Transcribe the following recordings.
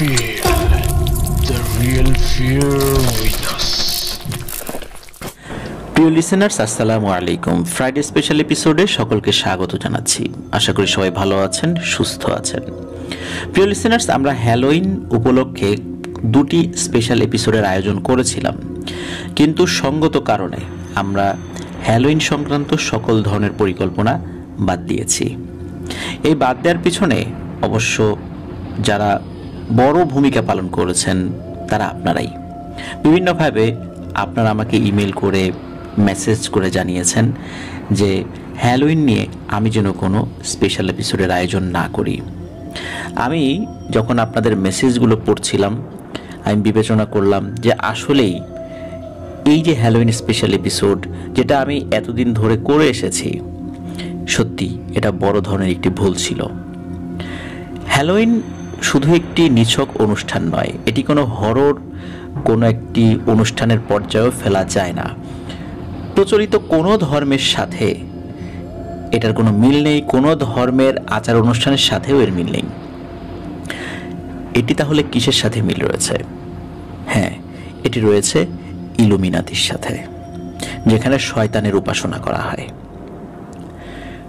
Feel the real fear with us. প্রিয় listeners, আসসালামু আলাইকুম। ফ্রাইডে স্পেশাল এপিসোডে সকলকে স্বাগত জানাচ্ছি। আশা করি সবাই ভালো আছেন, সুস্থ আছেন। প্রিয় লিসেনার্স, আমরা হ্যালোইন উপলক্ষে দুটি স্পেশাল এপিসোডের আয়োজন করেছিলাম, কিন্তু সঙ্গত কারণে আমরা হ্যালোইন সংক্রান্ত সকল ধরনের পরিকল্পনা বাদ দিয়েছি। এই বাদ দেওয়ার পিছনে অবশ্য যারা বড় ভূমিকা পালন করেছেন তারা আপনারাই। বিভিন্নভাবে আপনারা আমাকে ইমেল করে, মেসেজ করে জানিয়েছেন যে হ্যালোইন নিয়ে আমি যেন কোনো স্পেশাল এপিসোডের আয়োজন না করি। আমি যখন আপনাদের মেসেজগুলো পড়ছিলাম, আমি বিবেচনা করলাম যে আসলেই এই যে হ্যালোইন স্পেশাল এপিসোড, যেটা আমি এতদিন ধরে করে এসেছি, সত্যি এটা বড় ধরনের একটি ভুল ছিল। হ্যালোইন শুধু একটি নিছক অনুষ্ঠান নয়, এটি কোনো হরর কোনো একটি অনুষ্ঠানের পর্যায়েও ফেলা যায় না। প্রচলিত কোনো ধর্মের সাথে এটার কোনো মিল নেই, কোনো ধর্মের আচার অনুষ্ঠানের সাথেও এর মিল নেই। এটি তাহলে কিসের সাথে মিল রয়েছে? হ্যাঁ, এটি রয়েছে ইলুমিনাতির সাথে, যেখানে শয়তানের উপাসনা করা হয়।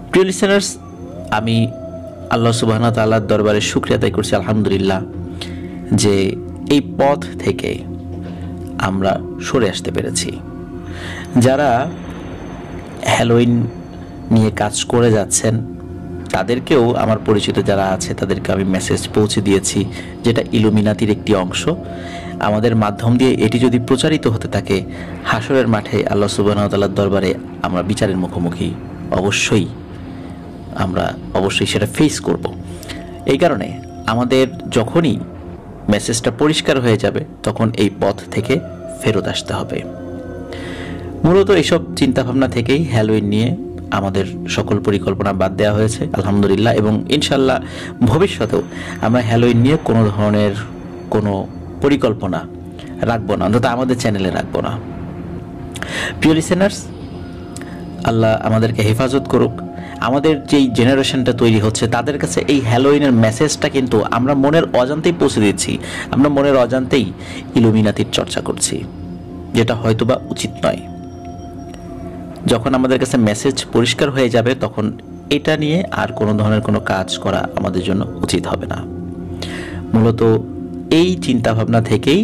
প্রিয় লিসেনার্স, আমি আল্লাহ সুবহানাহু ওয়া তাআলার দরবারে শুকরিয়া আদায় করছি, আলহামদুলিল্লাহ, যে এই পথ থেকে আমরা সরে আসতে পেরেছি। যারা হ্যালোইন নিয়ে কাজ করে যাচ্ছেন তাদেরকেও, আমার পরিচিত যারা আছে তাদেরকে আমি মেসেজ পৌঁছে দিয়েছি, যেটা ইলুমিনাতির একটি অংশ। আমাদের মাধ্যম দিয়ে এটি যদি প্রচারিত হতে থাকে, হাসরের মাঠে আল্লাহ সুবহানাহু ওয়া তাআলার দরবারে আমরা বিচারের মুখোমুখি অবশ্যই সেটা ফেস করব। এই কারণে আমাদের যখনই মেসেজটা পরিষ্কার হয়ে যাবে তখন এই পথ থেকে ফেরত আসতে হবে। মূলত এইসব চিন্তাভাবনা থেকেই হ্যালোইন নিয়ে আমাদের সকল পরিকল্পনা বাদ দেওয়া হয়েছে, আলহামদুলিল্লাহ। এবং ইনশাল্লাহ ভবিষ্যতেও আমরা হ্যালোইন নিয়ে কোনো ধরনের কোনো পরিকল্পনা রাখবো না, অন্তত আমাদের চ্যানেলে রাখবো না। প্রিয় লিসেনার্স, আল্লাহ আমাদেরকে হেফাজত করুক। আমাদের যেই জেনারেশনটা তৈরি হচ্ছে তাদের কাছে এই হ্যালোইনের মেসেজটা কিন্তু আমরা মনের অজান্তেই পৌঁছে দিচ্ছি। আমরা মনের অজান্তেই ইলুমিনাতির চর্চা করছি, যেটা হয়তোবা উচিত নয়। যখন আমাদের কাছে মেসেজ পরিষ্কার হয়ে যাবে তখন এটা নিয়ে আর কোনো ধরনের কোনো কাজ করা আমাদের জন্য উচিত হবে না। মূলত এই চিন্তাভাবনা থেকেই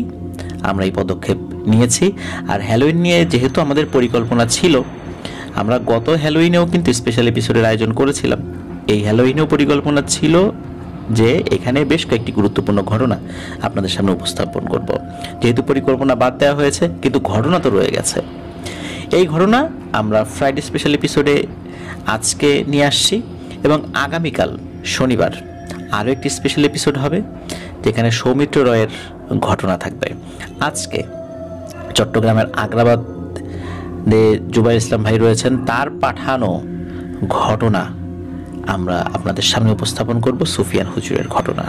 আমরা এই পদক্ষেপ নিয়েছি। আর হ্যালোইন নিয়ে যেহেতু আমাদের পরিকল্পনা ছিল, আমরা গত হ্যালোইনেও কিন্তু স্পেশাল এপিসোডের আয়োজন করেছিলাম। এই হ্যালোইনেও পরিকল্পনা ছিল যে এখানে বেশ কয়েকটি গুরুত্বপূর্ণ ঘটনা আপনাদের সামনে উপস্থাপন করব। যেহেতু পরিকল্পনা বাদ দেওয়া হয়েছে, কিন্তু ঘটনা তো রয়ে গেছে। এই ঘটনা আমরা ফ্রাইডে স্পেশাল এপিসোডে আজকে নিয়ে আসছি, এবং আগামীকাল শনিবার আরও একটি স্পেশাল এপিসোড হবে, যেখানে সৌমিত্র রয়ের ঘটনা থাকবে। আজকে চট্টগ্রামের আগ্রাবাদ জুবাইর ইসলাম ভাই রয়েছেন, তার পাঠানো ঘটনা আমরা আপনাদের সামনে উপস্থাপন করব, সুফিয়ান হুজুরের ঘটনা।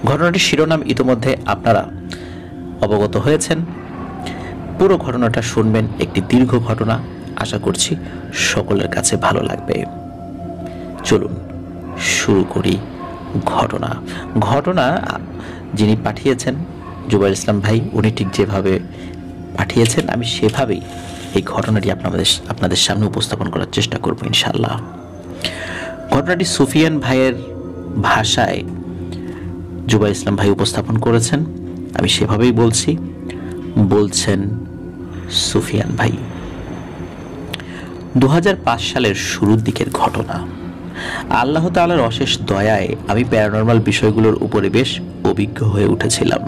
ঘটনাটির শিরোনাম ইতোমধ্যে আপনারা অবগত হয়েছেন। পুরো ঘটনাটা শুনবেন, একটি দীর্ঘ ঘটনা। আশা করছি সকলের কাছে ভালো লাগবে। চলুন শুরু করি ঘটনা যিনি পাঠিয়েছেন জুবাইর ইসলাম ভাই, উনি ঠিক যেভাবে পাঠিয়েছেন আমি সেভাবেই এই ঘটনাটি আপনাদের সামনে উপস্থাপন করার চেষ্টা করব ইনশাআল্লাহ। ঘটনাটি সুফিয়ান ভাইয়ের ভাষায় জুবাইর ইসলাম ভাই উপস্থাপন করেছেন, আমি সেভাবেই বলছেন সুফিয়ান ভাই। 2005 সালের শুরুর দিকের ঘটনা। আল্লাহ তাআলার অশেষ দয়ায় আমি প্যারানরমাল বিষয়গুলোর উপরে বেশ অভিজ্ঞ হয়ে উঠেছিলাম।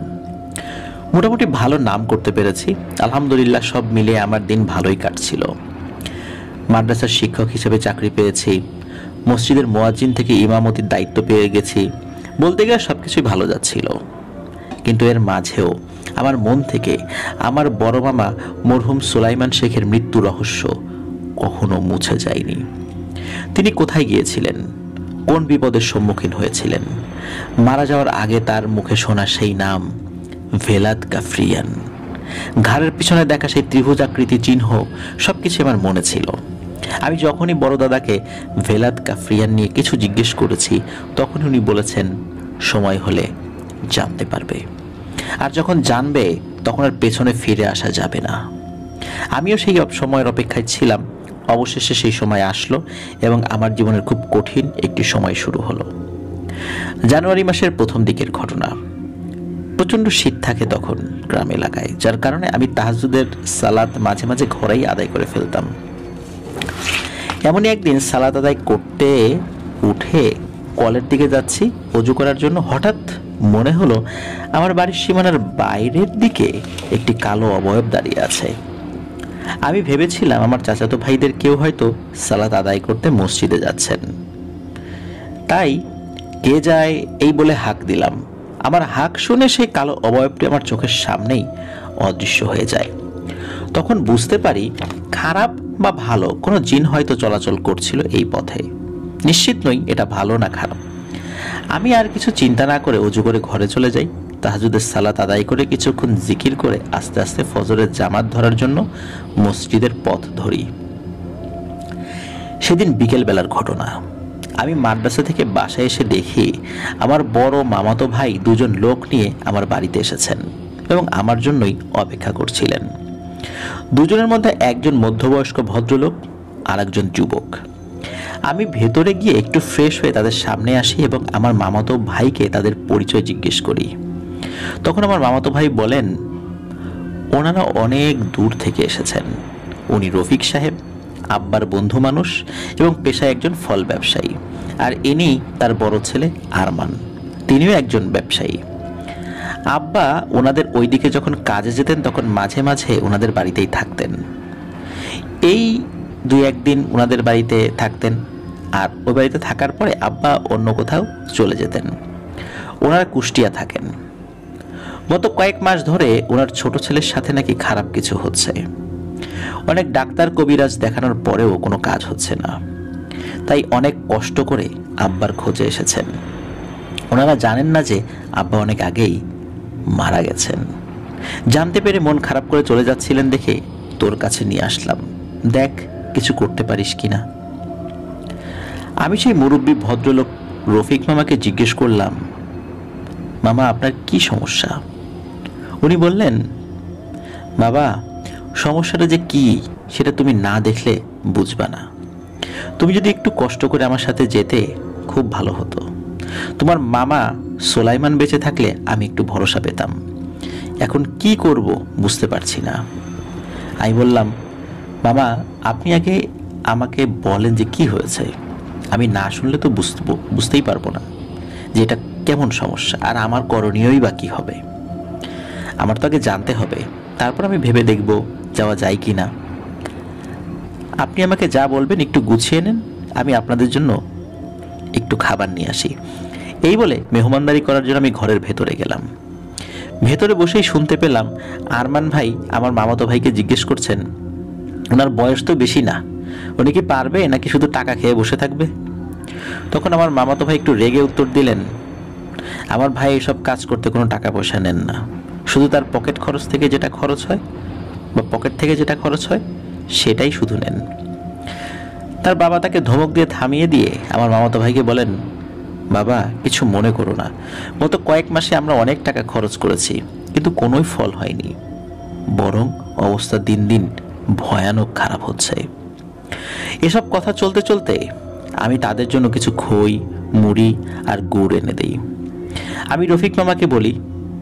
মোটামুটি ভালো নাম করতে পেরেছি, আলহামদুলিল্লাহ। সব মিলিয়ে আমার দিন ভালোই কাটছিল। মাদ্রাসার শিক্ষক হিসেবে চাকরি পেয়েছি, মসজিদের মুয়াজ্জিন থেকে ইমামতির দায়িত্ব পেয়ে গেছি। বলতে গেলে সবকিছুই ভালো যাচ্ছিল। কিন্তু এর মাঝেও আমার মন থেকে আমার বড় মামা মরহুম সুলাইমান শেখের মৃত্যু রহস্য কখনো মুছে যায়নি। তিনি কোথায় গিয়েছিলেন, কোন বিপদের সম্মুখীন হয়েছিলেন, মারা যাওয়ার আগে তার মুখে শোনা সেই নাম ভেলাদ গাফরিয়ান, ঘাড়ের পিছনে দেখা সেই ত্রিভুজাকৃতি চিহ্ন, সবকিছু আমার মনে ছিল। আমি যখনই বড় দাদাকে ভেলাদ গাফরিয়ান নিয়ে কিছু জিজ্ঞেস করেছি, তখন উনি বলেছেন সময় হলে জানতে পারবে, আর যখন জানবে তখন আর পেছনে ফিরে আসা যাবে না। আমিও সেই সময়ের অপেক্ষায় ছিলাম। অবশেষে সেই সময় আসলো এবং আমার জীবনের খুব কঠিন একটি সময় শুরু হলো। জানুয়ারি মাসের প্রথম দিকের ঘটনা। প্রচণ্ড শীত থাকে তখন গ্রাম এলাকায়, যার কারণে আমি তাহাজ্জুদের সালাত মাঝে মাঝে ঘরেই আদায় করে ফেলতাম। এমনই একদিন সালাত আদায় করতে উঠে কলের দিকে যাচ্ছি অজু করার জন্য। হঠাৎ মনে হলো আমার বাড়ির সীমানার বাইরের দিকে একটি কালো অবয়ব দাঁড়িয়ে আছে। আমি ভেবেছিলাম আমার চাচাতো ভাইদের কেউ হয়তো সালাত আদায় করতে মসজিদে যাচ্ছেন, তাই কে যায় এই বলে হাঁক দিলাম। আমার হাঁক শুনে সেই কালো অবয়বটি আমার চোখের সামনেই অদৃশ্য হয়ে যায়। তখন বুঝতে পারি খারাপ বা ভালো কোনো জিন হয়তো চলাচল করছিল এই পথে। নিশ্চিত নই এটা ভালো না খারাপ। আমি আর কিছু চিন্তা না করে অজু করে ঘরে চলে যাই। তাহাজ্জুদের সালাত আদায় করে কিছুক্ষণ জিকির করে আস্তে আস্তে ফজরের জামাত ধরার জন্য মসজিদের পথ ধরি। সেদিন বিকেল বেলার ঘটনা। আমি মাদ্রাসা থেকে বাসায় এসে দেখি আমার বড় মামাতো ভাই দুজন লোক নিয়ে আমার বাড়িতে এসেছেন এবং আমার জন্যই অপেক্ষা করছিলেন। দুজনের মধ্যে একজন মধ্যবয়স্ক ভদ্রলোক আর একজন যুবক। আমি ভেতরে গিয়ে একটু ফ্রেশ হয়ে তাদের সামনে আসি এবং আমার মামাতো ভাইকে তাদের পরিচয় জিজ্ঞেস করি। তখন আমার মামাতো ভাই বলেন ওনারা অনেক দূর থেকে এসেছেন। উনি রফিক সাহেব, আব্বার বন্ধু মানুষ এবং পেশায় একজন ফল ব্যবসায়ী, আর ইনি তার বড় ছেলে আরমান, তিনিও একজন ব্যবসায়ী। আব্বা ওনাদের ওইদিকে যখন কাজে যেতেন তখন মাঝে মাঝে ওনাদের বাড়িতেই থাকতেন। এই 2-1 দিন ওনাদের বাড়িতে থাকতেন, আর ওই বাড়িতে থাকার পরে আব্বা অন্য কোথাও চলে যেতেন। ওনারা কুষ্টিয়া থাকেন। গত কয়েক মাস ধরে ওনার ছোট ছেলের সাথে নাকি খারাপ কিছু হচ্ছে। অনেক ডাক্তার কবিরাজ দেখানোর পরেও কোনো কাজ হচ্ছে না, তাই অনেক কষ্ট করে আব্বার খোঁজে এসেছেন। ওনারা জানেন না যে আব্বা অনেক আগেই মারা গেছেন। জানতে পেরে মন খারাপ করে চলে যাচ্ছিলেন দেখে তোর কাছে নিয়ে আসলাম, দেখ কিছু করতে পারিস কিনা। আমি সেই মুরব্বী ভদ্রলোক রফিক মামাকে জিজ্ঞেস করলাম, মামা আপনার কি সমস্যা? উনি বললেন, বাবা সমস্যাটা যে কি সেটা তুমি না দেখলে বুঝবা না। তুমি যদি একটু কষ্ট করে আমার সাথে যেতে খুব ভালো হতো। তোমার মামা সোলাইমান বেঁচে থাকলে আমি একটু ভরসা পেতাম। এখন কি করব বুঝতে পারছি না। আমি বললাম, মামা আপনি আগে আমাকে বলেন যে কি হয়েছে। আমি না শুনলে তো বুঝতেই পারবো না যে এটা কেমন সমস্যা, আর আমার করণীয়ই বা কি হবে। আমার তো আগে জানতে হবে, তারপর আমি ভেবে দেখব যাওয়া যায় কি না। আপনি আমাকে যা বলবেন একটু গুছিয়ে নেন, আমি আপনাদের জন্য একটু খাবার নিয়ে আসি। এই বলে মেহমানদারি করার জন্য আমি ঘরের ভেতরে গেলাম। ভেতরে বসেই শুনতে পেলাম আরমান ভাই আমার মামাতো ভাইকে জিজ্ঞেস করছেন, ওনার বয়স তো বেশি না, উনি কি পারবে নাকি শুধু টাকা খেয়ে বসে থাকবে? তখন আমার মামাতো ভাই একটু রেগে উত্তর দিলেন, আমার ভাই এসব কাজ করতে কোনো টাকা পয়সা নেন না, শুধু তার পকেট থেকে যেটা খরচ হয় সেটাই শুধু নেন। তার বাবা তাকে ধমক দিয়ে থামিয়ে দিয়ে আমার মামাতো ভাইকে বলেন, বাবা কিছু মনে করো না, গত কয়েক মাসে আমরা অনেক টাকা খরচ করেছি কিন্তু কোনোই ফল হয়নি, বরং অবস্থা দিন দিন ভয়ানক খারাপ হচ্ছে। এসব কথা চলতে চলতে আমি তাদের জন্য কিছু খই, মুড়ি আর গুড় এনে দেই। আমি রফিক মামাকে বলি,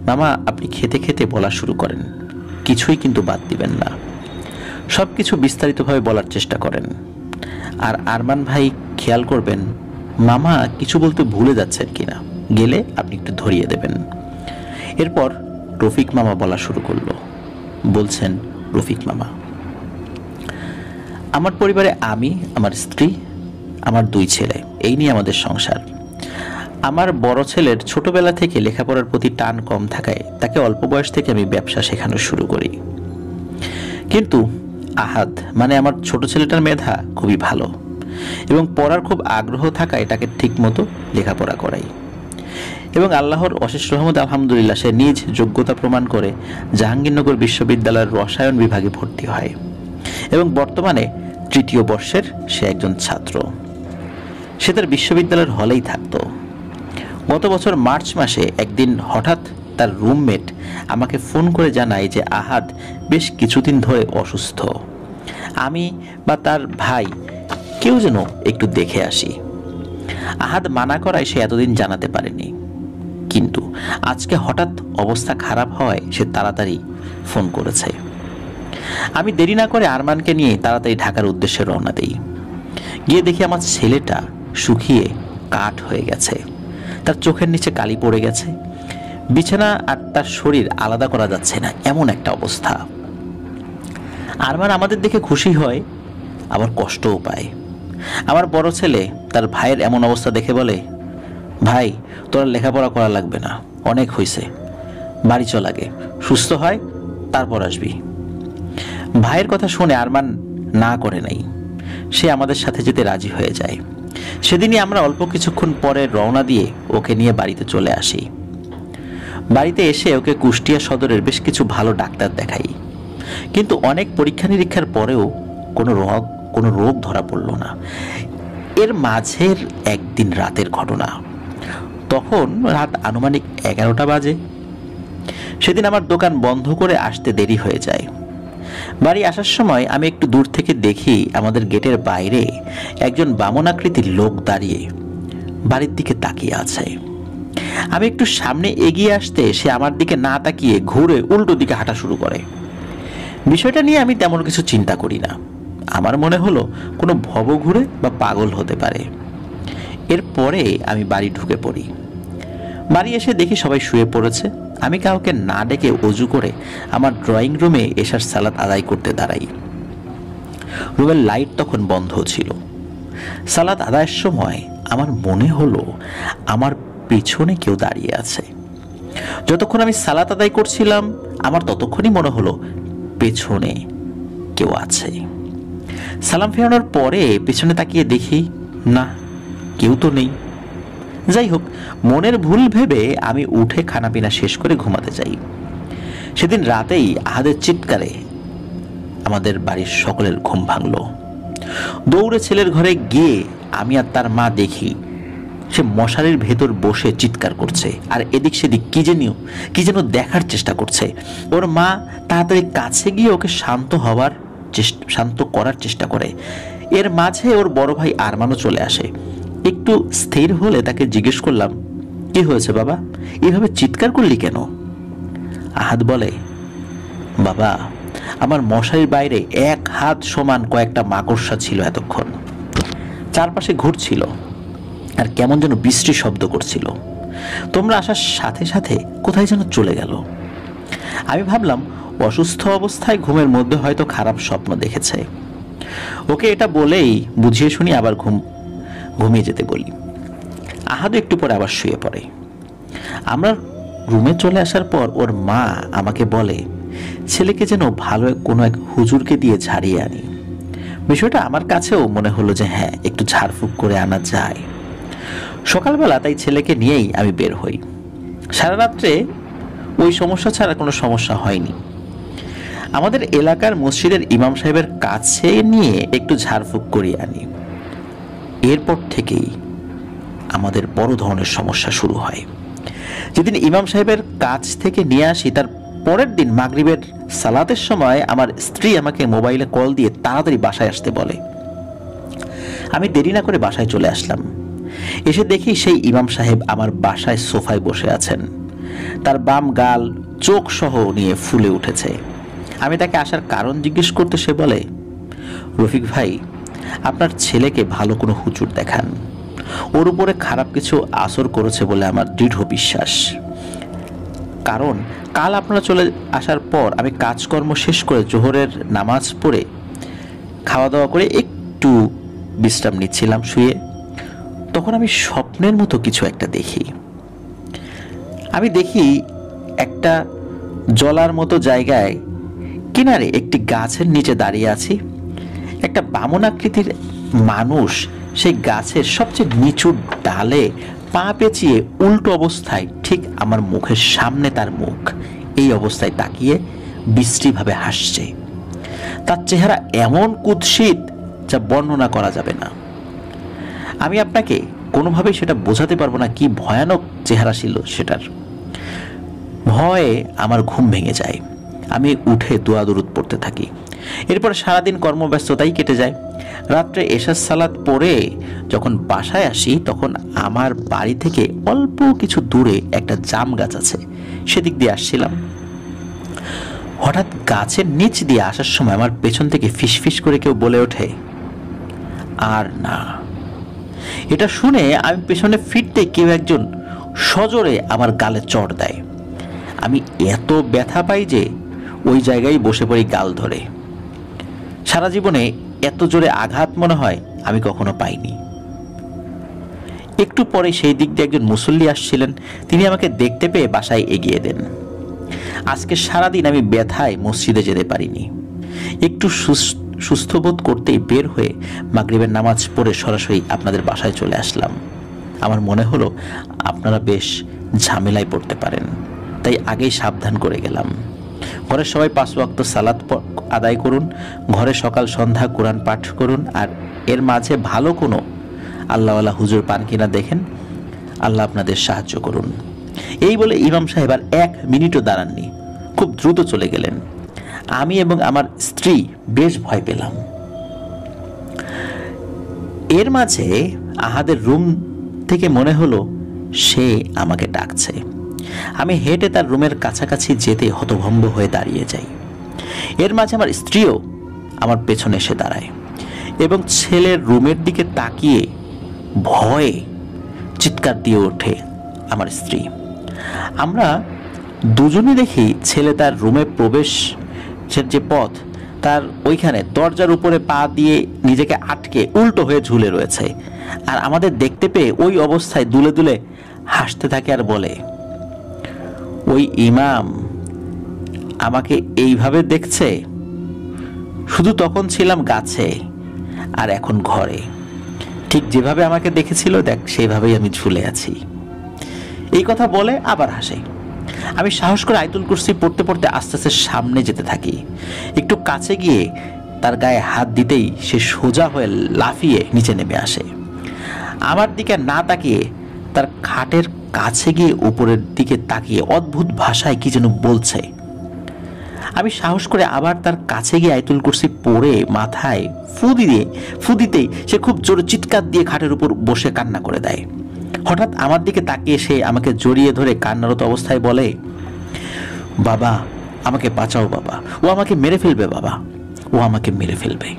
মামা আপনি খেতে খেতে বলা শুরু করেন, কিছুই কিন্তু বাদ দিবেন না, সব কিছু বিস্তারিতভাবে বলার চেষ্টা করেন। আর আরমান ভাই খেয়াল করবেন মামা কিছু বলতে ভুলে যাচ্ছেন কিনা, গেলে আপনি একটু ধরিয়ে দেবেন। এরপর রফিক মামা বলা শুরু করলো। বলছেন রফিক মামা, আমার পরিবারে আমি, আমার স্ত্রী, আমার 2 ছেলে, এই নিয়ে আমাদের সংসার। আমার বড় ছেলের ছোটবেলা থেকে লেখাপড়ার প্রতি টান কম থাকায় তাকে অল্প বয়স থেকে আমি ব্যবসা শেখানো শুরু করি। কিন্তু আহাদ মানে আমার ছোট ছেলেটার মেধা খুবই ভালো এবং পড়ার খুব আগ্রহ থাকায় তাকে ঠিক মতো লেখাপড়া করাই। এবং আল্লাহর অশেষ রহমত আলহামদুলিল্লাহ সে নিজ যোগ্যতা প্রমাণ করে জাহাঙ্গীরনগর বিশ্ববিদ্যালয়ের রসায়ন বিভাগে ভর্তি হয় এবং বর্তমানে 3য় বর্ষের সে একজন ছাত্র। সে তার বিশ্ববিদ্যালয়ের হলেই থাকতো। গত বছর মার্চ মাসে একদিন হঠাৎ তার রুমমেট আমাকে ফোন করে জানায় যে আহাদ বেশ কিছুদিন ধরে অসুস্থ। আমি বা তার ভাই কেউ যেন একটু দেখে আসি। আহাদ মানা করায় সে এতদিন জানাতে পারেনি, কিন্তু আজকে হঠাৎ অবস্থা খারাপ হওয়ায় সে তাড়াতাড়ি ফোন করেছে। আমি দেরি না করে আরমানকে নিয়ে তাড়াতাড়ি ঢাকার উদ্দেশ্যে রওনা দেই। গিয়ে দেখি আমার ছেলেটা শুকিয়ে কাঠ হয়ে গেছে, তার চোখের নিচে কালি পড়ে গেছে, বিছানা আর তার শরীর আলাদা করা যাচ্ছে না, এমন একটা অবস্থা। আরমান আমাদের দেখে খুশি হয়, আবার কষ্টও পায়। আমার বড় ছেলে তার ভাইয়ের এমন অবস্থা দেখে বলে, ভাই তোর লেখাপড়া করা লাগবে না, অনেক হয়েছে, বাড়ি চল আগে, সুস্থ হয় তারপর আসবি। ভাইয়ের কথা শুনে আরমান না করে নাই, সে আমাদের সাথে যেতে রাজি হয়ে যায়। সেদিনই আমরা অল্প কিছুক্ষণ পরে রওনা দিয়ে ওকে নিয়ে বাড়িতে চলে আসি। বাড়িতে এসে ওকে কুষ্টিয়া সদরের বেশ কিছু ভালো ডাক্তার দেখাই, কিন্তু অনেক পরীক্ষা নিরীক্ষার পরেও কোনো রোগ ধরা পড়ল না। এর মাঝের একদিন রাতের ঘটনা, তখন রাত আনুমানিক 11টা বাজে। সেদিন আমার দোকান বন্ধ করে আসতে দেরি হয়ে যায়। বাড়ি আসার সময় আমি একটু দূর থেকে দেখি আমাদের গেটের বাইরে একজন বামনাকৃতির লোক দাঁড়িয়ে বাড়ির দিকে তাকিয়ে আছে। আমি একটু সামনে এগিয়ে আসতে সে আমার দিকে না তাকিয়ে ঘুরে উল্টো দিকে হাঁটা শুরু করে। বিষয়টা নিয়ে আমি তেমন কিছু চিন্তা করি না, আমার মনে হলো কোনো ভবঘুরে বা পাগল হতে পারে। এরপরে আমি বাড়ি ঢুকে পড়ি। বাড়ি এসে দেখি সবাই শুয়ে পড়েছে। আমি কাউকে না ডেকে অজু করে আমার ড্রয়িং রুমে এশার সালাত আদায় করতে দাঁড়াই। রুমের লাইট তখন বন্ধ ছিল। সালাত আদায়ের সময় আমার মনে হলো আমার পিছনে কেউ দাঁড়িয়ে আছে। যতক্ষণ আমি সালাত আদায় করছিলাম আমার ততক্ষণই মনে হলো পেছনে কেউ আছে। সালাম ফেরানোর পরে পেছনে তাকিয়ে দেখি না, কেউ তো নেই। যাই হোক, মনের ভুল ভেবে আমি উঠে খানাপিনা শেষ করে ঘুমাতে যাই। সেদিন রাতেই আহাদের চিৎকারে আমাদের বাড়ির সকলের ঘুম ভাঙল। দৌড়ে ছেলের ঘরে গিয়ে আমি আর তার মা দেখি সে মশারির ভেতর বসে চিৎকার করছে আর এদিক সেদিক কি যেন দেখার চেষ্টা করছে। ওর মা তাড়াতাড়ি কাছে গিয়ে ওকে শান্ত করার চেষ্টা করে। এর মাঝে ওর বড় ভাই আরমানও চলে আসে। একটু স্থির হলে তাকে জিজ্ঞেস করলাম, কি হয়েছে বাবা, এভাবে চিৎকার করলি কেন? আহাদ বলে, বাবা আমার মশারির বাইরে 1 হাত সমান কয়েকটা মাকড়সা ছিল, এতক্ষণ চারপাশে ঘুরছিল আর কেমন যেন বিশ্রী শব্দ করছিল। তোমরা আসার সাথে সাথে কোথায় যেন চলে গেল। আমি ভাবলাম অসুস্থ অবস্থায় ঘুমের মধ্যে হয়তো খারাপ স্বপ্ন দেখেছে। ওকে এটা বলেই বুঝিয়ে শুনি আবার ঘুমিয়ে যেতে বলি। আহাদ একটু পরে আবার শুয়ে পড়ে। আমরা রুমে চলে আসার পর ওর মা আমাকে বলে ছেলেকে যেন ভালো কোনো এক হুজুরকে দিয়ে ঝাড়িয়ে আনি। বিষয়টা আমার কাছেও মনে হলো যে হ্যাঁ, একটু ঝাড়ফুঁক করে আনা যায়। সকালবেলা তাই ছেলেকে নিয়েই আমি বের হই। সারা রাত্রে ওই সমস্যা ছাড়া কোনো সমস্যা হয়নি। আমাদের এলাকার মসজিদের ইমাম সাহেবের কাছে নিয়ে একটু ঝাড়ফুঁক করিয়ে আনি। এরপর থেকেই আমাদের বড় ধরনের সমস্যা শুরু হয়। যেদিন ইমাম সাহেবের কাছ থেকে নিয়ে আসি তার পরের দিন মাগরিবের সালাতের সময় আমার স্ত্রী আমাকে মোবাইলে কল দিয়ে তাড়াতাড়ি বাসায় আসতে বলে। আমি দেরি না করে বাসায় চলে আসলাম। এসে দেখি সেই ইমাম সাহেব আমার বাসায় সোফায় বসে আছেন। তার বাম গাল চোখ সহ নিয়ে ফুলে উঠেছে। আমি তাকে আসার কারণ জিজ্ঞেস করতে সে বলে, রফিক ভাই, আপনার ছেলেকে ভালো কোনো হুজুর দেখান, ওর উপরে খারাপ কিছু আসর করেছে বলে আমার দৃঢ় বিশ্বাস। কারণ কাল আপনারা চলে আসার পর আমি কাজকর্ম শেষ করে জোহরের নামাজ পড়ে খাওয়া দাওয়া করে একটু বিশ্রাম নিচ্ছিলাম শুয়ে, তখন আমি স্বপ্নের মতো কিছু একটা দেখি। আমি দেখি একটা জলার মতো জায়গায় কিনারে একটি গাছের নিচে দাঁড়িয়ে আছি। একটা বামনাকৃতির মানুষ সেই গাছের সবচেয়ে নিচু ডালে পা পেঁচিয়ে উল্টো অবস্থায় ঠিক আমার মুখের সামনে, তার মুখ এই অবস্থায় তাকিয়ে বিশ্রীভাবে হাসছে। তার চেহারা এমন কুৎসিত যা বর্ণনা করা যাবে না। আমি আপনাকে কোনোভাবেই সেটা বোঝাতে পারবো না কি ভয়ানক চেহারা ছিল সেটার। ভয়ে আমার ঘুম ভেঙে যায়। আমি উঠে দোয়া দরুদ পড়তে থাকি। এরপর সারাদিন কর্মব্যস্ততাই কেটে যায়। রাত্রে এশার সালাত পড়ে যখন বাসায় আসি তখন আমার বাড়ি থেকে অল্প কিছু দূরে একটা জাম গাছ আছে, সেদিক দিয়ে আসছিলাম। হঠাৎ গাছের নিচ দিয়ে আসার সময় আমার পেছন থেকে ফিসফিস করে কেউ বলে ওঠে, আর না। এটা শুনে আমি পেছনে ফিরতে কেউ একজন সজোরে আমার গালে চড় দেয়। আমি এত ব্যথা পাই যে ওই জায়গায় বসে পড়ি গাল ধরে। সারা জীবনে এত জোরে আঘাত মনে হয় আমি কখনো পাইনি। একটু পরে সেই দিক দিয়ে একজন মুসল্লি আসছিলেন। তিনি আমাকে দেখতে পেয়ে বাসায় এগিয়ে দেন। আজকে সারাদিন আমি ব্যথায় মসজিদে যেতে পারিনি। একটু সুস্থ বোধ করতেই বের হয়ে মাগরিবের নামাজ পড়ে সরাসরি আপনাদের বাসায় চলে আসলাম। আমার মনে হলো আপনারা বেশ ঝামেলায় পড়তে পারেন, তাই আগেই সাবধান করে গেলাম। ঘরের সবাই 5 ওয়াক্ত সালাত আদায় করুন, ঘরে সকাল সন্ধ্যা কোরআন পাঠ করুন, আর এর মাঝে ভালো কোনো আল্লাহওয়ালা হুজুর পান কিনা দেখেন। আল্লাহ আপনাদের সাহায্য করুন। এই বলে ইমাম সাহেব আর 1 মিনিটও দাঁড়াননি, খুব দ্রুত চলে গেলেন। আমি এবং আমার স্ত্রী বেশ ভয় পেলাম। এর মাঝে আহাদের রুম থেকে মনে হলো সে আমাকে ডাকছে। আমি হেঁটে তার রুমের কাছাকাছি যেতে হতভম্ব হয়ে দাঁড়িয়ে যাই। এর মাঝে আমার স্ত্রীও আমার পেছনে এসে দাঁড়ায় এবং ছেলের রুমের দিকে তাকিয়ে ভয়ে চিৎকার দিয়ে ওঠে আমার স্ত্রী। আমরা দুজনই দেখি ছেলে তার রুমে প্রবেশের যে পথ তার ওইখানে দরজার উপরে পা দিয়ে নিজেকে আটকে উল্টো হয়ে ঝুলে রয়েছে। আর আমাদের দেখতে পেয়ে ওই অবস্থায় দুলে দুলে হাসতে থাকে আর বলে, ওই ইমাম আমাকে এইভাবে দেখছে, শুধু তখন ছিলাম গাছে আর এখন ঘরে, ঠিক যেভাবে আমাকে দেখেছিল দেখ সেইভাবেই আমি ঝুলে আছি। এই কথা বলে আবার হাসে। আমি সাহস করে আয়াতুল কুরসি পড়তে পড়তে আস্তে আস্তে সামনে যেতে থাকি। একটু কাছে গিয়ে তার গায়ে হাত দিতেই সে সোজা হয়ে লাফিয়ে নিচে নেমে আসে। আমার দিকে না তাকিয়ে তার খাটের কাছে গিয়ে উপরের দিকে তাকিয়ে অদ্ভুত ভাষায় কি যেন বলছে। আমি সাহস করে আবার তার কাছে গিয়ে আয়াতুল কুরসি পড়ে মাথায় ফু দিতেই সে খুব জোরে চিৎকার দিয়ে খাটের উপর বসে কান্না করে দেয়। হঠাৎ আমার দিকে তাকিয়ে সে আমাকে জড়িয়ে ধরে কান্নারত অবস্থায় বলে, বাবা আমাকে বাঁচাও বাবা, ও আমাকে মেরে ফেলবে বাবা, ও আমাকে মেরে ফেলবে।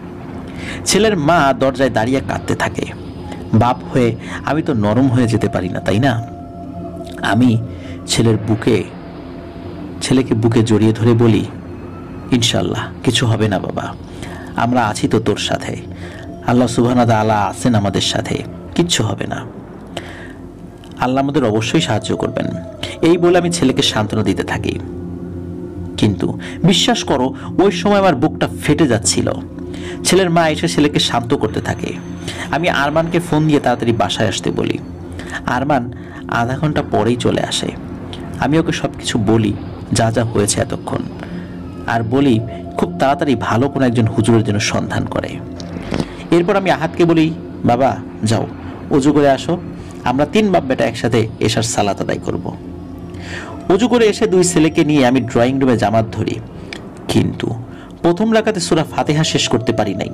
ছেলের মা দরজায় দাঁড়িয়ে কাঁদতে থাকে। বাপ হয়ে আমি তো নরম হয়ে যেতে পারি না, তাই না? আমি ছেলেকে বুকে জড়িয়ে ধরে বলি, ইনশাল্লাহ কিছু হবে না বাবা, আমরা আছি তো তোর সাথে, আল্লাহ সুবহানাহু ওয়া তাআলা আছেন আমাদের সাথে, কিচ্ছু হবে না, আল্লাহ আমাদের অবশ্যই সাহায্য করবেন। এই বলে আমি ছেলেকে সান্ত্বনা দিতে থাকি। কিন্তু বিশ্বাস করো ওই সময় আমার বুকটা ফেটে যাচ্ছিল। ছেলের মা এসে ছেলেকে শান্ত করতে থাকে। আমি আরমানকে ফোন দিয়ে তাড়াতাড়ি বাসায় আসতে বলি। আরমান আধা ঘন্টা পরেই চলে আসে। আমি ওকে সব কিছু বলি যা যা হয়েছে এতক্ষণ, আর বলি খুব তাড়াতাড়ি ভালো কোনো একজন হুজুরের জন্য সন্ধান করে। এরপর আমি আহাদকে বলি, বাবা যাও ওযু করে আসো, আমরা 3 বাপ বেটা একসাথে এশার সালাত আদায় করব। ওযু করে এসে 2 ছেলেকে নিয়ে আমি ড্রয়িং রুমে জামাত ধরি, কিন্তু প্রথম রাকাতে সূরা ফাতিহা শেষ করতে পারি নাই।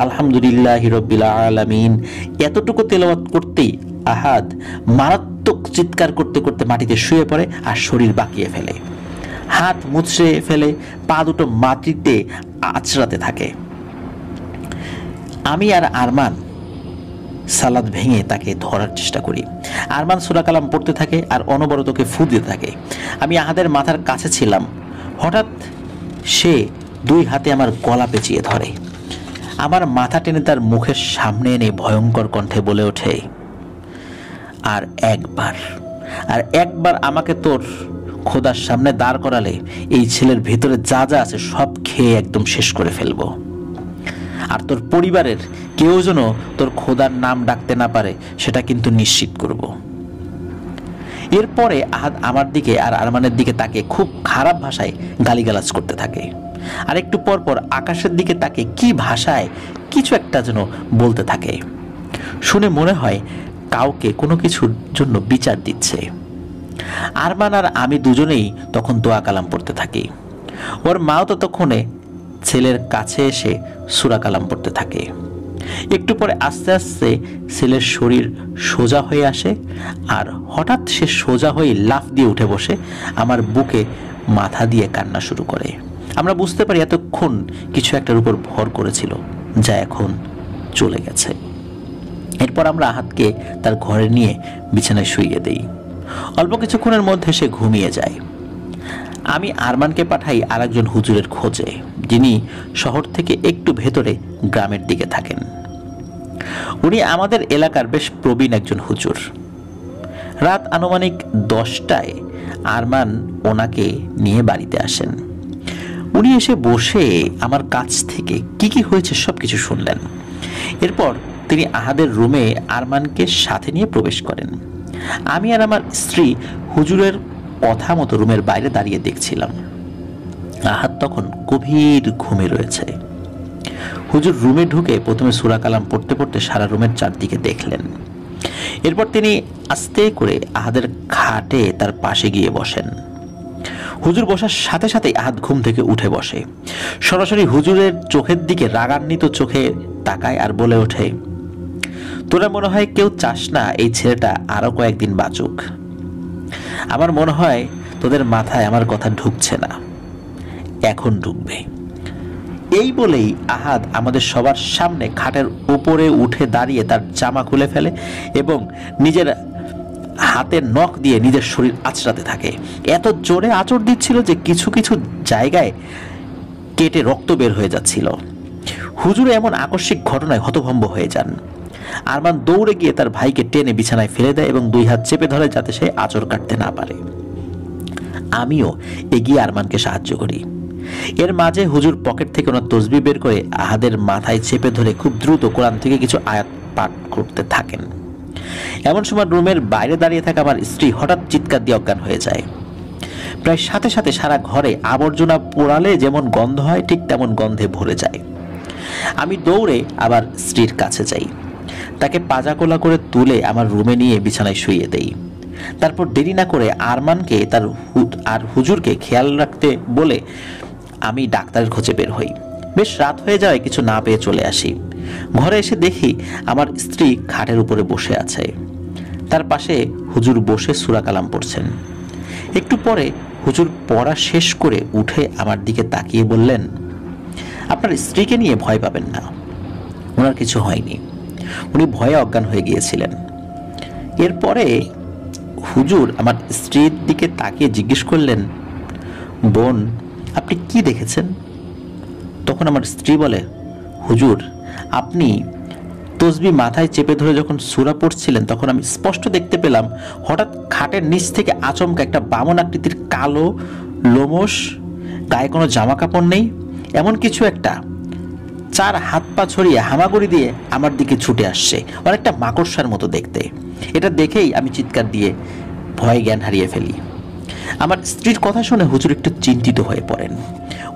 আলহামদুলিল্লাহি রাব্বিল আলামিন এতটুকু তেলাওয়াত করতেই আহাদ মারাত্মক চিৎকার করতে করতে মাটিতে শুয়ে পড়ে আর শরীর বাঁকিয়ে ফেলে, হাত মুছড়ে ফেলে, পা দুটো মাটিতে আছড়াতে থাকে। আমি আর আরমান সালাত ভেঙে তাকে ধরার চেষ্টা করি। আরমান সূরা কালাম পড়তে থাকে আর অনবরত ওকে ফু দিতে থাকে। আমি আহাদের মাথার কাছে ছিলাম। হঠাৎ সে 2 হাতে আমার গলা পেঁচিয়ে ধরে, আমার মাথা টেনে তার মুখের সামনে এনে ভয়ঙ্কর কণ্ঠে বলে ওঠে, আর একবার আমাকে তোর খোদার সামনে দাঁড় করালে এই ছেলের ভেতরে যা যা আছে সব খেয়ে একদম শেষ করে ফেলবো, আর তোর পরিবারের কেউ যেন তোর খোদার নাম ডাকতে না পারে সেটা কিন্তু নিশ্চিত করব। এরপরে আহাদ আমার দিকে আর আরমানের দিকে তাকিয়ে খুব খারাপ ভাষায় গালিগালাজ করতে থাকে। আর একটু পর পর আকাশের দিকে তাকিয়ে কি ভাষায় কিছু একটা যেন বলতে থাকে। শুনে মনে হয় কাউকে কোনো কিছুর জন্য বিচার দিচ্ছে। আরমান আর আমি দুজনেই তখন দোয়া কালাম পড়তে থাকি। ওর মাও ততক্ষণে ছেলের কাছে এসে সূরা কালাম পড়তে থাকে। একটু পরে আস্তে আস্তে ছেলের শরীর সোজা হয়ে আসে, আর হঠাৎ সে সোজা হয়ে লাফ দিয়ে উঠে বসে আমার বুকে মাথা দিয়ে কান্না শুরু করে। আমরা বুঝতে পারি এতক্ষণ কিছু একটার উপর ভর করেছিল, যা এখন চলে গেছে। এরপর আমরা আহাদকে তার ঘরে নিয়ে বিছানায় শুইয়ে দেই। অল্প কিছুক্ষণের মধ্যে সে ঘুমিয়ে যায়। আমি আরমানকে পাঠাই আরেকজন হুজুরের খোঁজে, যিনি শহর থেকে একটু ভেতরে গ্রামের দিকে থাকেন। উনি আমাদের এলাকার বেশ প্রবীণ একজন হুজুর। রাত আনুমানিক 10টায় আরমান ওনাকে নিয়ে বাড়িতে আসেন। উনি এসে বসে আমার কাছ থেকে কি কি হয়েছে সবকিছু শুনলেন। এরপর তিনি আহাদের রুমে আরমানকে সাথে নিয়ে প্রবেশ করেন। আমি আর আমার স্ত্রী হুজুরের কথা মতো রুমের বাইরে দাঁড়িয়ে দেখছিলাম। আহাদ তখন গভীর ঘুমে রয়েছে। হুজুর রুমে ঢুকে প্রথমে সূরা কালাম পড়তে পড়তে সারা রুমের চারদিকে দেখলেন। এরপর তিনি আস্তে করে আহাদের খাটে তার পাশে গিয়ে বসেন। হুজুর বসার সাথে সাথেই আহাদ ঘুম থেকে উঠে বসে, সরাসরি হুজুরের চোখের দিকে রাগান্বিত চোখে তাকায় আর বলে ওঠে, তোরা মনে হয় কেউ চাস না এই ছেলেটা আরো কয়েকদিন বাঁচুক। আমার মনে হয় তোদের মাথায় আমার কথা ঢুকছে না, এখন ঢুকবে। এই বলেই আহাদ আমাদের সবার সামনে খাটের উপরে উঠে দাঁড়িয়ে তার জামা খুলে ফেলে এবং নিজের হাতের নখ দিয়ে নিজের শরীর আঁচড়াতে থাকে। এত জোরে আঁচড় দিচ্ছিল যে কিছু কিছু জায়গায় কেটে রক্ত বের হয়ে যাচ্ছিল। হুজুর এমন আকস্মিক ঘটনায় হতভম্ব হয়ে যান। আরমান দৌড়ে গিয়ে তার ভাইকে টেনে বিছানায় ফেলে দেয় এবং 2 হাত চেপে ধরে যাতে সে আঁচড় কাটতে না পারে। আমিও এগিয়ে আরমানকে সাহায্য করি। এর মাঝে হুজুর পকেট থেকে ওনার তসবিহ বের করে আহাদের মাথায় চেপে ধরে খুব দ্রুত কোরআন থেকে কিছু আয়াত পাঠ করতে থাকেন। এমন সময় রুমের বাইরে দাঁড়িয়ে থাকা আমার স্ত্রী হঠাৎ চিৎকার দিয়ে অজ্ঞান হয়ে যায়। প্রায় সাথে সাথে সারা ঘরে আবর্জনা পোড়ালে যেমন গন্ধ হয় ঠিক তেমন গন্ধে ভরে যায়। আমি দৌড়ে আবার স্ত্রীর কাছে যাই, তাকে পাজাকোলা করে তুলে আমার রুমে নিয়ে বিছানায় শুইয়ে দেই। তারপর দেরি না করে আরমানকে আর হুজুরকে খেয়াল রাখতে বলে আমি ডাক্তারের খোঁজে বের হই। বেশ রাত হয়ে যায়, কিছু না পেয়ে চলে আসি। ঘরে এসে দেখি আমার স্ত্রী খাটের উপরে বসে আছে। তার পাশে হুজুর বসে সূরা কালাম পড়ছেন। একটু পরে হুজুর পড়া শেষ করে উঠে আমার দিকে তাকিয়ে বললেন, আপনার স্ত্রীকে নিয়ে ভয় পাবেন না, ওনার কিছু হয়নি, উনি ভয়ে অজ্ঞান হয়ে গিয়েছিলেন। এরপরে হুজুর আমার স্ত্রীর দিকে তাকিয়ে জিজ্ঞেস করলেন, বোন আপনি কি দেখেছেন? তখন আমার স্ত্রী বলে, হুজুর আপনি তসবিহ মাথায় চেপে ধরে যখন সূরা পড়ছিলেন তখন আমি স্পষ্ট দেখতে পেলাম হঠাৎ খাটের নিচ থেকে আচমকা একটা বামন আকৃতির কালো লোমশ, গায়ে কোনো জামা কাপড় নেই, এমন কিছু একটা 4 হাত পা ছড়িয়ে হামাগুড়ি দিয়ে আমার দিকে ছুটে আসছে, অনেকটা মাকড়সার মতো দেখতে। এটা দেখেই আমি চিৎকার দিয়ে ভয়ে জ্ঞান হারিয়ে ফেলি। আমার স্ত্রীর কথা শুনে হুজুর একটু চিন্তিত হয়ে পড়েন।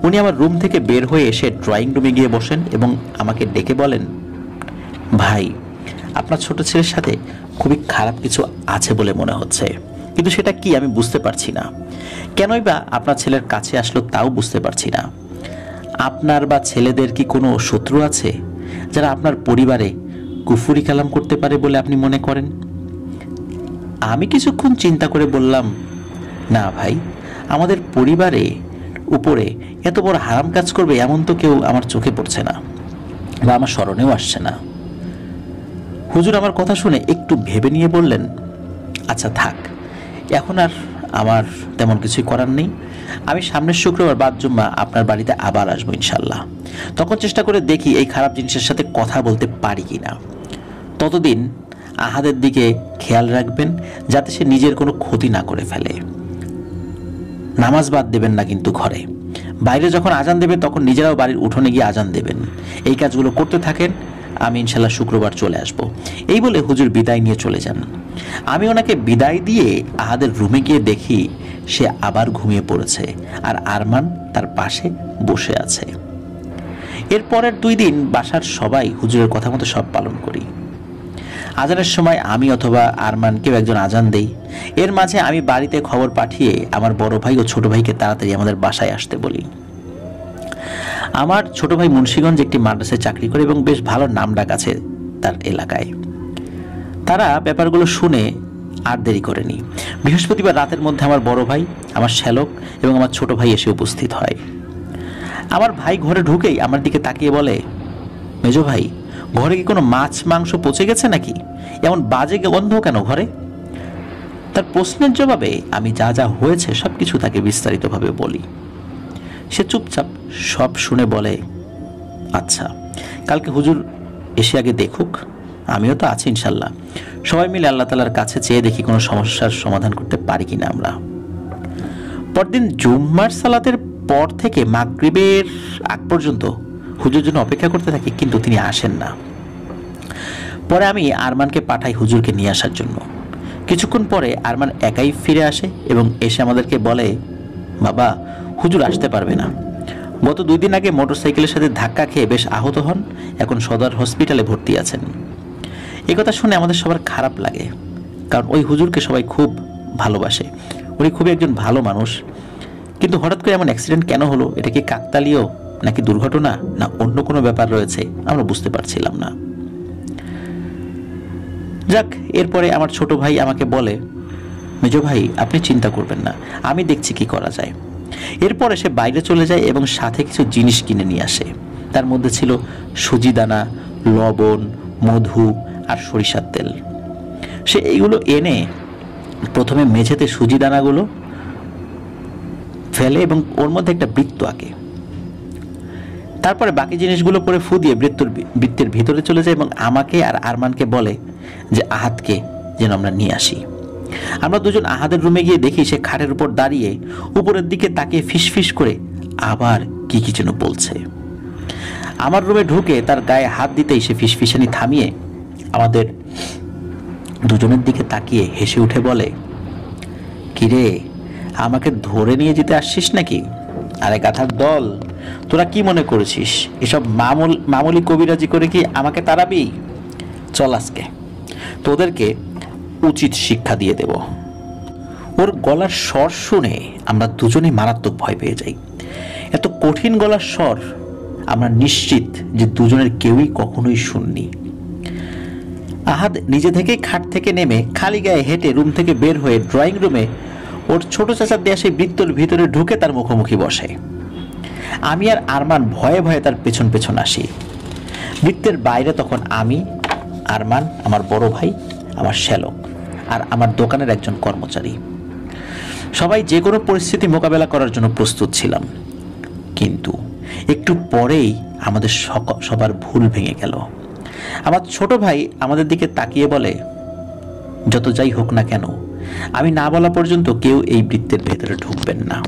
উনি আমার রুম থেকে বের হয়ে এসে ড্রয়িং রুমে গিয়ে বসেন এবং আমাকে ডেকে বলেন, ভাই আপনার ছোট ছেলের সাথে খুবই খারাপ কিছু আছে বলে মনে হচ্ছে, কিন্তু সেটা কি আমি বুঝতে পারছি না। কেনই বা আপনার ছেলের কাছে আসলো তাও বুঝতে পারছি না। আপনার বা ছেলেদের কি কোনো শত্রু আছে যারা আপনার পরিবারে কুফরি কালাম করতে পারে বলে আপনি মনে করেন? আমি কিছুক্ষণ চিন্তা করে বললাম, না ভাই, আমাদের পরিবারে উপরে এত বড় হারাম কাজ করবে এমন তো কেউ আমার চোখে পড়ছে না বা আমার স্মরণেও আসছে না। হুজুর আমার কথা শুনে একটু ভেবে নিয়ে বললেন, আচ্ছা থাক, এখন আর আমার তেমন কিছুই করার নেই। আমি সামনের শুক্রবার বাদ জুম্মা আপনার বাড়িতে আবার আসবো ইনশাল্লাহ। তখন চেষ্টা করে দেখি এই খারাপ জিনিসের সাথে কথা বলতে পারি কিনা। ততদিন আহাদের দিকে খেয়াল রাখবেন যাতে সে নিজের কোনো ক্ষতি না করে ফেলে। নামাজ বাদ দেবেন না কিন্তু ঘরে। বাইরে যখন আজান দেবে তখন নিজেরাও বাড়ির উঠোনে গিয়ে আজান দেবেন। এই কাজগুলো করতে থাকেন, আমি ইনশাল্লাহ শুক্রবার চলে আসব। এই বলে হুজুর বিদায় নিয়ে চলে যান। আমি ওনাকে বিদায় দিয়ে আহাদের রুমে গিয়ে দেখি সে আবার ঘুমিয়ে পড়েছে আর আরমান তার পাশে বসে আছে। এর পরের 2 দিন বাসার সবাই হুজুরের কথা মতো সব পালন করি। আজানের সময় আমি অথবা আরমান কেউ একজন আজান দেই। এর মাঝে আমি বাড়িতে খবর পাঠিয়ে আমার বড় ভাই ও ছোট ভাইকে তাড়াতাড়ি আমাদের বাসায় আসতে বলি। আমার ছোট ভাই মুন্সিগঞ্জ একটি মাদ্রাসায় চাকরি করে এবং বেশ ভালো নামডাক আছে তার এলাকায়। তারা ব্যাপারগুলো শুনে আর দেরি করেনি। বৃহস্পতিবার রাতের মধ্যে আমার বড় ভাই, আমার শ্যালক এবং আমার ছোট ভাই এসে উপস্থিত হয়। আমার ভাই ঘরে ঢুকেই আমার দিকে তাকিয়ে বলে, মেজো ভাই, ঘরে কি কোনো মাছ মাংস পচে গেছে নাকি? এমন বাজে গন্ধ কেন ঘরে? তার প্রশ্নের জবাবে আমি যা যা হয়েছে সবকিছু তাকে বিস্তারিতভাবে বলি। সে চুপচাপ সব শুনে বলে, আচ্ছা, কালকে হুজুর এসে আগে দেখুক, আমিও তো আছি ইনশাল্লাহ। সবাই মিলে আল্লাহ তাআলার কাছে চেয়ে দেখি কোনো সমস্যার সমাধান করতে পারি কিনা আমরা। পরদিন জুম্মার সালাতের পর থেকে মাগরিবের আগ পর্যন্ত হুজুর জন্য অপেক্ষা করতে থাকি, কিন্তু তিনি আসেন না। পরে আমি আরমানকে পাঠাই হুজুরকে নিয়ে আসার জন্য। কিছুক্ষণ পরে আরমান একাই ফিরে আসে এবং এসে আমাদেরকে বলে, বাবা, হুজুর আসতে পারবে না। গত 2 দিন আগে মোটরসাইকেলের সাথে ধাক্কা খেয়ে বেশ আহত হন, এখন সদর হসপিটালে ভর্তি আছেন। এই কথা শুনে আমাদের সবার খারাপ লাগে, কারণ ওই হুজুরকে সবাই খুব ভালোবাসে। উনি খুবই একজন ভালো মানুষ। কিন্তু হঠাৎ করে এমন অ্যাক্সিডেন্ট কেন হলো? এটা কি কাকতালীয় নাকি দুর্ঘটনা, না অন্য কোনো ব্যাপার রয়েছে? আমরা বুঝতে পারছিলাম না। যাক, এরপরে আমার ছোট ভাই আমাকে বলে, মেজো ভাই, আপনি চিন্তা করবেন না, আমি দেখছি কি করা যায়। এরপরে সে বাইরে চলে যায় এবং সাথে কিছু জিনিস কিনে নিয়ে আসে। তার মধ্যে ছিল সুজি দানা, লবণ, মধু আর সরিষার তেল। সে এইগুলো এনে প্রথমে মেঝেতে সুজি দানাগুলো ফেলে এবং ওর মধ্যে একটা বৃত্ত আঁকে। তারপরে বাকি জিনিসগুলো পরে ফু দিয়ে বৃত্তের ভিতরে চলে যায় এবং আমাকে আর আরমানকে বলে যে আহাদকে যেন আমরা নিয়ে আসি। আমরা দুজন আহাদের রুমে গিয়ে দেখি সে খাটের উপর দাঁড়িয়ে উপরের দিকে তাকিয়ে ফিসফিস করে আবার কি কি যেন বলছে। আমার রুমে ঢুকে তার গায়ে হাত দিতেই সে ফিসফিসানি থামিয়ে আমাদের দুজনের দিকে তাকিয়ে হেসে উঠে বলে, কিরে, আমাকে ধরে নিয়ে যেতে আসছিস নাকি? আরে গাধার দল, তোরা কি মনে করেছিস এসব মামুলি কবিরাজি করে কি আমাকে তাড়াবি? চল, আজকে তোদেরকে উচিত শিক্ষা দিয়ে দেব। ওর গলার স্বর শুনে আমরা দুজনেই মারাত্মক ভয় পেয়ে যাই। এত কঠিন গলার স্বর আমরা নিশ্চিত যে দুজনের কেউই কখনোই শুননি। আহাদ নিজে থেকেই খাট থেকে নেমে খালি গায়ে হেঁটে রুম থেকে বের হয়ে ড্রয়িং রুমে ওর ছোট চাচার দেয়া সেই বৃত্তর ভিতরে ঢুকে তার মুখোমুখি বসে। আমি আর আরমান ভয়ে ভয়ে তার পেছন পেছন আসি। বৃত্তের বাইরে তখন আমি, আরমান, আমার বড় ভাই, আমার শ্যালক আর আমার দোকানের একজন কর্মচারী। সবাই যে কোনো পরিস্থিতি মোকাবেলা করার জন্য প্রস্তুত ছিলাম। কিন্তু একটু পরেই আমাদের সবার ভুল ভেঙে গেল। আমার ছোট ভাই আমাদের দিকে তাকিয়ে বলে, যত যাই হোক না কেন, আমি না বলা পর্যন্ত কেউ এই বৃত্তের ভেতরে ঢুকবেন না,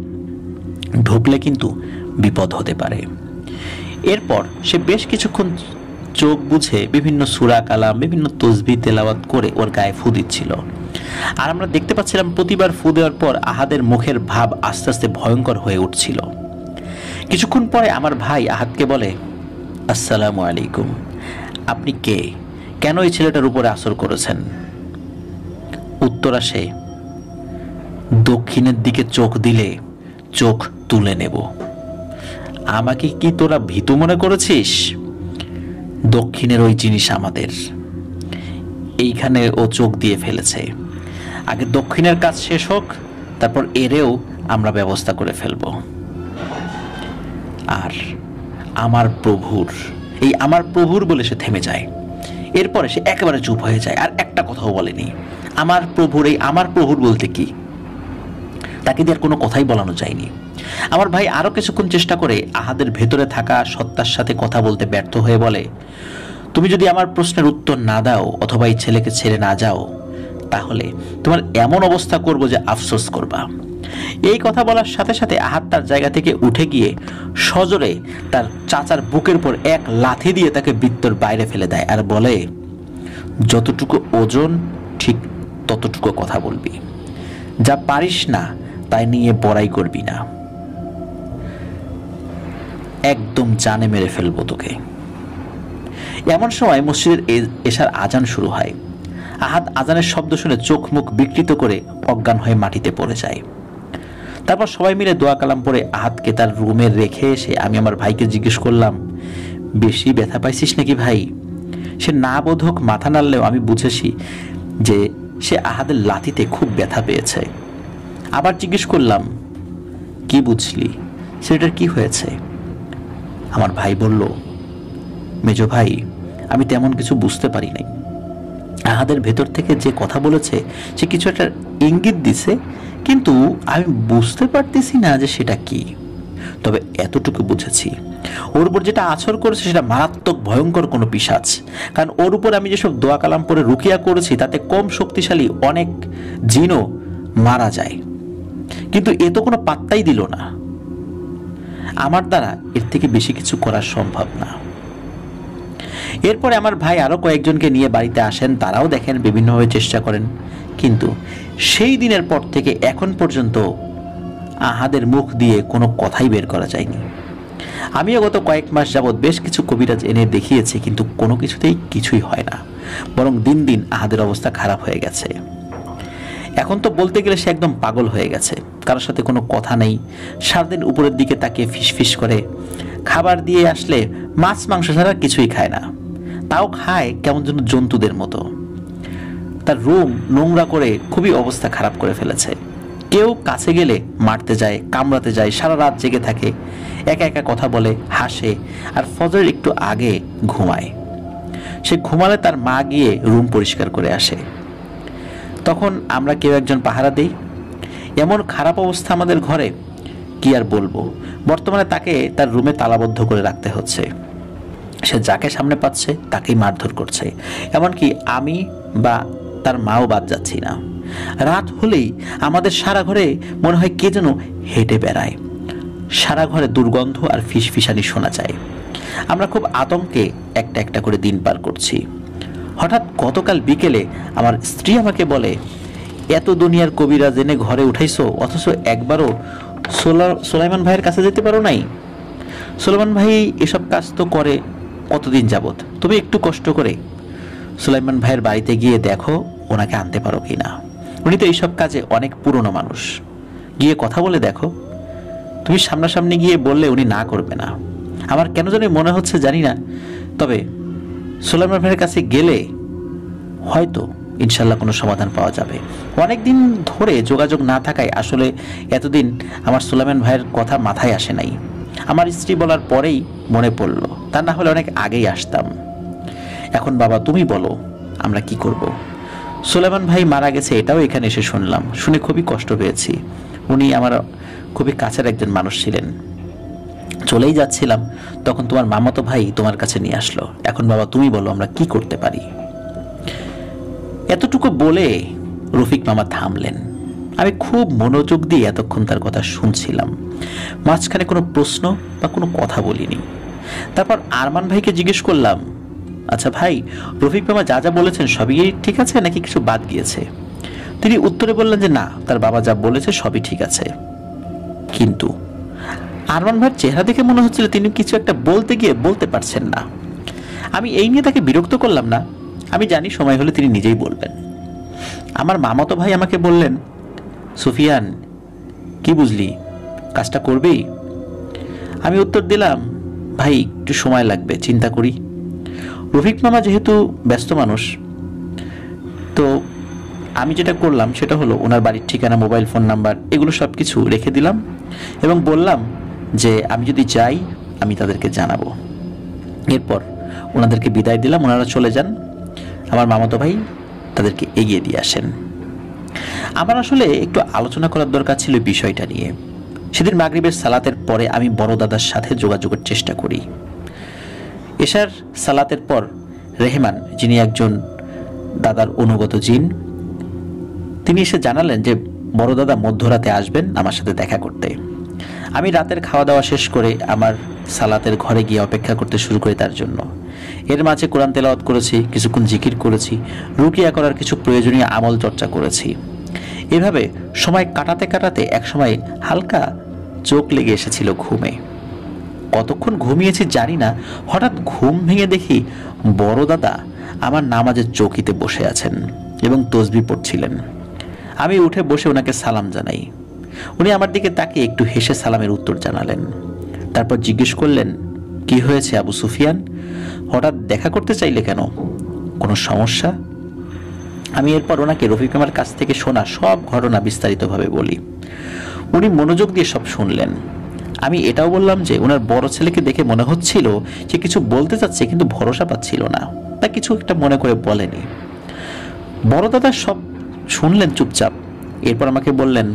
ঢুকলে কিন্তু বিপদ হতে পারে। এরপর সে বেশ কিছুক্ষণ চোখ বুঝে বিভিন্ন সূরা কালাম, বিভিন্ন তসবিহ তেলাওয়াত করে ওর গায়ে ফু দিচ্ছিল। আর আমরা দেখতে পাচ্ছিলাম প্রতিবার ফু দেওয়ার পর আহাদের মুখের ভাব আস্তে আস্তে ভয়ঙ্কর হয়ে উঠছিল। কিছুক্ষণ পরে আমার ভাই আহাদকে বলে, আসসালামু আলাইকুম, আপনি কে? কেন এই ছেলেটার উপরে আসর করেছেন? উত্তর আসে, দক্ষিণের দিকে চোখ দিলে চোখ তুলে নেব। আমাকে কি তোরা ভীতু মনে করেছিস? দক্ষিণের ওই জিনিস আমাদের। এইখানে ও চোখ দিয়ে ফেলেছে। আগে দক্ষিণের কাজ শেষ হোক, তারপর এরেও আমরা ব্যবস্থা করে ফেলব। আর আমার প্রভুর, এই আমার প্রভুর বলে সে থেমে যায়। এরপরে সে একেবারে চুপ হয়ে যায়, আর একটা কথাও বলেনি। আমার প্রভুর, এই আমার প্রভুর বলতে কি? তাকে দিয়ে আর কোনো কথাই বলানো যায়নি। আমার ভাই আরো কিছুক্ষণ চেষ্টা করে আহাদের ভেতরে থাকা সত্তার সাথে কথা বলতে ব্যর্থ হয়ে বলে, তুমি যদি আমার প্রশ্নের উত্তর না দাও অথবা এই ছেলেকে ছেড়ে না যাও, তাহলে তোমার এমন অবস্থা করব যে আফসোস করবা। এই কথা বলার সাথে সাথে আহাদ তার জায়গা থেকে উঠে গিয়ে সজোরে তার চাচার বুকের উপর এক লাথি দিয়ে তাকে বৃত্তর বাইরে ফেলে দেয় আর বলে, যতটুকু ওজন ঠিক ততটুকু কথা বলবি, যা পারিস না তাই নিয়ে বড়াই করবি না, একদম জানে মেরে ফেলবো তোকে। এমন সময় মসজিদের এশার আজান শুরু হয়। আহাদ আজানের শব্দ শুনে চোখ মুখ বিকৃত করে অজ্ঞান হয়ে মাটিতে পড়ে যায়। তারপর সবাই মিলে দোয়া কালাম পড়ে আহাদকে তার রুমে রেখে এসে আমি আমার ভাইকে জিজ্ঞেস করলাম, বেশি ব্যথা পাইছিস নাকি ভাই? সে না বোধক মাথা নাড়লেও আমি বুঝেছি যে সে আহাদের লাথিতে খুব ব্যথা পেয়েছে। আবার জিজ্ঞেস করলাম, কি বুঝলি, সেটার কি হয়েছে? আমার ভাই বলল, মেজো ভাই, আমি তেমন কিছু বুঝতে পারি নাই। আহাদের ভেতর থেকে যে কথা বলেছে সে কিছু একটা ইঙ্গিত দিছে, কিন্তু আমি বুঝতে পারতেছি না যে সেটা কি। তবে এতটুকু বুঝেছি, ওর উপর যেটা আছর করেছে সেটা মারাত্মক ভয়ঙ্কর কোনো পিশাচ। কারণ ওর উপর আমি যেসব দোয়া কালাম পরে রুকিয়া করেছি তাতে কম শক্তিশালী অনেক জিনও মারা যায়, কিন্তু এ তো কোনো পাত্তাই দিল না। আমার দ্বারা এর থেকে বেশি কিছু করা সম্ভব না। এরপরে আমার ভাই আরো কয়েকজনকে নিয়ে বাড়িতে আসেন, তারাও দেখেন, বিভিন্নভাবে চেষ্টা করেন, কিন্তু সেই দিনের পর থেকে এখন পর্যন্ত আহাদের মুখ দিয়ে কোনো কথাই বের করা যায়নি। আমিও গত কয়েক মাস যাবৎ বেশ কিছু কবিরাজ এনে দেখিয়েছি, কিন্তু কোনো কিছুতেই কিছুই হয় না, বরং দিন দিন আহাদের অবস্থা খারাপ হয়ে গেছে। এখন তো বলতে গেলে সে একদম পাগল হয়ে গেছে, কারোর সাথে কোনো কথা নেই, সারাদিন উপরের দিকে তাকিয়ে ফিসফিস করে, খাবার দিয়ে আসলে মাছ মাংস ছাড়া কিছুই খায় না, তাও খায় কেমন যেন জন্তুদের মতো। তার রুম নোংরা করে খুবই অবস্থা খারাপ করে ফেলেছে। কেউ কাছে গেলে মারতে যায়, কামড়াতে যায়, সারা রাত জেগে থাকে, একা একা কথা বলে, হাসে, আর ফজরের একটু আগে ঘুমায়। সে ঘুমালে তার মা গিয়ে রুম পরিষ্কার করে আসে, তখন আমরা কেউ একজন পাহারা দেই। এমন খারাপ অবস্থা আমাদের ঘরে, কি আর বলবো। বর্তমানে তাকে তার রুমে তালাবদ্ধ করে রাখতে হচ্ছে। সে যাকে সামনে পাচ্ছে তাকেই মারধর করছে, এমনকি আমি বা তার মাও বাদ যাচ্ছি না। রাত হলেই আমাদের সারা ঘরে মনে হয় কে যেন হেঁটে বেড়ায়, সারা ঘরে দুর্গন্ধ আর ফিসফিসানি শোনা যায়। আমরা খুব আতঙ্কে একটা একটা করে দিন পার করছি। হঠাৎ গতকাল বিকেলে আমার স্ত্রী আমাকে বলে, এত দুনিয়ার কবিরাজ এনে ঘরে উঠাইছো, অথচ একবারও সোলাইমান ভাইয়ের কাছে যেতে পারো নাই? সোলাইমান ভাই এসব কাজ তো করে কতদিন যাবত, তুমি একটু কষ্ট করে সোলাইমান ভাইয়ের বাড়িতে গিয়ে দেখো ওনাকে আনতে পারো কিনা। উনি তো এইসব কাজে অনেক পুরনো মানুষ, গিয়ে কথা বলে দেখো। তুমি সামনাসামনি গিয়ে বললে উনি না করবে না। আমার কেন জানি মনে হচ্ছে, জানি না, তবে সোলাইমান ভাইয়ের কাছে গেলে হয়তো ইনশাল্লাহ কোনো সমাধান পাওয়া যাবে। অনেক দিন ধরে যোগাযোগ না থাকায় আসলে এতদিন আমার সোলাইমান ভাইয়ের কথা মাথায় আসে নাই। আমার স্ত্রী বলার পরেই মনে পড়ল, তা না হলে অনেক আগেই আসতাম। এখন বাবা তুমি বলো আমরা কি করব? সোলাইমান ভাই মারা গেছে এটাও এখানে এসে শুনলাম, শুনে খুবই কষ্ট পেয়েছি। উনি আমার খুবই কাছের একজন মানুষ ছিলেন। চলেই যাচ্ছিলাম, তখন তোমার মামাতো ভাই তোমার কাছে নিয়ে আসলো। এখন বাবা তুমি বলো আমরা কি করতে পারি? এতটুকু বলে রফিক মামা থামলেন। আমি খুব মনোযোগ দিয়ে এতক্ষণ তার কথা শুনছিলাম, মাঝখানে কোনো প্রশ্ন বা কোনো কথা বলিনি। তারপর আরমান ভাইকে জিজ্ঞেস করলাম, আচ্ছা ভাই, রফিক মামা যা যা বলেছেন সবই ঠিক আছে নাকি কিছু বাদ গিয়েছে? তিনি উত্তরে বললেন যে না, তার বাবা যা বলেছে সবই ঠিক আছে। কিন্তু আরমান ভাইয়ের চেহারা দেখে মনে হচ্ছিল তিনি কিছু একটা বলতে গিয়ে বলতে পারছেন না। আমি এই নিয়ে তাকে বিরক্ত করলাম না, আমি জানি সময় হলে তিনি নিজেই বলবেন। আমার মামাতো ভাই আমাকে বললেন, সুফিয়ান কি বুঝলি, কাজটা করবি? আমি উত্তর দিলাম, ভাই একটু সময় লাগবে, চিন্তা করি। রফিক মামা যেহেতু ব্যস্ত মানুষ, তো আমি যেটা করলাম সেটা হলো ওনার বাড়ির ঠিকানা, মোবাইল ফোন নাম্বার এগুলো সব কিছু রেখে দিলাম এবং বললাম যে আমি যদি যাই আমি তাদেরকে জানাবো। এরপর ওনাদেরকে বিদায় দিলাম, ওনারা চলে যান। আমার মামাতো ভাই তাদেরকে এগিয়ে দিয়ে আসেন। আমার আসলে একটু আলোচনা করার দরকার ছিল বিষয়টা নিয়ে। সেদিন মাগরিবের সালাতের পরে আমি বড় দাদার সাথে যোগাযোগের চেষ্টা করি। এশার সালাতের পর রেহমান, যিনি একজন দাদার অনুগত জিন, তিনি এসে জানালেন যে বড় দাদা মধ্যরাতে আসবেন আমার সাথে দেখা করতে। আমি রাতের খাওয়া দাওয়া শেষ করে আমার সালাতের ঘরে গিয়ে অপেক্ষা করতে শুরু করি তার জন্য। এর মাঝে কোরআন তেলাওয়াত করেছি, কিছুক্ষণ জিকির করেছি, রুকিয়া করার কিছু প্রয়োজনীয় আমল চর্চা করেছি। এভাবে সময় কাটাতে কাটাতে একসময় হালকা চোখ লেগে এসেছিল ঘুমে। কতক্ষণ ঘুমিয়েছি জানি না, হঠাৎ ঘুম ভেঙে দেখি বড় দাদা আমার নামাজের চৌকিতে বসে আছেন। এবং তসবিহ পড়ছিলেন। আমি উঠে বসে ওনাকে সালাম জানাই। উনি আমার দিকে তাকিয়ে একটু হেসে সালামের উত্তর জানালেন। তারপর জিজ্ঞেস করলেন, কি হয়েছে আবু সুফিয়ান, হঠাৎ দেখা করতে চাইলে কেন, কোনো সমস্যা? আমি এরপর ওনাকে রফিক মামার কাছ থেকে শোনা সব ঘটনা বিস্তারিতভাবে বলি। উনি মনোযোগ দিয়ে সব শুনলেন। আমি এটাও বললাম যে ওনার বড় ছেলেকে দেখে মনে হচ্ছিল যে কিছু বলতে চাচ্ছে, কিন্তু ভরসা পাচ্ছিল না, তা কিছু একটা মনে করে বলেনি। বড় দাদা সব শুনলেন চুপচাপ। এরপর আমাকে বললেন,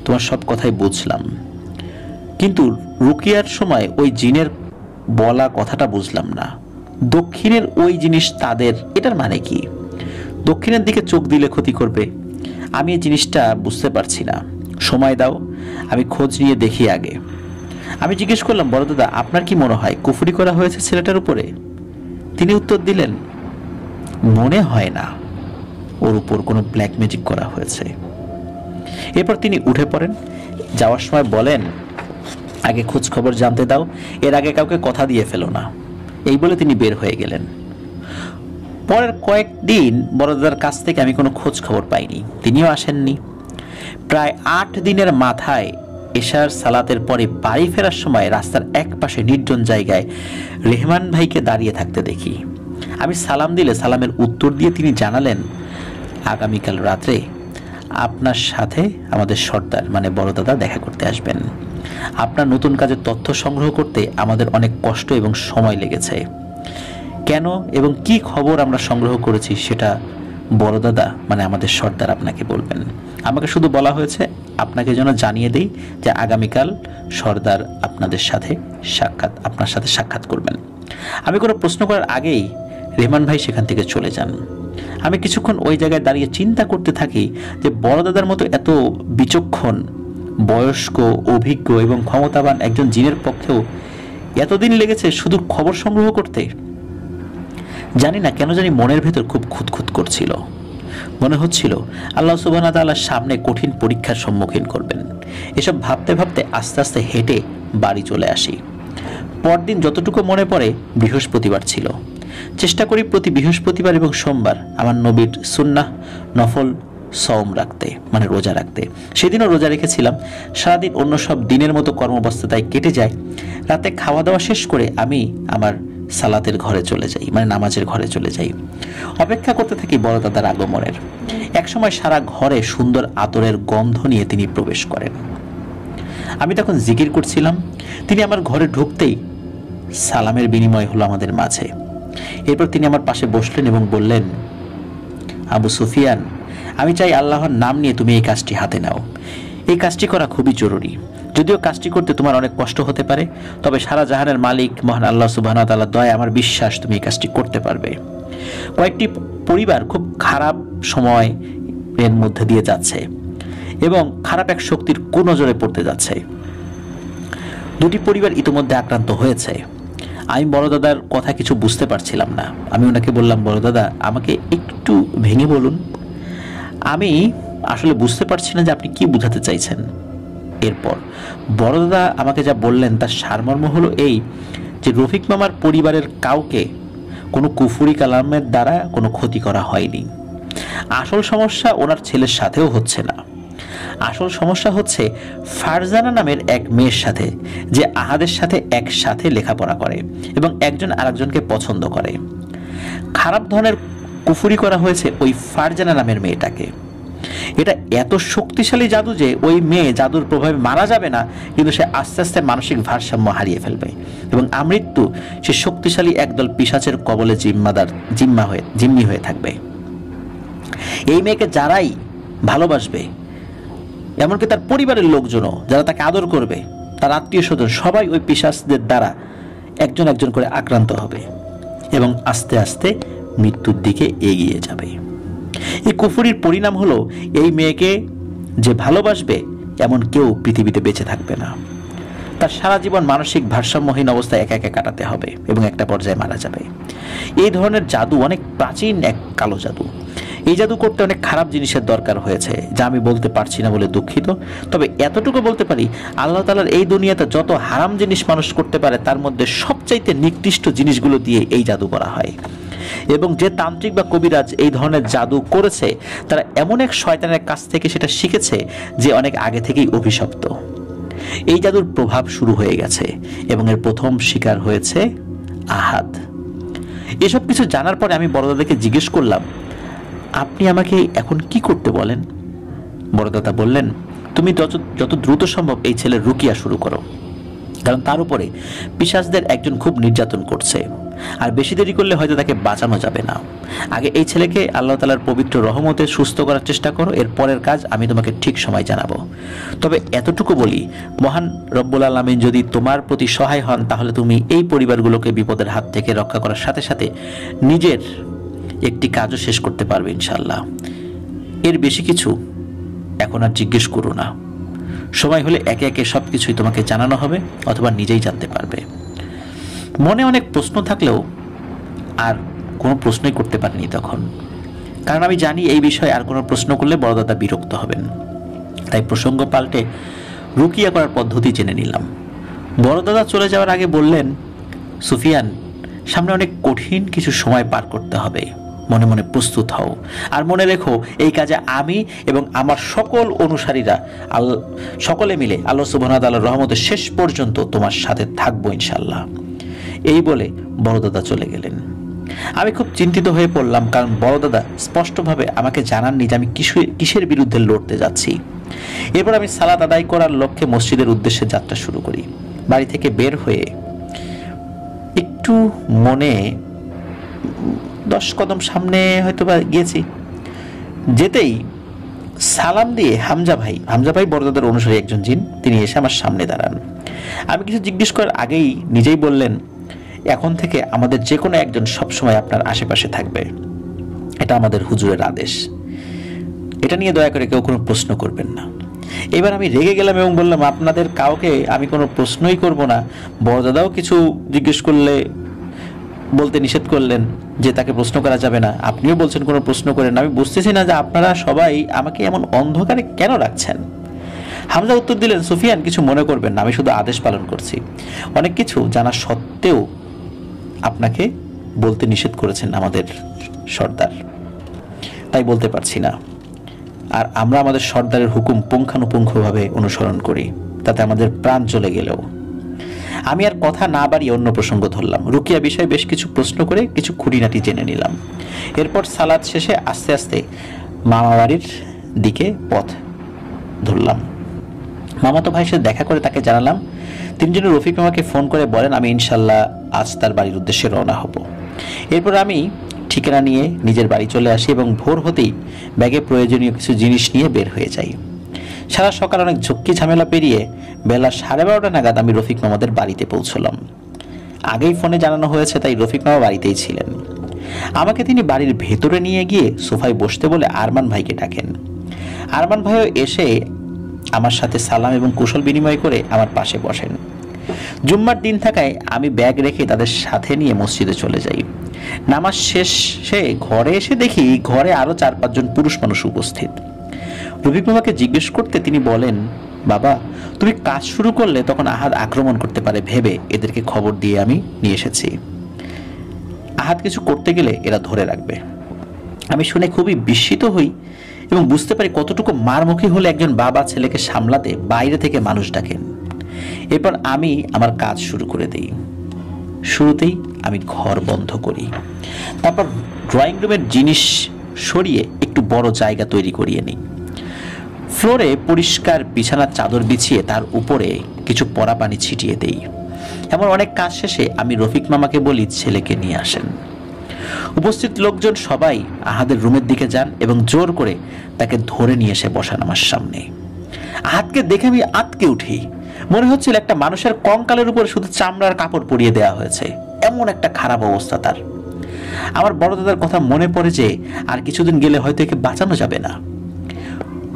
তোমার সব কথাই বুঝলাম, কিন্তু রুকিয়ার সময় ওই জিনের বলা কথাটা বুঝলাম না। দক্ষিণের ওই জিনিস তাদের, এটার মানে কি? দক্ষিণের দিকে চোখ দিলে ক্ষতি করবে, আমি এই জিনিসটা বুঝতে পারছি না, সময় দাও, আমি খোঁজ নিয়ে দেখি আগে। আমি জিজ্ঞেস করলাম, বড় দাদা আপনার কি মনে হয় কুফরি করা হয়েছে ছেলেটার উপরে? তিনি উত্তর দিলেন, মনে হয় না ওর উপর কোনো ব্ল্যাক ম্যাজিক করা হয়েছে। এরপর তিনি উঠে পড়েন, যাওয়ার সময় বলেন, আগে খোঁজ খবর জানতে দাও, এর আগে কাউকে কথা দিয়ে ফেলো না। এই বলে তিনি বের হয়ে গেলেন। পরের কয়েকদিন বড়দাদার কাছ থেকে আমি কোনো খোঁজ খবর পাইনি, তিনিও আসেননি। প্রায় 8 দিনের মাথায় এশার সালাতের পরে বাড়ি ফেরার সময় রাস্তার এক পাশে নির্জন জায়গায় রেহমান ভাইকে দাঁড়িয়ে থাকতে দেখি। আমি সালাম দিলে সালামের উত্তর দিয়ে তিনি জানালেন, আগামীকাল রাত্রে আপনার সাথে আমাদের সর্দার মানে বড় দাদা দেখা করতে আসবেন। আপনার নতুন কাজের তথ্য সংগ্রহ করতে আমাদের অনেক কষ্ট এবং সময় লেগেছে। কেন এবং কি খবর আমরা সংগ্রহ করেছি সেটা বড় দাদা মানে আমাদের সর্দার আপনাকে বলবেন। আমাকে শুধু বলা হয়েছে আপনাকে যেন জানিয়ে দেই যে আগামীকাল সর্দার আপনার সাথে সাক্ষাৎ করবেন। আমি কোনো প্রশ্ন করার আগেই রেহমান ভাই সেখান থেকে চলে যান। আমি কিছুক্ষণ ওই জায়গায় দাঁড়িয়ে চিন্তা করতে থাকি যে বড় দাদার মতো এত বিচক্ষণ, বয়স্ক, অভিজ্ঞ এবং ক্ষমতাবান একজন জিনের পক্ষেও এতদিন লেগেছে শুধু খবর সংগ্রহ করতে। জানি না কেন জানি মনের ভেতর খুব খুঁতখুত করছিল। মনে হচ্ছিল আল্লাহ সুবহানাহু ওয়া তাআলার সামনে কঠিন পরীক্ষার সম্মুখীন করবেন। এসব ভাবতে ভাবতে আস্তে আস্তে হেঁটে বাড়ি চলে আসি। পরদিন যতটুকু মনে পড়ে বৃহস্পতিবার ছিল। চেষ্টা করি প্রতি বৃহস্পতিবার এবং সোমবার আমার নবীর সুন্নাহ নফল সওম রাখতে মানে রোজা রাখতে। সেদিনও রোজা রেখেছিলাম। সারাদিন অন্য সব দিনের মতো কর্মব্যস্ততায় কেটে যায়। রাতে খাওয়া দাওয়া শেষ করে আমি আমার সালাতের ঘরে চলে যাই মানে নামাজের ঘরে চলে যাই। অপেক্ষা করতে থাকি বড় দাদার আগমনের। একসময় সারা ঘরে সুন্দর আতরের গন্ধ নিয়ে তিনি প্রবেশ করেন। আমি তখন জিকির করছিলাম। তিনি আমার ঘরে ঢুকতেই সালামের বিনিময় হলো আমাদের মাঝে। এরপর তিনি আমার পাশে বসলেন এবং বললেন, আবু সুফিয়ান, আমি চাই আল্লাহর নাম নিয়ে তুমি এই কাজটি হাতে নাও। এই কাজটি করা খুবই জরুরি। যদিও কাজটি করতে তোমার অনেক কষ্ট হতে পারে, তবে সারা জাহানের মালিক মহান আল্লাহ সুবহানাহু ওয়া তাআলার দয়ায় আমার বিশ্বাস তুমি এই কাজটি করতে পারবে। কয়েকটি পরিবার খুব খারাপ সময় এর মধ্যে দিয়ে যাচ্ছে এবং খারাপ এক শক্তির কুনজরে পড়তে যাচ্ছে। 2টি পরিবার ইতিমধ্যে আক্রান্ত হয়েছে। আমি বড় দাদার কথা কিছু বুঝতে পারছিলাম না। আমি ওনাকে বললাম, বড় দাদা আমাকে একটু ভেঙে বলুন, আমি আসলে বুঝতে পারছি না যে আপনি কি বোঝাতে চাইছেন। এরপর বড় দাদা আমাকে যা বললেন তার সারমর্ম হলো এই যে রফিক মামার পরিবারের কাউকে কোনো কুফরি কালামের দ্বারা কোনো ক্ষতি করা হয়নি। আসল সমস্যা ওনার ছেলের সাথেও হচ্ছে না। আসল সমস্যা হচ্ছে ফারজানা নামের এক মেয়ের সাথে, যে আহাদের সাথে একসাথে লেখাপড়া করে এবং একজন আরেকজনকে পছন্দ করে। খারাপ ধরনের কুফরি করা হয়েছে ওই ফারজানা নামের মেয়েটাকে। এটা এত শক্তিশালী জাদু যে ওই মেয়ে জাদুর প্রভাবে মারা যাবে না, কিন্তু সে আস্তে আস্তে মানসিক ভারসাম্য হারিয়ে ফেলবে এবং আমৃত্যু সে শক্তিশালী একদল পিশাচের কবলে জিম্মি হয়ে থাকবে। এই মেয়েকে যারাই ভালোবাসবে, এমনকি তার পরিবারের লোকজনও যারা তাকে আদর করবে, তার আত্মীয় স্বজন সবাই ওই পিশাচদের দ্বারা একজন একজন করে আক্রান্ত হবে এবং আস্তে আস্তে মৃত্যুর দিকে এগিয়ে যাবে। এই কুফরির পরিণাম হলো এই মেয়েকে যে ভালোবাসবে এমন কেউ পৃথিবীতে বেঁচে থাকবে না। তার সারা জীবন মানসিক ভারসাম্যহীন অবস্থায় একা একা কাটাতে হবে এবং একটা পর্যায়ে মারা যাবে। এই ধরনের জাদু অনেক প্রাচীন এক কালো জাদু। এই জাদু করতে অনেক খারাপ জিনিসের দরকার হয়েছে, যা আমি বলতে পারছি না বলে দুঃখিত। তবে এতটুকু বলতে পারি, আল্লাহ তাআলার এই দুনিয়াতে যত হারাম জিনিস মানুষ করতে পারে তার মধ্যে সবচাইতে নিকৃষ্ট জিনিসগুলো দিয়ে এই জাদু করা হয়। এবং যে তান্ত্রিক বা কবিরাজ এই ধরনের জাদু করেছে তারা এমন এক শয়তানের কাছ থেকে সেটা শিখেছে যে অনেক আগে থেকেই অভিশপ্ত। এই জাদুর প্রভাব শুরু হয়ে গেছে এবং এর প্রথম শিকার হয়েছে আহাদ। এসব কিছু জানার পরে আমি বড়দাদাকে জিজ্ঞেস করলাম, আপনি আমাকে এখন কি করতে বলেন? বড়দাদা বললেন, তুমি যত দ্রুত সম্ভব এই ছেলের রুকিয়া শুরু করো, কারণ তার উপরে পিশাচদের একজন খুব নির্যাতন করছে, আর বেশি দেরি করলে হয়তো তাকে বাঁচানো যাবে না। আগে এই ছেলেকে আল্লাহ তাআলার পবিত্র রহমতে সুস্থ করার চেষ্টা করো, এর পরের কাজ আমি তোমাকে ঠিক সময় জানাবো। তবে এতটুকু বলি, মহান রব্বুল আলামিন যদি তোমার প্রতি সহায় হন তাহলে তুমি এই পরিবারগুলোকে বিপদের হাত থেকে রক্ষা করার সাথে সাথে নিজের একটি কাজও শেষ করতে পারবে ইনশাআল্লাহ। এর বেশি কিছু এখন আর জিজ্ঞেস করো না, সময় হলে একে একে সবকিছুই তোমাকে জানানো হবে অথবা নিজেই জানতে পারবে। মনে অনেক প্রশ্ন থাকলেও আর কোনো প্রশ্নই করতে পারিনি তখন, কারণ আমি জানি এই বিষয়ে আর কোনো প্রশ্ন করলে বড়দাদা বিরক্ত হবেন। তাই প্রসঙ্গ পাল্টে রুকিয়া করার পদ্ধতি জেনে নিলাম। বড়দাদা চলে যাওয়ার আগে বললেন, সুফিয়ান, সামনে অনেক কঠিন কিছু সময় পার করতে হবে, মনে মনে প্রস্তুত হও। আর মনে রেখো, এই কাজে আমি এবং আমার সকল অনুসারীরা সকলে মিলে আল্লাহ সুবহানাহু ওয়া তাআলার রহমতে শেষ পর্যন্ত তোমার সাথে থাকবো ইনশাআল্লাহ। এই বলে বড়দাদা চলে গেলেন। আমি খুব চিন্তিত হয়ে পড়লাম, কারণ বড়দাদা স্পষ্টভাবে আমাকে জানাননি যে আমি কিসের বিরুদ্ধে লড়তে যাচ্ছি। এরপর আমি সালাত আদায় করার লক্ষ্যে মসজিদের উদ্দেশ্যে যাত্রা শুরু করি। বাড়ি থেকে বের হয়ে একটু মনে 10 কদম সামনে হয়তো বা গিয়েছি, যেতেই সালাম দিয়ে হামজা ভাই বড়দাদার অনুসারী একজন জিন, তিনি এসে আমার সামনে দাঁড়ান। আমি কিছু জিজ্ঞেস করার আগেই নিজেই বললেন, এখন থেকে আমাদের যে কোনো একজন সবসময় আপনার আশেপাশে থাকবে, এটা আমাদের হুজুরের আদেশ, এটা নিয়ে দয়া করে কেউ কোনো প্রশ্ন করবেন না। এবার আমি রেগে গেলাম এবং বললাম, আপনাদের কাউকে আমি কোনো প্রশ্নই করব না। বড়দাদাও কিছু জিজ্ঞেস করলে বলতে নিষেধ করলেন যে তাকে প্রশ্ন করা যাবে না, আপনিও বলছেন কোনো প্রশ্ন করেন না। আমি বুঝতেছি না যে আপনারা সবাই আমাকে এমন অন্ধকারে কেন রাখছেন। হামজা উত্তর দিলেন, সুফিয়ান, কিছু মনে করবেন না, আমি শুধু আদেশ পালন করছি। অনেক কিছু জানা সত্ত্বেও আপনাকে বলতে নিষেধ করেছেন আমাদের সর্দার, তাই বলতে পারছি না। আর আমরা আমাদের সর্দারের হুকুম পুঙ্খানুপুঙ্খভাবে অনুসরণ করি, তাতে আমাদের প্রাণ চলে গেলেও। আমি আর কথা না বাড়িয়ে অন্য প্রসঙ্গ ধরলাম। রুকিয়া বিষয়ে বেশ কিছু প্রশ্ন করে কিছু খুঁটিনাটি জেনে নিলাম। এরপর সালাত শেষে আস্তে আস্তে মামাবাড়ির দিকে পথ ধরলাম। মামাতো ভাইয়ের সাথে দেখা করে তাকে জানালাম। তিনি যেন রফিক মামাকে ফোন করে বলেন আমি ইনশাল্লাহ আজ তার বাড়ির উদ্দেশ্যে রওনা হব। এরপর আমি ঠিকানা নিয়ে নিজের বাড়ি চলে আসি এবং ভোর হতেই ব্যাগে প্রয়োজনীয় কিছু জিনিস নিয়ে বের হয়ে যাই। সারা সকাল অনেক ঝক্কি ঝামেলা পেরিয়ে বেলা 12:30 নাগাদ আমি রফিক মামাদের বাড়িতে পৌঁছলাম। আগেই ফোনে জানানো হয়েছে, তাই রফিক মামা বাড়িতেই ছিলেন। আমাকে তিনি বাড়ির ভেতরে নিয়ে গিয়ে সোফায় বসতে বলে আরমান ভাইকে ডাকেন। আরমান ভাইও এসে আমার সাথে সালাম এবং কুশল বিনিময় করে আমার পাশে বসেন। জুম্মার দিন থাকায় আমি ব্যাগ রেখে তাদের সাথে নিয়ে মসজিদে চলে যাই। নামাজ শেষে ঘরে এসে দেখি ঘরে আরো 4-5 জন পুরুষ মানুষ উপস্থিত। রফিক মামাকে জিজ্ঞেস করতে তিনি বলেন, বাবা, তুমি কাজ শুরু করলে তখন আহাদ আক্রমণ করতে পারে ভেবে এদেরকে খবর দিয়ে আমি নিয়ে এসেছি। আহাদ কিছু করতে গেলে এরা ধরে রাখবে। আমি শুনে খুবই বিস্মিত হই এবং বুঝতে পারি কতটুকু মারমুখী হলে একজন বাবা ছেলেকে সামলাতে বাইরে থেকে মানুষ ডাকেন। এরপর আমি আমার কাজ শুরু করে দিই। শুরুতেই আমি ঘর বন্ধ করি, তারপর ড্রয়িং রুমের জিনিস সরিয়ে একটু বড় জায়গা তৈরি করিয়ে নিই। ফ্লোরে পরিষ্কার বিছানার চাদর বিছিয়ে তার উপরে কিছু পরা পানি ছিটিয়ে দেই। এমন অনেক কাজ শেষে আমি রফিক মামাকে বলি ছেলেকে নিয়ে আসেন। উপস্থিত লোকজন সবাই আহাদের রুমের দিকে যান এবং জোর করে তাকে ধরে নিয়ে এসে বসান আমার সামনে। আহাদকে দেখে আমি আঁতকে উঠি। মনে হচ্ছিল একটা মানুষের কঙ্কালের উপর শুধু চামড়ার কাপড় পরিয়ে দেওয়া হয়েছে, এমন একটা খারাপ অবস্থা তার। আমার বড় দাদার কথা মনে পড়ে যে আর কিছুদিন গেলে হয়তো একে বাঁচানো যাবে না।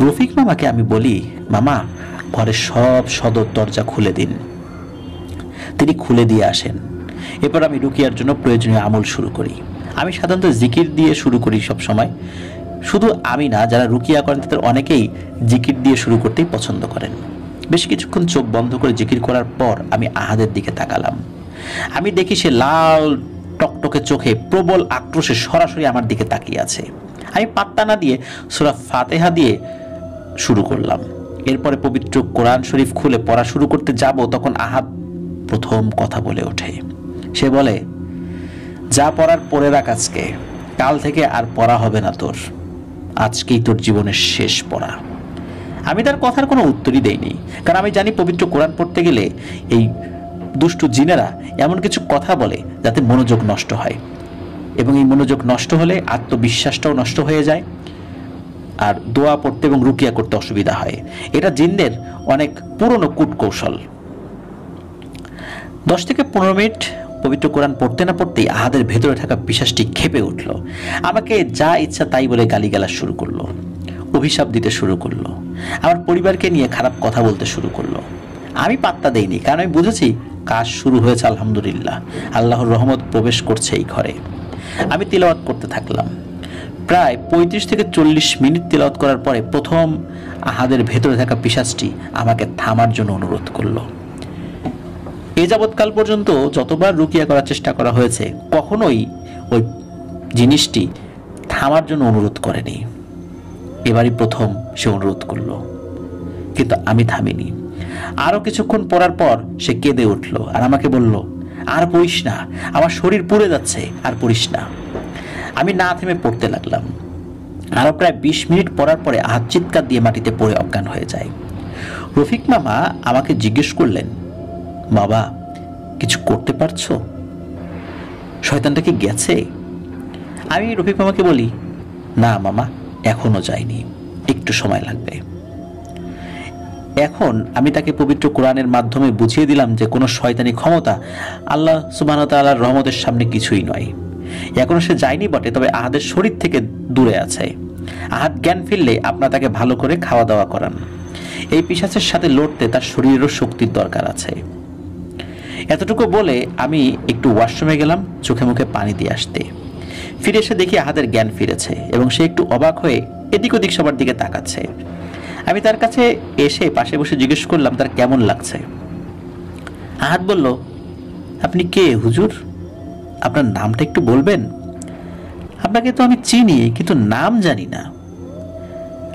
রফিক মামাকে আমি বলি, মামা, ঘরের সব সদর দরজা খুলে দিন। তিনি খুলে দিয়ে আসেন। এরপর আমি রুকিয়ার জন্য প্রয়োজনীয় আমল শুরু করি। আমি সাধারণত জিকির দিয়ে শুরু করি সব সময়। শুধু আমি না, যারা রুকিয়া করেন তাদের অনেকেই জিকির দিয়ে শুরু করতেই পছন্দ করেন। বেশ কিছুক্ষণ চোখ বন্ধ করে জিকির করার পর আমি আহাদের দিকে তাকালাম। আমি দেখি সে লাল টকটকে চোখে প্রবল আক্রোশে সরাসরি আমার দিকে তাকিয়ে আছে। আমি পাত্তা না দিয়ে সূরা ফাতিহা দিয়ে শুরু করলাম। এরপরে পবিত্র কোরআন শরীফ খুলে পড়া শুরু করতে যাব, তখন আহাদ প্রথম কথা বলে ওঠে। সে বলে, যা পড়ার পড়ে রাখ, আজকে কাল থেকে আর পড়া হবে না তোর, আজকেই তোর জীবনের শেষ পড়া। আমি তার কথার কোনো উত্তরই দেইনি, কারণ আমি জানি পবিত্র কোরআন পড়তে গেলে এই দুষ্টু জিনেরা এমন কিছু কথা বলে যাতে মনোযোগ নষ্ট হয়, এবং এই মনোযোগ নষ্ট হলে আত্মবিশ্বাসটাও নষ্ট হয়ে যায়, আর দোয়া পড়তে এবং রুকিয়া করতে অসুবিধা হয়। এটা জিনদের অনেক পুরনো কূটকৌশল। 10 থেকে 15 মিনিট পবিত্র কোরআন পড়তে না পড়তেই আহাদের ভেতরে থাকা পিশাচটি ক্ষেপে উঠল। আমাকে যা ইচ্ছা তাই বলে গালিগালাজ শুরু করলো, অভিশাপ দিতে শুরু করলো, আমার পরিবারকে নিয়ে খারাপ কথা বলতে শুরু করলো। আমি পাত্তা দেইনি, কারণ আমি বুঝেছি কাজ শুরু হয়েছে। আলহামদুলিল্লাহ, আল্লাহর রহমত প্রবেশ করছে এই ঘরে। আমি তিলাওয়াত করতে থাকলাম। প্রায় 35 থেকে 40 মিনিট তিলাওয়াত করার পরে প্রথম আহাদের ভেতরে থাকা পিশাচটি আমাকে থামার জন্য অনুরোধ করলো। এ যাবৎকাল পর্যন্ত যতবার রুকিয়া করার চেষ্টা করা হয়েছে, কখনোই ওই জিনিসটি থামার জন্য অনুরোধ করেনি। এবারই প্রথম সে অনুরোধ করলো, কিন্তু আমি থামিনি। আরো কিছুক্ষণ পড়ার পর সে কেঁদে উঠল আর আমাকে বলল, আর পড়িস না, আমার শরীর পুড়ে যাচ্ছে, আর পড়িস না। আমি না থেমে পড়তে লাগলাম। আরো প্রায় 20 মিনিট পড়ার পরে আহাদ চিৎকার দিয়ে মাটিতে পড়ে অজ্ঞান হয়ে যায়। রফিক মামা আমাকে জিজ্ঞেস করলেন, বাবা কিছু করতে পারছো? শয়তানটা কি গেছে? আমি রফিক মামাকে বলি, না মামা, এখনো যায়নি, একটু সময় লাগবে। এখন আমি তাকে পবিত্র কোরআনের মাধ্যমে বুঝিয়ে দিলাম যে কোনো শয়তানি ক্ষমতা আল্লাহ সুবহানাহু ওয়া তাআলার রহমতের সামনে কিছুই নয়। এখনো সে যায়নি বটে, তবে আহাদের শরীর থেকে দূরে আছে। আহাদ জ্ঞান ফিরলে আপনারা তাকে ভালো করে খাওয়া দাওয়া করান। এই পিশাচের সাথে লড়তে তার শরীরেরও শক্তির দরকার আছে। এতটুকু বলে আমি একটু ওয়াশরুমে গেলাম চোখে মুখে পানি দিয়ে আসতে। ফিরে এসে দেখি আহাদের জ্ঞান ফিরেছে এবং সে একটু অবাক হয়ে এদিক ওদিক সবার দিকে তাকাচ্ছে। আমি তার কাছে এসে পাশে বসে জিজ্ঞেস করলাম তার কেমন লাগছে। আহাদ বলল, আপনি কে হুজুর? আপনার নামটা একটু বলবেন? আপনাকে তো আমি চিনি, কিন্তু নাম জানি না।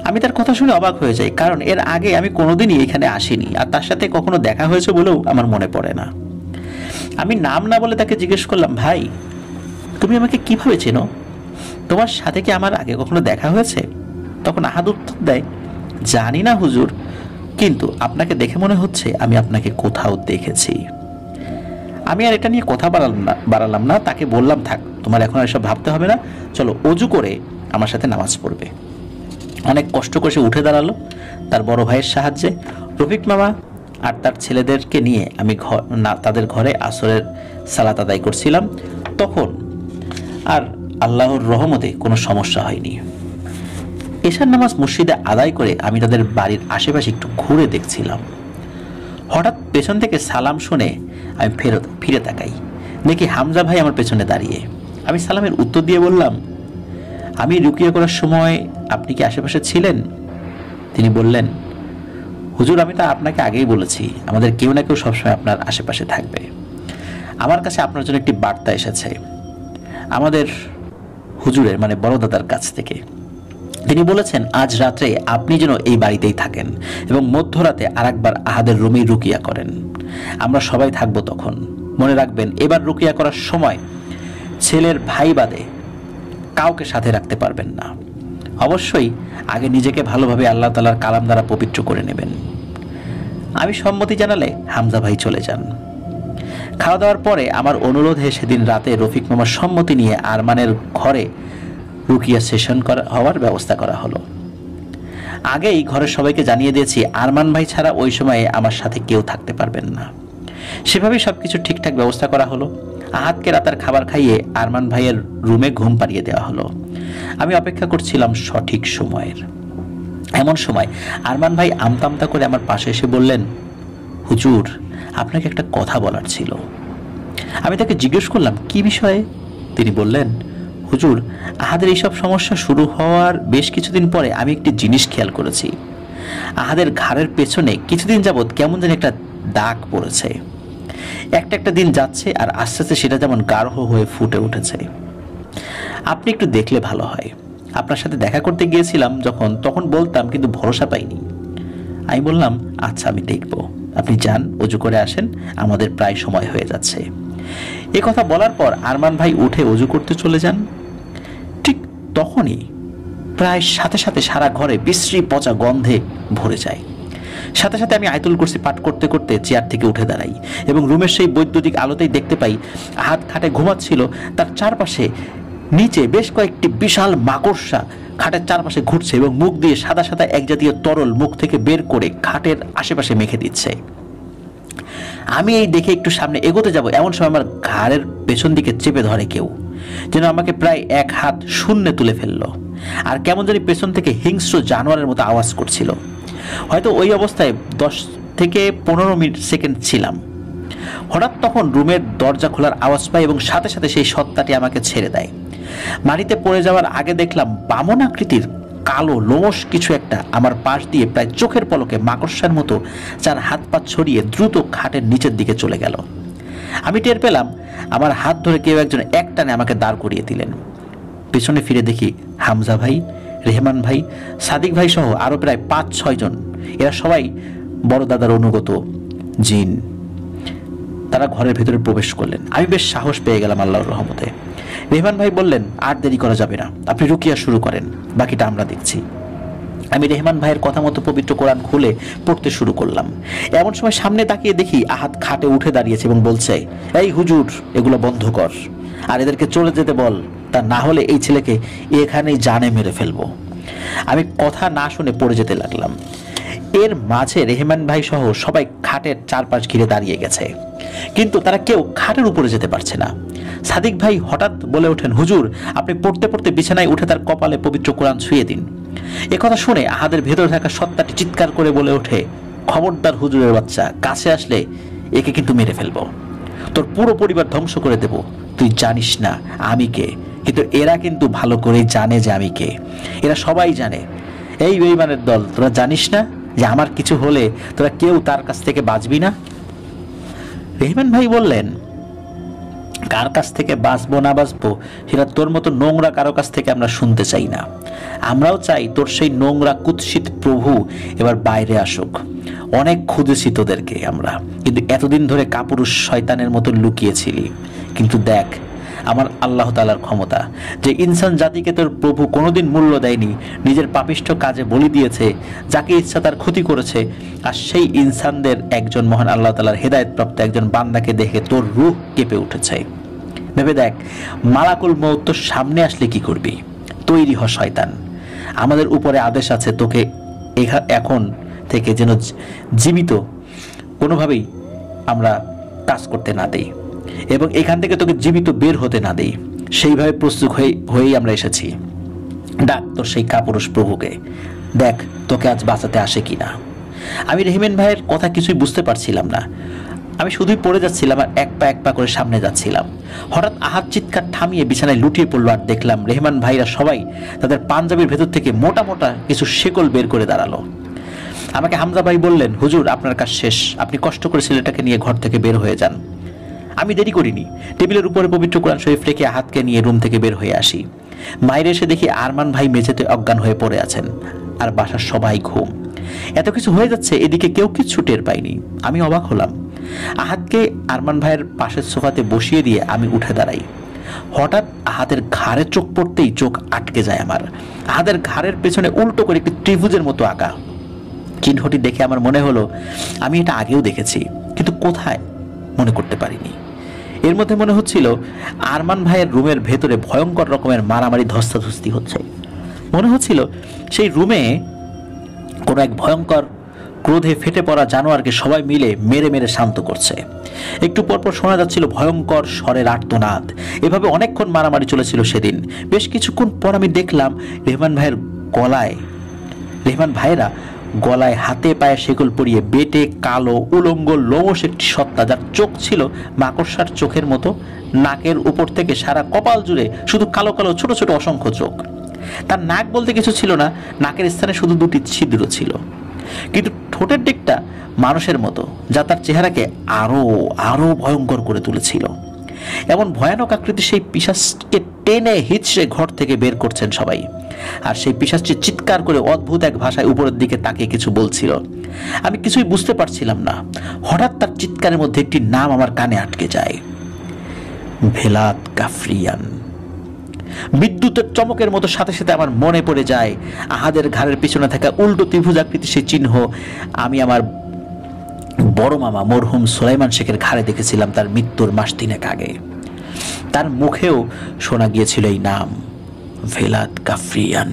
আমি তার কথা শুনে অবাক হয়ে যাই, কারণ এর আগে আমি কোনোদিনই এখানে আসিনি, আর তার সাথে কখনো দেখা হয়েছে বলেও আমার মনে পড়ে না। আমি নাম না বলে তাকে জিজ্ঞেস করলাম, ভাই তুমি আমাকে কিভাবে চেনো? তোমার সাথে কি আমার আগে কখনো দেখা হয়েছে? তখন আহাদ উত্তর দেয়, জানি না হুজুর, কিন্তু আপনাকে দেখে মনে হচ্ছে আমি আপনাকে কোথাও দেখেছি। আমি আর এটা নিয়ে কথা বাড়ালাম না। তাকে বললাম, থাক, তোমার এখন আর এসব ভাবতে হবে না, চলো অজু করে আমার সাথে নামাজ পড়বে। অনেক কষ্ট করে সে উঠে দাঁড়ালো তার বড় ভাইয়ের সাহায্যে। রফিক মামা আর তার ছেলেদেরকে নিয়ে আমি তাদের ঘরে আসরের সালাত আদায় করছিলাম। তখন আর আল্লাহর রহমতে কোনো সমস্যা হয়নি। এশার নামাজ মসজিদে আদায় করে আমি তাদের বাড়ির আশেপাশে একটু ঘুরে দেখছিলাম। হঠাৎ পেছন থেকে সালাম শুনে আমি ফিরে তাকাই, দেখি হামজা ভাই আমার পেছনে দাঁড়িয়ে। আমি সালামের উত্তর দিয়ে বললাম, আমি রুকিয়া করার সময় আপনি কি আশেপাশে ছিলেন? তিনি বললেন, হুজুর আমি তো আপনাকে আগেই বলেছি, আমাদের কেউ না কেউ সবসময় আপনার আশেপাশে থাকবে। আমার কাছে আপনার জন্য একটি বার্তা এসেছে আমাদের হুজুরের, মানে বড় দাদার কাছ থেকে। তিনি বলেছেন আজ রাত্রে আপনি যেন এই বাড়িতেই থাকেন এবং মধ্যরাতে আরেকবার আহাদের রুমে রুকিয়া করেন। আমরা সবাই থাকবো তখন। মনে রাখবেন, এবার রুকিয়া করার সময় ছেলের ভাই বাদে কাউকে সাথে রাখতে পারবেন না। অবশ্যই আগে নিজেকে ভালোভাবে আল্লাহ তাআলার কালাম দ্বারা পবিত্র করে নেবেন। আমি সম্মতি জানালে হামজা ভাই চলে যান। খাওয়া দাওয়ার পরে আমার অনুরোধে সেদিন রাতে রফিক মামার সম্মতি নিয়ে আরমানের ঘরে রুকিয়া সেশন হওয়ার ব্যবস্থা করা হলো। আগেই ঘরের সবাইকে জানিয়ে দিয়েছি আরমান ভাই ছাড়া ওই সময়ে আমার সাথে কেউ থাকতে পারবেন না। সেভাবেই সবকিছু ঠিকঠাক ব্যবস্থা করা হলো। আহাদকে রাতের খাবার খাইয়ে আরমান ভাইয়ের রুমে ঘুম পাড়িয়ে দেওয়া হলো। আমি অপেক্ষা করছিলাম সঠিক সময়ের। এমন সময় আরমান ভাই আমতা করে আমার পাশে এসে বললেন, হুজুর আপনাকে একটা কথা বলার ছিল। আমি তাকে জিজ্ঞেস করলাম, কি বিষয়ে? তিনি বললেন, হুজুর আহাদের এইসব সমস্যা শুরু হওয়ার বেশ কিছুদিন পরে আমি একটি জিনিস খেয়াল করেছি। আহাদের ঘাড়ের পেছনে কিছুদিন যাবৎ কেমন যেন একটা দাগ পড়েছে। একটা একটা দিন যাচ্ছে আর আস্তে আস্তে সেটা যেমন গাঢ় হয়ে ফুটে উঠেছে। আপনি একটু দেখলে ভালো হয়। আপনার সাথে দেখা করতে গিয়েছিলাম যখন, তখন বলতাম, কিন্তু ভরসা পাইনি। আমি বললাম, আচ্ছা আমি দেখব, আপনি যান, অজু করে আসেন, আমাদের প্রায় সময় হয়ে যাচ্ছে। এ কথা বলার পর আরমান ভাই উঠে অজু করতে চলে যান। ঠিক তখনই প্রায় সাথে সাথে সারা ঘরে বিশ্রী পচা গন্ধে ভরে যায়। সাথে সাথে আমি আয়াতুল কুরসি পাঠ করতে করতে চেয়ার থেকে উঠে দাঁড়াই এবং রুমের সেই বৈদ্যুতিক আলোতেই দেখতে পাই হাত খাটে ঘুমাচ্ছিল, তার চারপাশে নিচে বেশ কয়েকটি বিশাল মাকড়সা খাটের চারপাশে ঘুরছে এবং মুখ দিয়ে সাদা সাদা এক জাতীয় তরল মুখ থেকে বের করে খাটের আশেপাশে মেখে দিচ্ছে। আমি এই দেখে একটু সামনে এগোতে যাব, এমন সময় আমার ঘাড়ের পেছন দিকে চেপে ধরে কেউ, যেন আমাকে প্রায় এক হাত শূন্যে তুলে ফেললো। আর কেমন জানি পেছন থেকে হিংস্র জানোয়ারের মতো আওয়াজ করছিল। হয়তো ওই অবস্থায় 10 থেকে 15 সেকেন্ড ছিলাম। হঠাৎ তখন রুমের দরজা খোলার আওয়াজ পাই এবং সাথে সাথে সেই সত্তাটি আমাকে ছেড়ে দেয়। মাটিতে পড়ে যাওয়ার আগে দেখলাম বামন আকৃতির কালো লোমশ কিছু একটা আমার পাশ দিয়ে প্রায় চোখের পলকে মাকড়সার মতো চার হাত পা ছড়িয়ে দ্রুত খাটের নিচের দিকে চলে গেল। আমি টের পেলাম আমার হাত ধরে কেউ একজন একটানে আমাকে দাঁড় করিয়ে দিলেন। পেছনে ফিরে দেখি হামজা ভাই, রেহমান ভাই, সাদিক ভাই সহ আরো প্রায় 5-6 জন। এরা সবাই বড় দাদার অনুগত জিন। তারা ঘরের ভেতরে প্রবেশ করলেন। আমি বেশ সাহস পেয়ে গেলাম আল্লাহর রহমতে। রেহমান ভাই বললেন, আর দেরি করা যাবে না, আপনি রুকিয়া শুরু করেন, বাকিটা আমরা দেখছি। আমি রেহমান ভাইয়ের কথা মতো পবিত্র কোরআন খুলে পড়তে শুরু করলাম। এমন সময় সামনে তাকিয়ে দেখি আহাত খাটে উঠে দাঁড়িয়েছে এবং বলছে, এই হুজুর, এগুলো বন্ধ কর আর এদেরকে চলে যেতে বল, তা না হলে এই ছেলেকে এখানেই জানে মেরে ফেলবো। আমি কথা না শুনে পড়ে যেতে লাগলাম। এর মাঝে রেহমান ভাই সহ সবাই খাটের চারপাশ ঘিরে দাঁড়িয়ে গেছে, কিন্তু তারা কেউ খাটের উপরে যেতে পারছে না। সাদিক ভাই হঠাৎ বলে ওঠেন, হুজুর, আপনি পড়তে পড়তে বিছানায় উঠে তার কপালে পবিত্র কোরআন ছুঁয়ে দিন। একথা শুনে আহাদের ভেতরে থাকা সত্তাটি চিৎকার করে বলে ওঠে, খবরদার হুজুরের বাচ্চা, কাছে আসলে একে কিন্তু মেরে ফেলবো, তোর পুরো পরিবার ধ্বংস করে দেব। তুই জানিস না আমি কে, কিন্তু এরা কিন্তু ভালো করেই জানে যে আমি কে। এরা সবাই জানে। এই বেঈমানের দল, তোরা জানিস না যে আমার কিছু হলে তোরা কেউ তার কাছ থেকে বাঁচবি না? রেহমান ভাই বললেন, কার কাছ থেকে বাঁচবো না বাঁচবো সেটা তোর মতো নোংরা কারো কাছ থেকে আমরা শুনতে চাই না। আমরাও চাই তোর সেই নোংরা কুৎসিত প্রভু এবার বাইরে আসুক। অনেক খুঁজেছি তোদেরকে আমরা, কিন্তু এতদিন ধরে কাপুরুষ শয়তানের মতো লুকিয়েছিলি। কিন্তু দেখ আমার আল্লাহ তাআলার ক্ষমতা, যে ইনসান জাতিকে তোর প্রভু কোনোদিন মূল্য দেয়নি, নিজের পাপিষ্ঠ কাজে বলি দিয়েছে, যাকে ইচ্ছা তার ক্ষতি করেছে, আর সেই ইনসানদের একজন মহান আল্লাহ তাআলার হেদায়েতপ্রাপ্ত একজন বান্দাকে দেখে তোর রূহ কেঁপে উঠেছে। ভেবে দেখ, মালাকুল মউত তোর সামনে আসলে কি করবি? তৈরি হ শয়তান। আমাদের উপরে আদেশ আছে তোকে এখন থেকে যেন জীবিত কোনোভাবেই আমরা কাজ করতে না দেই এবং এখান থেকে তোকে জীবিত বের হতে না দেই। সেইভাবে প্রস্তুত হয়েই আমরা এসেছি। ডাক তোর সেই কাপুরুষ প্রভুকে, দেখ তোকে আজ বাঁচাতে আসে কিনা। আমি রেহমান ভাইয়ের কথা কিছুই বুঝতে পারছিলাম না। আমি শুধুই পড়ে যাচ্ছিলাম আর এক পা করে সামনে যাচ্ছিলাম। হঠাৎ আহাত চিৎকার থামিয়ে বিছানায় লুটিয়ে পড়লো আর দেখলাম রেহমান ভাইরা সবাই তাদের পাঞ্জাবির ভেতর থেকে মোটা মোটা কিছু শেকল বের করে দাঁড়ালো। আমাকে হামজা ভাই বললেন, হুজুর আপনার কাজ শেষ, আপনি কষ্ট করে ছেলেটাকে নিয়ে ঘর থেকে বের হয়ে যান। আমি দেরি করিনি, টেবিলের উপরে পবিত্র কোরআন শরীফ রেখে আহাতকে নিয়ে রুম থেকে বের হয়ে আসি। বাইরে এসে দেখি আরমান ভাই মেঝেতে অজ্ঞান হয়ে পড়ে আছেন আর বাসার সবাই ঘুম। এত কিছু হয়ে যাচ্ছে, এদিকে কেউ কিচ্ছু টের পাইনি। আমি অবাক হলাম। আহাতকে আরমান ভাইয়ের পাশের সোফাতে বসিয়ে দিয়ে আমি উঠে দাঁড়াই। হঠাৎ আহাতের ঘাড়ে চোখ পড়তেই চোখ আটকে যায় আমার। আহাতের ঘাড়ের পেছনে উল্টো করে একটি ত্রিভুজের মতো আঁকা চিহ্নটি দেখে আমার মনে হলো আমি এটা আগেও দেখেছি, কিন্তু কোথায় মনে করতে পারিনি। এর মধ্যে মনে হচ্ছিল আরমান ভাইয়ের রুমের ভেতরে ভয়ঙ্কর রকমের মারামারি ধস্তাধস্তি হচ্ছে। মনে হচ্ছিল সেই রুমে কোনো এক ভয়ঙ্কর ক্রোধে ফেটে পড়া জানোয়ারকে সবাই মিলে মেরে মেরে শান্ত করছে। একটু পরপর শোনা যাচ্ছিল ভয়ঙ্কর স্বরের আর্তনাদ। এভাবে অনেকক্ষণ মারামারি চলেছিল সেদিন। বেশ কিছুক্ষণ পর আমি দেখলাম রেহমান ভাইয়েরা গলায় হাতে পায়ে শেকল পরিয়ে বেটে কালো উলঙ্গ লোমশ একটি সত্তা, যার চোখ ছিল মাকড়সার চোখের মতো, নাকের উপর থেকে সারা কপাল জুড়ে শুধু কালো কালো ছোট ছোট অসংখ্য চোখ। তার নাক বলতে কিছু ছিল না, নাকের স্থানে শুধু দুটি ছিদ্র ছিল। কিন্তু ঠোঁটের দিকটা মানুষের মতো, যা তার চেহারাকে আরো আরো ভয়ঙ্কর করে তুলেছিল। এমন ভয়ানক আকৃতি সেই পিশাচকে টেনে হিচড়ে ঘর থেকে বের করছেন সবাই। আর সেই পিশাচটি চিৎকার করে অদ্ভুত এক ভাষায় উপরের দিকে তাকিয়ে কিছু বলছিল। আমি কিছুই বুঝতে পারছিলাম না। হঠাৎ তার চিৎকারের মধ্যে একটি নাম আমার কানে আটকে যায়, ভেলাত কাফরিয়ান। বিদ্যুতের চমকের মতো সাথে সাথে আমার মনে পড়ে যায় আহাদের ঘাড়ের পিছনে থাকা উল্টো ত্রিভুজাকৃতি সেই চিহ্ন আমি আমার বড় মামা মরহুম সুলাইমান শেখের ঘাড়ে দেখেছিলাম তার মৃত্যুর মাস 3 আগে। তার মুখেও শোনা গিয়েছিল এই নাম, ভেলাত কাফরিয়ান।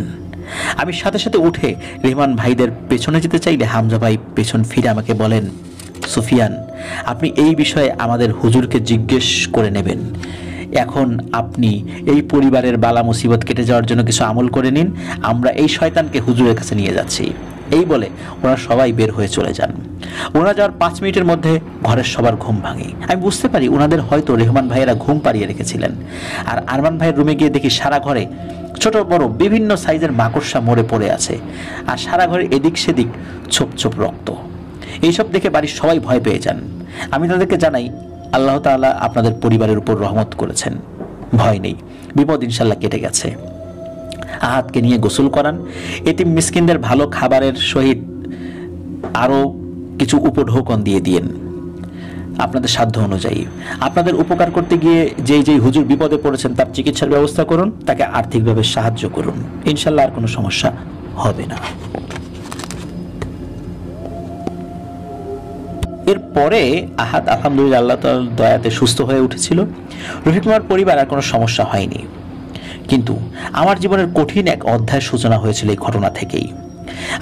আমি সাথে সাথে উঠে রেহমান ভাইদের পেছনে যেতে চাইলে হামজা ভাই পেছন ফিরে আমাকে বলেন, সুফিয়ান, আপনি এই বিষয়ে আমাদের হুজুরকে জিজ্ঞেস করে নেবেন। এখন আপনি এই পরিবারের বালা মুসিবত কেটে যাওয়ার জন্য কিছু আমল করে নিন, আমরা এই শয়তানকে হুজুরের কাছে নিয়ে যাচ্ছি। এই বলে ওরা সবাই বের হয়ে চলে যান। ওনারা যাওয়ার 5 মিনিটের মধ্যে ঘরের সবার ঘুম ভাঙে। আমি বুঝতে পারি ওনাদের হয়তো রেহমান ভাইয়েরা ঘুম পাড়িয়ে রেখেছিলেন। আর আরমান ভাইয়ের রুমে গিয়ে দেখি সারা ঘরে ছোট বড় বিভিন্ন সাইজের মাকড়সা মরে পড়ে আছে, আর সারা ঘরে এদিক সেদিক ছোপ ছোপ রক্ত। এইসব দেখে বাড়ির সবাই ভয় পেয়ে যান। আমি তাদেরকে জানাই, আল্লাহ তাআলা আপনাদের পরিবারের উপর রহমত করেছেন, ভয় নেই, বিপদ ইনশাল্লাহ কেটে গেছে। আহাদকে নিয়ে গোসল করান, এতিম মিসকিনদের ভালো খাবারের সহিত আরও কিছু উপঢৌকন দিয়ে দিয়েন আপনাদের সাধ্য অনুযায়ী। আপনাদের উপকার করতে গিয়ে যেই হুজুর বিপদে পড়েছেন তার চিকিৎসার ব্যবস্থা করুন, তাকে আর্থিকভাবে সাহায্য করুন, ইনশাল্লাহ আর কোনো সমস্যা হবে না। এরপরে আহাদ আলহামদুলিল্লাহ আল্লাহ তাআলার দয়াতে সুস্থ হয়ে উঠেছিল। রফিক মামার পরিবার আর কোনো সমস্যা হয়নি। কিন্তু আমার জীবনের কঠিন এক অধ্যায়ের সূচনা হয়েছিল এই ঘটনা থেকেই।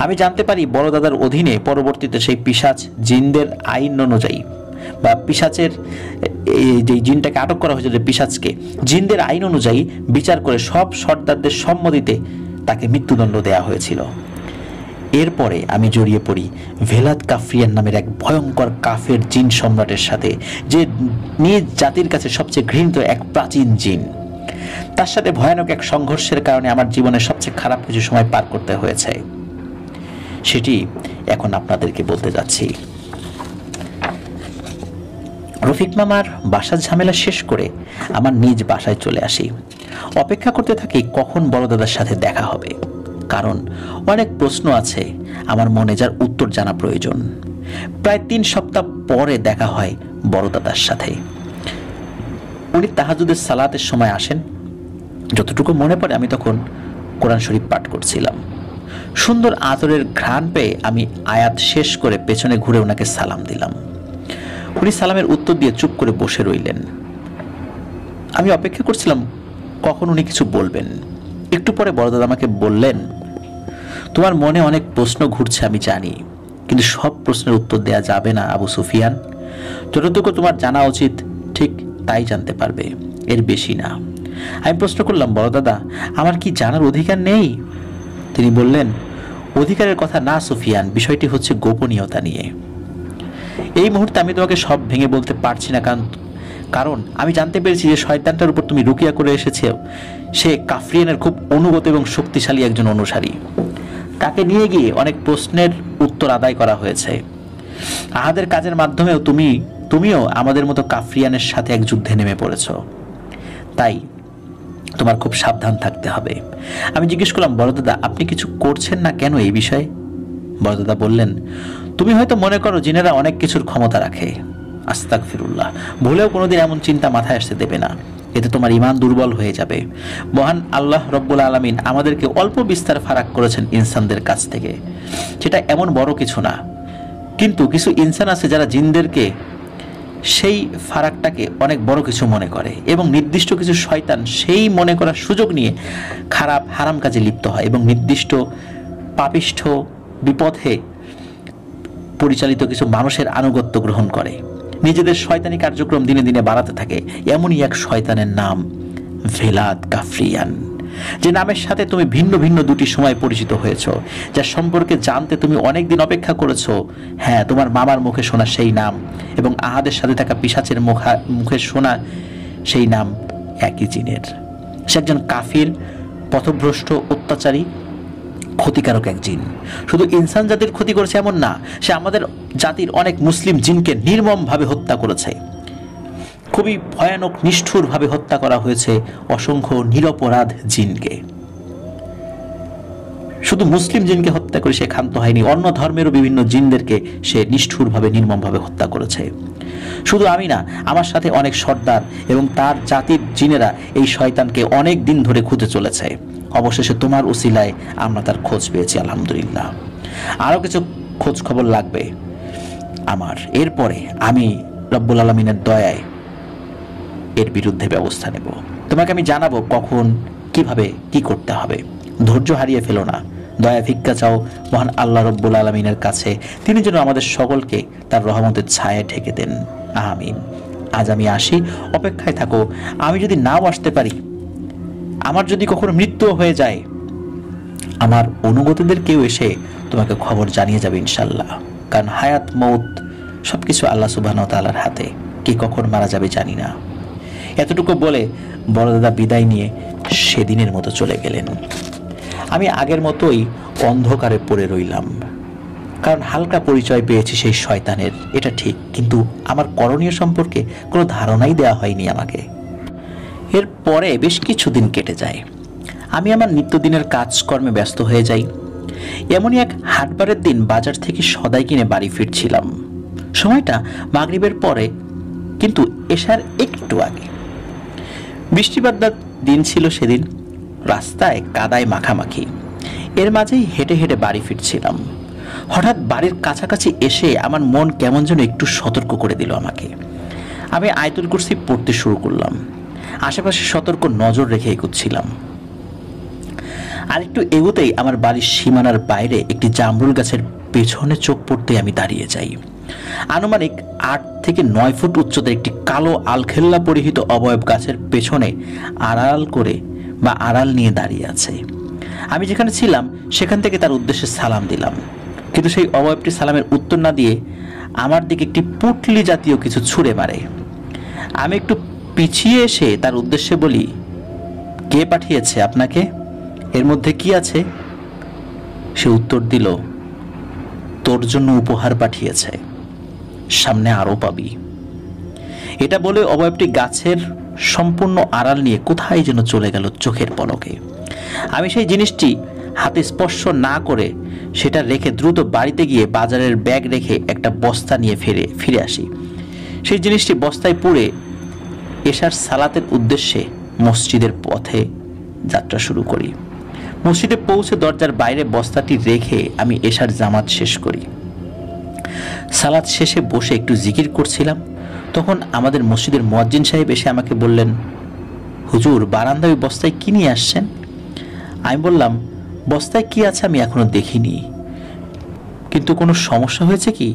আমি জানতে পারি বড় দাদার অধীনে পরবর্তীতে সেই পিশাচ জিনদের আইন অনুযায়ী বা পিশাচের যে জিনটাকে আটক করা হয়েছিল পিশাচকে, জিনদের আইন অনুযায়ী বিচার করে সব সর্দারদের সম্মতিতে তাকে মৃত্যুদণ্ড দেওয়া হয়েছিল। এরপরে আমি জড়িয়ে পড়ি ভেলাত কাফরিয়ান নামের এক ভয়ঙ্কর কাফের জিন সম্রাটের সাথে, যে নিজ জাতির কাছে সবচেয়ে ঘৃণিত এক প্রাচীন জিন। তার সাথে ভয়ানক এক সংঘর্ষের কারণে আমার জীবনের সবচেয়ে খারাপ কিছু সময় পার করতে হয়েছে, সেটি এখন আপনাদেরকে বলতে যাচ্ছি। রফিক মামার বাসার ঝামেলা শেষ করে আমার নিজ বাসায় চলে আসি। অপেক্ষা করতে থাকি কখন বড় দাদার সাথে দেখা হবে, কারণ অনেক প্রশ্ন আছে আমার মনে যার উত্তর জানা প্রয়োজন। প্রায় 3 সপ্তাহ পরে দেখা হয় বড় দাদার সাথে। উনি তাহাজ্জুদের সালাতের সময় আসেন। যতটুকু মনে পড়ে আমি তখন কোরআন শরীফ পাঠ করছিলাম। সুন্দর আতরের ঘ্রাণ পেয়ে আমি আয়াত শেষ করে পেছনে ঘুরে ওনাকে সালাম দিলাম। উনি সালামের উত্তর দিয়ে চুপ করে বসে রইলেন। আমি অপেক্ষা করছিলাম কখন উনি কিছু বলবেন। একটু পরে বড় দাদা আমাকে বললেন, তোমার মনে অনেক প্রশ্ন ঘুরছে আমি জানি, কিন্তু সব প্রশ্নের উত্তর দেয়া যাবে না আবু সুফিয়ান। যতটুকু তোমার জানা উচিত ঠিক তাই জানতে পারবে, এর বেশি না। আমি প্রশ্ন করলাম, বড় দাদা আমার কি জানার অধিকার নেই? তিনি বললেন, অধিকারের কথা না সুফিয়ান, বিষয়টি হচ্ছে গোপনীয়তা নিয়ে। এই মুহূর্তে আমি তোমাকে সব ভেঙে বলতে পারছি না, কারণ আমি জানতে পেরেছি যে শয়তানটার উপর তুমি রুকিয়া করে এসেছো সে কাফরিয়ানের খুব অনুগত এবং শক্তিশালী একজন অনুসারী। তাকে নিয়ে গিয়ে অনেক প্রশ্নের উত্তর আদায় করা হয়েছে। আহাদের কাজের মাধ্যমেও তুমিও আমাদের মতো কাফরিয়ানের সাথে এক যুদ্ধে নেমে পড়েছ। তাই তোমার খুব সাবধান থাকতে হবে। আমি জিজ্ঞেস করলাম, বড় দাদা আপনি কিছু করছেন না কেন এই বিষয়ে? বড় দাদা বললেন, তুমি হয়তো মনে করো জিনেরা অনেক কিছুর ক্ষমতা রাখে। আস্তাগফিরুল্লাহ, ভুলেও কোনোদিন এমন চিন্তা মাথায় আসতে দেবে না, এতে তোমার ঈমান দুর্বল হয়ে যাবে। মহান আল্লাহ রব্বুল আলামিন আমাদেরকে অল্প বিস্তার ফারাক করেছেন ইনসানদের কাছ থেকে, সেটা এমন বড় কিছু না। কিন্তু কিছু ইনসান আছে যারা জিনদেরকে সেই ফারাকটাকে অনেক বড় কিছু মনে করে, এবং নির্দিষ্ট কিছু শয়তান সেই মনে করার সুযোগ নিয়ে খারাপ হারাম কাজে লিপ্ত হয় এবং নির্দিষ্ট পাপিষ্ঠ বিপথে পরিচালিত কিছু মানুষের আনুগত্য গ্রহণ করে, নিজেদের শয়তানি কার্যক্রম দিনে দিনে বাড়াতে থাকে। এমনই এক শয়তানের নাম ভেলাত কাফরিয়ান, যে নামের সাথে তুমি ভিন্ন ভিন্ন দুটি সময় পরিচিত হয়েছ, যার সম্পর্কে জানতে তুমি অনেক দিন অপেক্ষা করেছো। হ্যাঁ, তোমার মামার মুখে শোনা সেই নাম এবং আহাদের সাথে থাকা পিশাচের মুখে শোনা সেই নাম একই জিনের। সে একজন কাফির, পথভ্রষ্ট, অত্যাচারী, ক্ষতিকারক এক জিন। শুধু ইনসান জাতির ক্ষতি করেছে এমন না, সে আমাদের জাতির অনেক মুসলিম জিনকে নির্মমভাবে হত্যা করেছে। খুবই ভয়ানক নিষ্ঠুরভাবে হত্যা করা হয়েছে অসংখ্য নিরপরাধ জিনকে। শুধু মুসলিম জিনকে হত্যা করে সে ক্ষান্ত হয়নি, অন্য ধর্মেরও বিভিন্ন জিনদেরকে সে নিষ্ঠুরভাবে নির্মমভাবে হত্যা করেছে। শুধু আমি না, আমার সাথে অনেক সর্দার এবং তার জাতির জিনেরা এই শয়তানকে অনেক দিন ধরে খুঁজে চলেছে। অবশেষে তোমার উসিলায় আমরা তার খোঁজ পেয়েছি, আলহামদুলিল্লাহ। আরও কিছু খোঁজ খবর লাগবে আমার, এরপরে আমি রব্বুল আলামিনের দয়ায় এর বিরুদ্ধে ব্যবস্থা নেব। তোমাকে আমি জানাবো কখন কিভাবে কি করতে হবে। ধৈর্য হারিয়ে ফেলো না, দয়া ভিক্ষা চাও মহান আল্লাহ রব্বুল আলামিনের কাছে, তিনি যেন আমাদের সকলকে তার রহমতের ছায়ায় ঢেকে দেন, আমিন। আজ আমি আসি, অপেক্ষায় থাকো। আমি যদি নাও আসতে পারি, আমার যদি কখনো মৃত্যু হয়ে যায়, আমার অনুগতদের কেউ এসে তোমাকে খবর জানিয়ে যাবে ইনশাল্লাহ। কারণ হায়াত মৌত সবকিছু আল্লাহ সুবহানাহু ওয়া তাআলার হাতে, কে কখন মারা যাবে জানি না। এতটুকু বলে বড় দাদা বিদায় নিয়ে সেদিনের মতো চলে গেলেন। আমি আগের মতোই অন্ধকারে পড়ে রইলাম, কারণ হালকা পরিচয় পেয়েছি সেই শয়তানের, এটা ঠিক, কিন্তু আমার করণীয় সম্পর্কে কোনো ধারণাই দেওয়া হয়নি আমাকে। এরপরে বেশ কিছুদিন কেটে যায়, আমি আমার নিত্যদিনের কাজকর্মে ব্যস্ত হয়ে যাই। এমনই এক হাটবারের দিন বাজার থেকে সদাই কিনে বাড়ি ফিরছিলাম। সময়টা মাগরিবের পরে, কিন্তু এশার একটু আগে। বৃষ্টিবাদলার দিন ছিল সেদিন, রাস্তায় কাদায় মাখামাখি। এর মাঝেই হেঁটে হেঁটে বাড়ি ফিরছিলাম। হঠাৎ বাড়ির কাছাকাছি এসে আমার মন কেমন যেন একটু সতর্ক করে দিল আমাকে। আমি আয়াতুল কুরসি পড়তে শুরু করলাম, আশেপাশে সতর্ক নজর রেখে এগোচ্ছিলাম। আরেকটু এগোতেই আমার বাড়ির সীমানার বাইরে একটি জামরুল গাছের পেছনে চোখ পড়তে আমি দাঁড়িয়ে যাই। আনুমানিক 8 থেকে 9 ফুট উচ্চতার একটি কালো আলখেল্লা পরিহিত অবয়ব গাছের পেছনে আড়াল নিয়ে দাঁড়িয়ে আছে। আমি যেখানে ছিলাম সেখান থেকে তার উদ্দেশ্যে সালাম দিলাম, কিন্তু সেই অবয়বটি সালামের উত্তর না দিয়ে আমার দিকে একটি পুটলি জাতীয় কিছু ছুঁড়ে মারে। আমি একটু পিছিয়ে এসে তার উদ্দেশ্যে বলি, কে পাঠিয়েছে আপনাকে? এর মধ্যে কি আছে? সে উত্তর দিল, তোর জন্য উপহার পাঠিয়েছে, সামনে আরো পাবি। এটা বলে অবয়বটি গাছের সম্পূর্ণ আড়াল নিয়ে কোথায় যেন চলে গেল চোখের পলকে। আমি সেই জিনিসটি হাতে স্পর্শ না করে সেটা রেখে দ্রুত বাড়িতে গিয়ে বাজারের ব্যাগ রেখে একটা বস্তা নিয়ে ফিরে আসি। সেই জিনিসটি বস্তায় পুরে এশার সালাতের উদ্দেশ্যে মসজিদের পথে যাত্রা শুরু করি। মসজিদে পৌঁছে দরজার বাইরে বস্তাটি রেখে আমি এশার জামাত শেষ করি। সালাত শেষে বসে একটু জিকির করছিলাম, তখন আমাদের মসজিদের মুয়াজ্জিন সাহেব এসে আমাকে বললেন, হুজুর বারান্দায় বস্তায় কি নিয়ে আসছেন? আমি বললাম, বস্তায় কি আছে আমি এখনো দেখিনি, কিন্তু কোনো সমস্যা হয়েছে কি?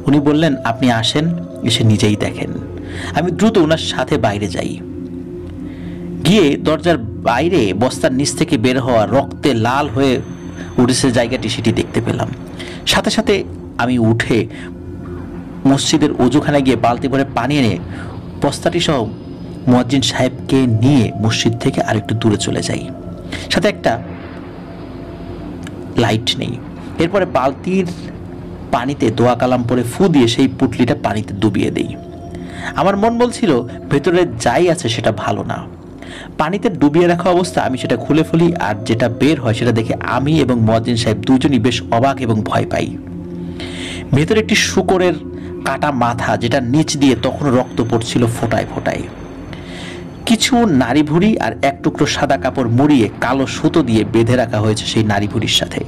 উনি বললেন, আপনি আসেন, এসে নিজেই দেখেন। আমি দ্রুত ওনার সাথে বাইরে যাই। গিয়ে দরজার বাইরে বস্তার নিচ থেকে বের হওয়া রক্তে লাল হয়ে উঠেছে জায়গাটি, সেটি দেখতে পেলাম। সাথে সাথে আমি উঠে মসজিদের ওযুখানায় গিয়ে বালতি ভরে পানি এনে বস্তাটি সহ মুয়াজ্জিন সাহেবকে নিয়ে মসজিদ থেকে আরেকটু দূরে চলে যাই। সাথে একটা লাইট নেই। এরপরে বালতির পানিতে দোয়া কালাম পরে ফু দিয়ে সেই পুটলিটা পানিতে ডুবিয়ে দেই। আমার মন বলছিল ভেতরে যাই আছে সেটা ভালো না। পানিতে ডুবিয়ে রাখা অবস্থা আমি সেটা খুলে ফেলি, আর যেটা বের হয় সেটা দেখে আমি এবং মুয়াজ্জিন সাহেব দুজনই বেশ অবাক এবং ভয় পাই। ভেতরে একটি শূকরের কাটা মাথা, যেটা নিচ দিয়ে তখন রক্ত পড়ছিল ফোঁটায় ফোঁটায়। কিছু নারী ভুঁড়ি আর এক টুকরো সাদা কাপড় মুড়িয়ে কালো সুতো দিয়ে বেঁধে রাখা হয়েছে সেই নারী ভুঁড়ির সাথে।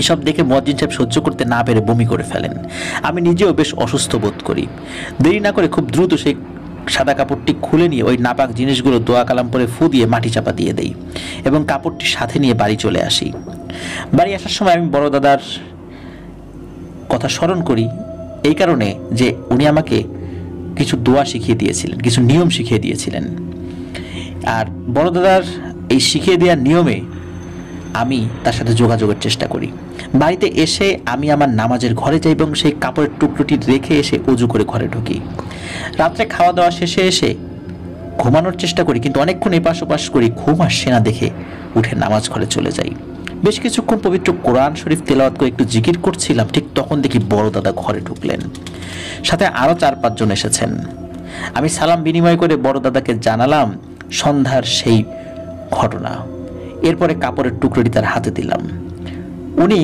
এসব দেখে মুয়াজ্জিন সাহেব সহ্য করতে না পেরে বমি করে ফেলেন। আমি নিজেও বেশ অসুস্থ বোধ করি। দেরি না করে খুব দ্রুত সেই সাদা কাপড়টি খুলে নিয়ে ওই নাপাক জিনিসগুলো দোয়া কালাম পরে ফু দিয়ে মাটি চাপা দিয়ে দেই এবং কাপড়টি সাথে নিয়ে বাড়ি চলে আসি। বাড়ি আসার সময় আমি বড় দাদার কথা স্মরণ করি, এই কারণে যে উনি আমাকে কিছু দোয়া শিখিয়ে দিয়েছিলেন, কিছু নিয়ম শিখিয়ে দিয়েছিলেন। আর বড় দাদার এই শিখিয়ে দেওয়ার নিয়মে আমি তার সাথে যোগাযোগের চেষ্টা করি। বাড়িতে এসে আমি আমার নামাজের ঘরে যাই এবং সেই কাপড়ের টুকরোটি রেখে এসে ওযু করে ঘরে ঢুকি। রাত্রে খাওয়া দাওয়া শেষে এসে ঘুমানোর চেষ্টা করি, কিন্তু অনেকক্ষণ এপাশ ওপাশ করি, ঘুম আসছে না দেখে উঠে নামাজ ঘরে চলে যাই। বেশ কিছুক্ষণ পবিত্র কোরআন শরীফ তেলাওয়াত করে একটু জিকির করছিলাম, ঠিক তখন দেখি বড় দাদা ঘরে ঢুকলেন, সাথে আরো 4-5 জন এসেছেন। আমি সালাম বিনিময় করে বড় দাদাকে জানালাম সন্ধ্যার সেই ঘটনা। এরপরে কাপড়ের টুকরোটি তার হাতে দিলাম। উনি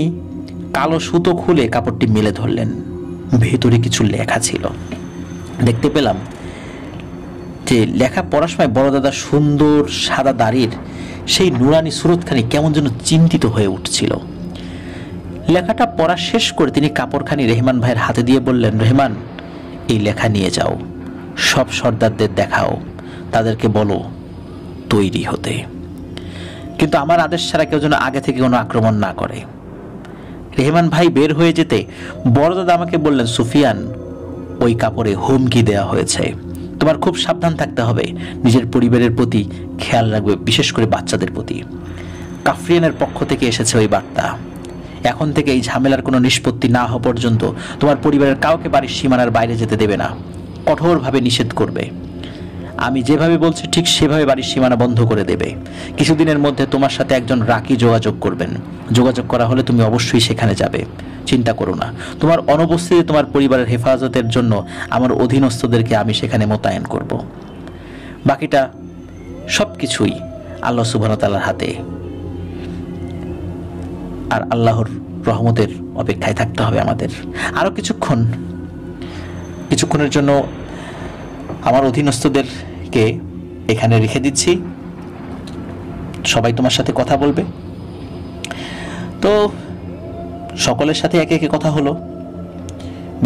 কালো সুতো খুলে কাপড়টি মেলে ধরলেন, ভেতরে কিছু লেখা ছিল। দেখতে পেলাম যে লেখা পড়ার সময় বড় দাদা সুন্দর সাদা দাড়ির সেই নুরানি সুরতখানি কেমন যেন চিন্তিত হয়ে উঠছিল। লেখাটা পড়া শেষ করে তিনি কাপড়খানি রেহমান ভাইয়ের হাতে দিয়ে বললেন, রেহমান, এই লেখা নিয়ে যাও, সব সর্দারদের দেখাও, তাদেরকে বলো তৈরি হতে, কিন্তু আমার আদেশ ছাড়া কেউ যেন আগে থেকে কোনো আক্রমণ না করে। রেহমান ভাই বের হয়ে যেতে বড় দাদা আমাকে বললেন, সুফিয়ান, ওই কাপড়ে হুমকি দেওয়া হয়েছে, তোমার খুব সাবধান থাকতে হবে, নিজের পরিবারের প্রতি খেয়াল রাখবে, বিশেষ করে বাচ্চাদের প্রতি। কাফরিয়ানের পক্ষ থেকে এসেছে ওই বার্তা। এখন থেকে এই ঝামেলার কোনো নিষ্পত্তি না হওয়া পর্যন্ত তোমার পরিবারের কাউকে বাড়ির সীমানার বাইরে যেতে দেবে না, কঠোরভাবে নিষেধ করবে। আমি যেভাবে বলছি ঠিক সেভাবে বাড়ির সীমানা বন্ধ করে দেবে। কিছুদিনের মধ্যে তোমার সাথে একজন রাকি যোগাযোগ করবেন, যোগাযোগ করা হলে তুমি অবশ্যই সেখানে যাবে। চিন্তা করো না, তোমার অনুপস্থিতিতে তোমার পরিবারের হেফাজতের জন্য আমার অধীনস্থদেরকে আমি সেখানে মোতায়েন করব। বাকিটা সব কিছুই আল্লাহ সুবহানাহু ওয়া তাআলার হাতে, আর আল্লাহর রহমতের অপেক্ষায় থাকতে হবে আমাদের। আরো কিছুক্ষণের জন্য আমার অধীনস্থদেরকে এখানে রেখে দিচ্ছি, সবাই তোমার সাথে কথা বলবে। তো সকলের সাথে একে একে কথা হলো,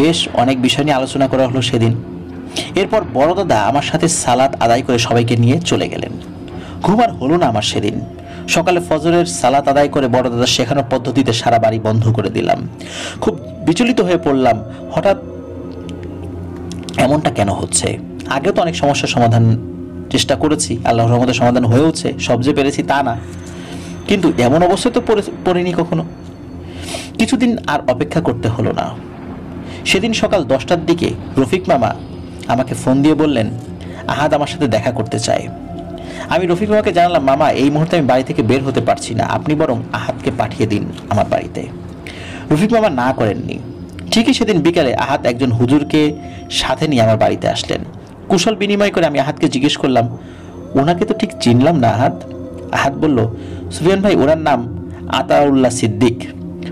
বেশ অনেক বিষয় নিয়ে আলোচনা করা হলো সেদিন। এরপর বড় দাদা আমার সাথে সালাত আদায় করে সবাইকে নিয়ে চলে গেলেন। ঘুম আর হলো না আমার সেদিন। সকালে ফজরের সালাত আদায় করে বড় দাদা শেখানোর পদ্ধতিতে সারা বাড়ি বন্ধ করে দিলাম। খুব বিচলিত হয়ে পড়লাম, হঠাৎ এমনটা কেন হচ্ছে? আগেও তো অনেক সমস্যার সমাধান চেষ্টা করেছি, আল্লাহর রহমতে সমাধান হয়েওছে, সব যে পেরেছি তা না, কিন্তু এমন অবস্থায় তো পড়িনি কখনো। কিছুদিন আর অপেক্ষা করতে হলো না। সেদিন সকাল 10টার দিকে রফিক মামা আমাকে ফোন দিয়ে বললেন, আহাদ আমার সাথে দেখা করতে চায়। আমি রফিক মামাকে জানালাম, মামা, এই মুহূর্তে আমি বাড়ি থেকে বের হতে পারছি না, আপনি বরং আহাদকে পাঠিয়ে দিন আমার বাড়িতে। রফিক মামা না করেননি। ঠিকই সেদিন বিকালে আহাদ একজন হুজুরকে সাথে নিয়ে আমার বাড়িতে আসলেন। কুশল বিনিময় করে আমি আহাদকে জিজ্ঞেস করলাম, ওনাকে তো ঠিক চিনলাম না আহাদ। আহাদ বলল, সুফিয়ান ভাই, ওনার নাম আতাউল্লাহ সিদ্দিক,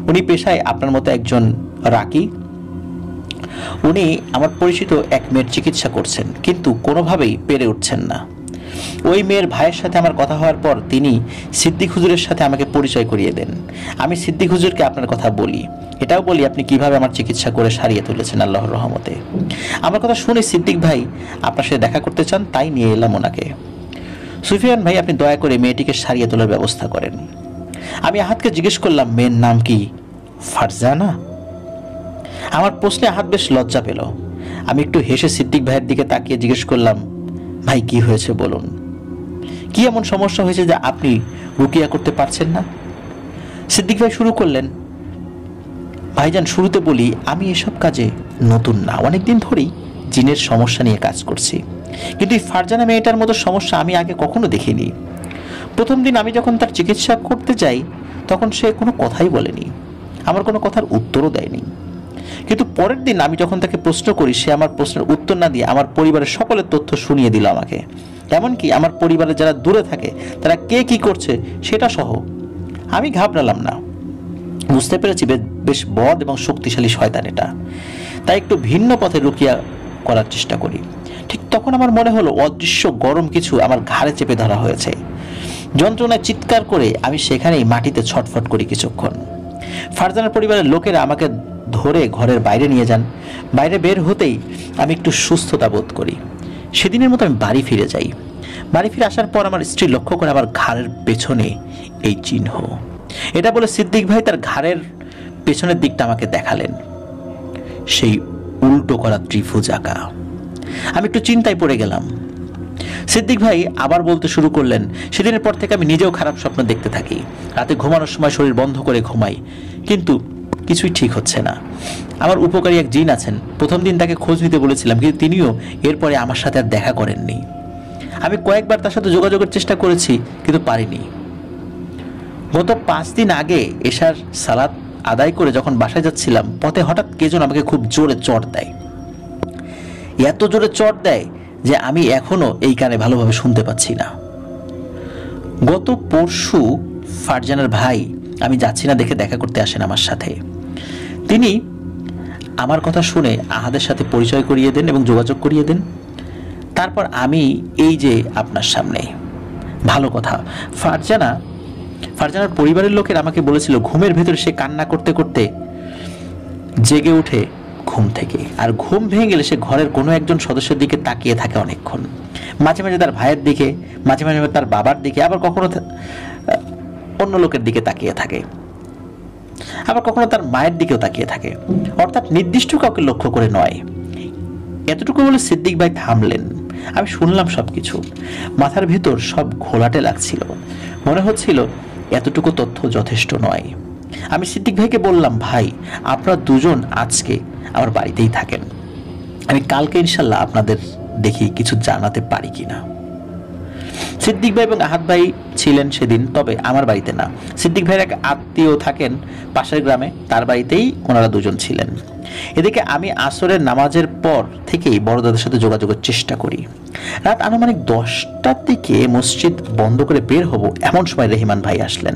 উনি পেশায় আপনার মতো একজন রাকি। উনি আমার পরিচিত এক মেয়ের চিকিৎসা করছেন, কিন্তু কোনোভাবেই পেরে উঠছেন না। ওই মেয়ের ভাইয়ের সাথে আমার কথা হওয়ার পর তিনি সিদ্দিক হুজুরের সাথে আমাকে পরিচয় করিয়ে দেন। আমি সিদ্দিক হুজুরকে আপনার কথা বলি, এটাও বলি আপনি কিভাবে আমার চিকিৎসা করে সারিয়ে তুলেছেন আল্লাহর রহমতে। আমার কথা শুনে সিদ্দিক ভাই আপনার সাথে দেখা করতে চান, তাই নিয়ে এলাম ওনাকে। সুফিয়ান ভাই, আপনি দয়া করে মেয়েটিকে সারিয়ে তোলার ব্যবস্থা করেন। আমি আহাদকে জিজ্ঞেস করলাম, মেয়ের নাম কি ফারজানা? আমার প্রশ্নে আহাদ বেশ লজ্জা পেল। আমি একটু হেসে সিদ্দিক ভাইয়ের দিকে তাকিয়ে জিজ্ঞেস করলাম, ভাই কি হয়েছে বলুন, কি এমন সমস্যা হয়েছে যে আপনি রুকিয়া করতে পারছেন না? সিদ্দিক ভাই শুরু করলেন, ভাইজান শুরুতে বলি, আমি এসব কাজে নতুন না, অনেকদিন ধরেই জিনের সমস্যা নিয়ে কাজ করছি, কিন্তু এই ফারজানা মেয়েটার মতো সমস্যা আমি আগে কখনো দেখিনি। প্রথম দিন আমি যখন তার চিকিৎসা করতে যাই তখন সে কোনো কথাই বলেনি, আমার কোনো কথার উত্তরও দেয়নি। কিন্তু পরের দিন আমি যখন তাকে প্রশ্ন করি, সে আমার প্রশ্নের উত্তর না দিয়ে আমার পরিবারের সকলের তথ্য শুনিয়ে দিল আমাকে, এমনকি আমার পরিবারের যারা দূরে থাকে তারা কে কি করছে সেটা সহ। আমি ঘাবড়ালাম না, বুঝতে পেরেছি বেশ বদ এবং শক্তিশালী শয়তান এটা, তাই একটু ভিন্ন পথে রুকিয়া করার চেষ্টা করি। ঠিক তখন আমার মনে হলো অদৃশ্য গরম কিছু আমার ঘাড়ে চেপে ধরা হয়েছে। যন্ত্রণায় চিৎকার করে আমি সেখানেই মাটিতে ছটফট করি কিছুক্ষণ। ফারজানার পরিবারের লোকেরা আমাকে ধরে ঘরের বাইরে নিয়ে যান। বাইরে বের হতেই আমি একটু সুস্থতা বোধ করি। সেদিনের মতো আমি বাড়ি ফিরে যাই। বাড়ি ফিরে আসার পর আমার স্ত্রী লক্ষ্য করে আমার ঘাড়ের পেছনে এই চিহ্ন। এটা বলে সিদ্দিক ভাই তার ঘাড়ের পেছনের দিকটা আমাকে দেখালেন, সেই উল্টো করা ত্রিভুজ আঁকা। আমি একটু চিন্তায় পড়ে গেলাম। সিদ্দিক ভাই আবার বলতে শুরু করলেন, সেদিনের পর থেকে আমি নিজেও খারাপ স্বপ্ন দেখতে থাকি, রাতে ঘুমানোর সময় শরীর বন্ধ করে ঘুমাই, কিন্তু কিছুই ঠিক হচ্ছে না। আমার উপকারী এক জিন আছেন, প্রথম দিন তাকে খোঁজ নিতে বলেছিলাম, কিন্তু তিনিও এরপরে আমার সাথে আর দেখা করেননি। আমি কয়েকবার তার সাথে যোগাযোগের চেষ্টা করেছি, কিন্তু পারিনি। গত 5 দিন আগে এশার সালাত আদায় করে যখন বাসায় যাচ্ছিলাম, পথে হঠাৎ কে যেন আমাকে খুব জোরে চড় দেয়। এত জোরে চড় দেয় যে আমি এখনো এই কানে ভালোভাবে শুনতে পাচ্ছি না। গত পরশু ফারজানার ভাই আমি যাচ্ছি না দেখে দেখা করতে আসেন আমার সাথে। তিনি আমার কথা শুনে আহাদের সাথে পরিচয় করিয়ে দেন এবং যোগাযোগ করিয়ে দেন। তারপর আমি এই যে আপনার সামনে। ভালো কথা, ফারজানার পরিবারের লোকের আমাকে বলেছিল ঘুমের ভেতরে সে কান্না করতে করতে জেগে ওঠে ঘুম থেকে, আর ঘুম ভেঙে গেলে সে ঘরের কোনো একজন সদস্যের দিকে তাকিয়ে থাকে অনেকক্ষণ। মাঝে মাঝে তার ভাইয়ের দিকে, মাঝে মাঝে তার বাবার দিকে, আবার কখনো অন্য লোকের দিকে তাকিয়ে থাকে, আবার কখনো তার মায়ের দিকেও তাকিয়ে থাকে, অর্থাৎ নির্দিষ্ট কাউকে লক্ষ্য করে নয়। এতটুকু বলে সিদ্দিক ভাই থামলেন। আমি শুনলাম সবকিছু। মাথার ভেতর সব ঘোলাটে লাগছিল। মনে হচ্ছিল এতটুকু তথ্য যথেষ্ট নয়। আমি সিদ্দিক ভাইকে বললাম, ভাই আপনারা দুজন আজকে আমার বাড়িতেই থাকেন, আমি কালকে ইনশাল্লাহ আপনাদের দেখি কিছু জানাতে পারি কিনা। সিদ্দিক ভাই এবং আহাদ ভাই ছিলেন সেদিন, তবে আমার বাড়িতে না। সিদ্দিক ভাইয়ের এক আত্মীয় থাকেন পাশের গ্রামে, তার বাড়িতেই ওনারা দুজন ছিলেন। এদিকে আমি আসরের নামাজের পর থেকেই বড়দাদের সাথে যোগাযোগের চেষ্টা করি। রাত আনুমানিক 10টার দিকে মসজিদ বন্ধ করে বের হব, এমন সময় রেহমান ভাই আসলেন।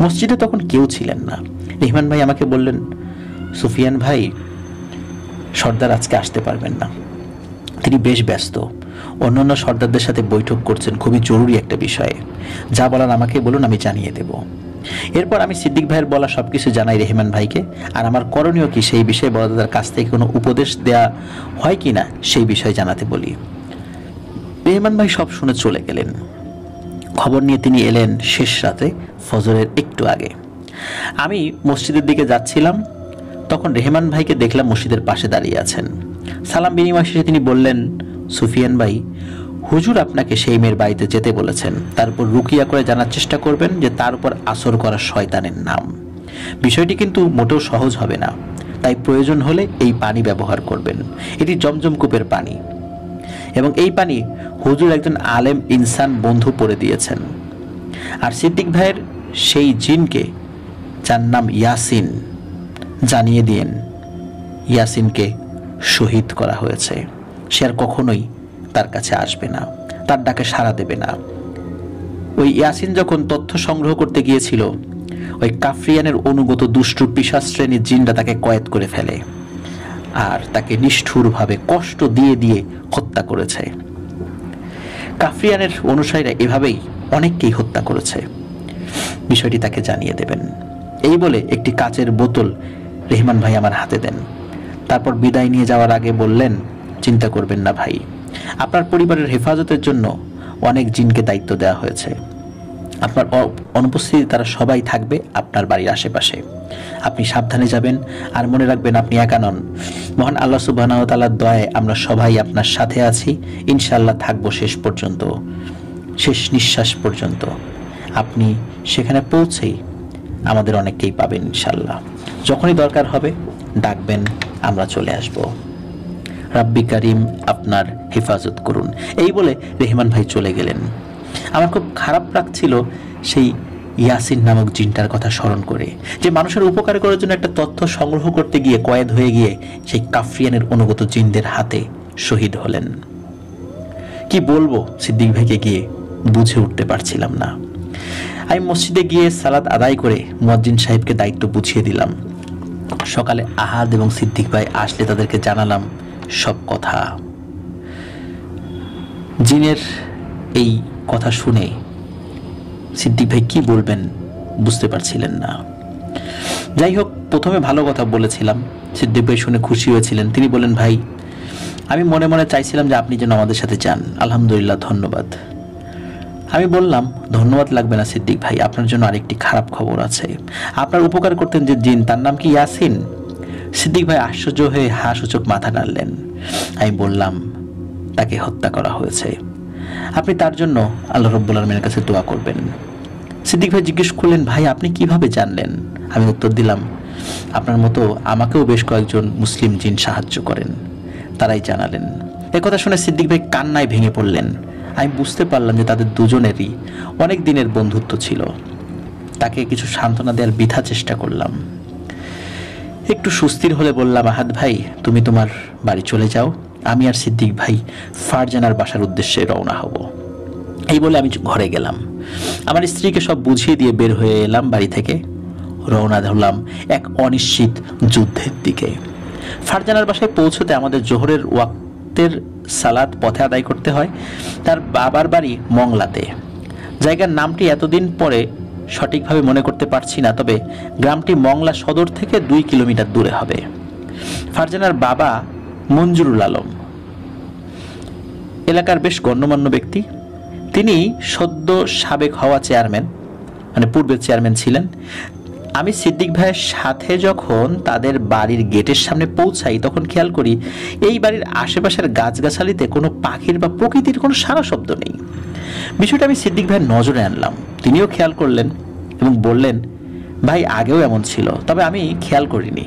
মসজিদে তখন কেউ ছিলেন না। রেহমান ভাই আমাকে বললেন, সুফিয়ান ভাই, সর্দার আজকে আসতে পারবেন না, তিনি বেশ ব্যস্ত, অন্যান্য সর্দারদের সাথে বৈঠক করছেন খুবই জরুরি একটা বিষয়ে। যা বলার আমাকে বলুন, আমি জানিয়ে দেব। এরপর আমি সিদ্দিক ভাইয়ের বলা সবকিছু জানাই রেহমান ভাইকে, আর আমার করণীয় কি সেই বিষয়ে বড়দাদার কাছ থেকে কোনো উপদেশ দেয়া হয় কিনা সেই বিষয়ে জানাতে বলি। রেহমান ভাই সব শুনে চলে গেলেন। খবর নিয়ে তিনি এলেন শেষ রাতে, ফজরের একটু আগে। আমি মসজিদের দিকে যাচ্ছিলাম, তখন রেহমান ভাইকে দেখলাম মসজিদের পাশে দাঁড়িয়ে আছেন। সালাম বিনিময় শেষে তিনি বললেন, সুফিয়ান ভাই, হুজুর আপনাকে সেই মেয়ের বাড়িতে যেতে বলেছেন, তারপর রুকিয়া করে জানার চেষ্টা করবেন যে তার উপর আসর করা শয়তানের নাম। বিষয়টি কিন্তু মোটেও সহজ হবে না, তাই প্রয়োজন হলে এই পানি ব্যবহার করবেন। এটি জমজম কূপের পানি, এবং এই পানি হুজুর একজন আলেম ইনসান বন্ধু পড়ে দিয়েছেন। আর সিদ্দিক ভাইয়ের সেই জিনকে, যার নাম ইয়াসিন, জানিয়ে দিন ইয়াসিনকে শহীদ করা হয়েছে। সে আর কখনোই তার কাছে আসবে না, তার ডাকে সাড়া দেবে না। ওই ইয়াসিন যখন তথ্য সংগ্রহ করতে গিয়েছিল, ওই কাফরিয়ানের অনুগত দুষ্টু পিশাচ শ্রেণীর জিনরা তাকে কয়েদ করে ফেলে আর তাকে নিষ্ঠুরভাবে কষ্ট দিয়ে দিয়ে হত্যা করেছে। কাফরিয়ানের অনুসারীরা এভাবেই অনেককেই হত্যা করেছে। বিষয়টি তাকে জানিয়ে দেবেন। এই বলে একটি কাচের বোতল রেহমান ভাই আমার হাতে দেন। তারপর বিদায় নিয়ে যাওয়ার আগে বললেন, চিন্তা করবেন না ভাই, আপনার পরিবারের হেফাজতের জন্য অনেক জিনকে দায়িত্ব দেওয়া হয়েছে। আপনার অনুপস্থিতি তারা সবাই থাকবে আপনার বাড়ির আশেপাশে। আপনি সাবধানে যাবেন, আর মনে রাখবেন আপনি একা নন। মহান আল্লাহ সুবহানাহু ওয়া তাআলার দয়ায় আমরা সবাই আপনার সাথে আছি, ইনশাআল্লাহ থাকবো শেষ পর্যন্ত, শেষ নিঃশ্বাস পর্যন্ত। আপনি সেখানে পৌঁছেই আমাদের অনেককেই পাবেন ইনশাআল্লাহ। যখনই দরকার হবে ডাকবেন, আমরা চলে আসব। রাব্বি কারিম আপনার হেফাজত করুন। এই বলে রেহমান ভাই চলে গেলেন। আমার খুব খারাপ লাগছিল সেই ইয়াসিন নামক জিনটার কথা স্মরণ করে, যে মানুষের উপকার করার জন্য একটা তথ্য সংগ্রহ করতে গিয়ে কয়েদ হয়ে গিয়ে সেই কাফরিয়ানের অনুগত জিনদের হাতে শহীদ হলেন। কি বলবো সিদ্দিক ভাইকে গিয়ে বুঝে উঠতে পারছিলাম না। আমি মসজিদে গিয়ে সালাত আদায় করে মুয়াজ্জিন সাহেবকে দায়িত্ব বুঝিয়ে দিলাম। সকালে আহাদ এবং সিদ্দিক ভাই আসলে তাদেরকে জানালাম সব কথা। জিনের এই কথা শুনে সিদ্দিক ভাই কি বলবেন বুঝতে পারছিলেন না। যাই হোক, প্রথমে ভালো কথা বলেছিলাম, সিদ্দিক ভাই শুনে খুশি হয়েছিলেন। তিনি বলেন, ভাই আমি মনে মনে চাইছিলাম যে আপনি যেন আমাদের সাথে যান, আলহামদুলিল্লাহ, ধন্যবাদ। আমি বললাম, ধন্যবাদ লাগবে না সিদ্দিক ভাই, আপনার জন্য আরেকটি খারাপ খবর আছে। আপনার উপকার করতেন যে জিন, তার নাম কি ইয়াসিন? সিদ্দিক ভাই আশ্চর্য হয়ে হাসূচক মাথা নাড়লেন। আমি বললাম, তাকে হত্যা করা হয়েছে। আপনি তার জন্য আল্লাহ রাব্বুল আলামিনের কাছে দোয়া করবেন। সিদ্দিক ভাই জিজ্ঞেস করলেন, ভাই আপনি কিভাবে জানলেন? আমি উত্তর দিলাম, আপনার মতো আমাকেও বেশ কয়েকজন মুসলিম জিন সাহায্য করেন, তারাই জানালেন। একথা শুনে সিদ্দিক ভাই কান্নায় ভেঙে পড়লেন। আমি বুঝতে পারলাম যে তাদের দুজনেরই অনেক দিনের বন্ধুত্ব ছিল। তাকে কিছু সান্ত্বনা দেওয়ার বৃথা চেষ্টা করলাম। একটু সুস্থির হলে বললাম, আহাদ ভাই তুমি তোমার বাড়ি চলে যাও, আমি আর সিদ্দিক ভাই ফারজানার বাসার উদ্দেশ্যে রওনা হব। এই বলে আমি ঘরে গেলাম। আমার স্ত্রীকে সব বুঝিয়ে দিয়ে বের হয়ে এলাম বাড়ি থেকে। রওনা ধরলাম এক অনিশ্চিত যুদ্ধের দিকে। ফারজানার বাসায় পৌঁছতে আমাদের জোহরের ওয়াক্তের সালাত পথে আদায় করতে হয়। তার বাবার বাড়ি মংলাতে। জায়গার নামটি এতদিন পরে সঠিকভাবে মনে করতে পারছি না, তবে গ্রামটি মংলা সদর থেকে 2 কিলোমিটার দূরে হবে। ফারজানার বাবা মঞ্জুরুল আলম এলাকার বেশ গণ্যমান্য ব্যক্তি। তিনি সদ্য সাবেক হওয়া চেয়ারম্যান, মানে পূর্বের চেয়ারম্যান ছিলেন। আমি সিদ্দিক ভাইয়ের সাথে যখন তাদের বাড়ির গেটের সামনে পৌঁছাই তখন খেয়াল করি এই বাড়ির আশেপাশের গাছগাছালিতে কোনো পাখির বা প্রকৃতির কোনো সারা শব্দ নেই। বিষয়টা আমি সিদ্দিক ভাইয়ের নজরে আনলাম। তিনিও খেয়াল করলেন এবং বললেন, ভাই আগেও এমন ছিল, তবে আমি খেয়াল করিনি।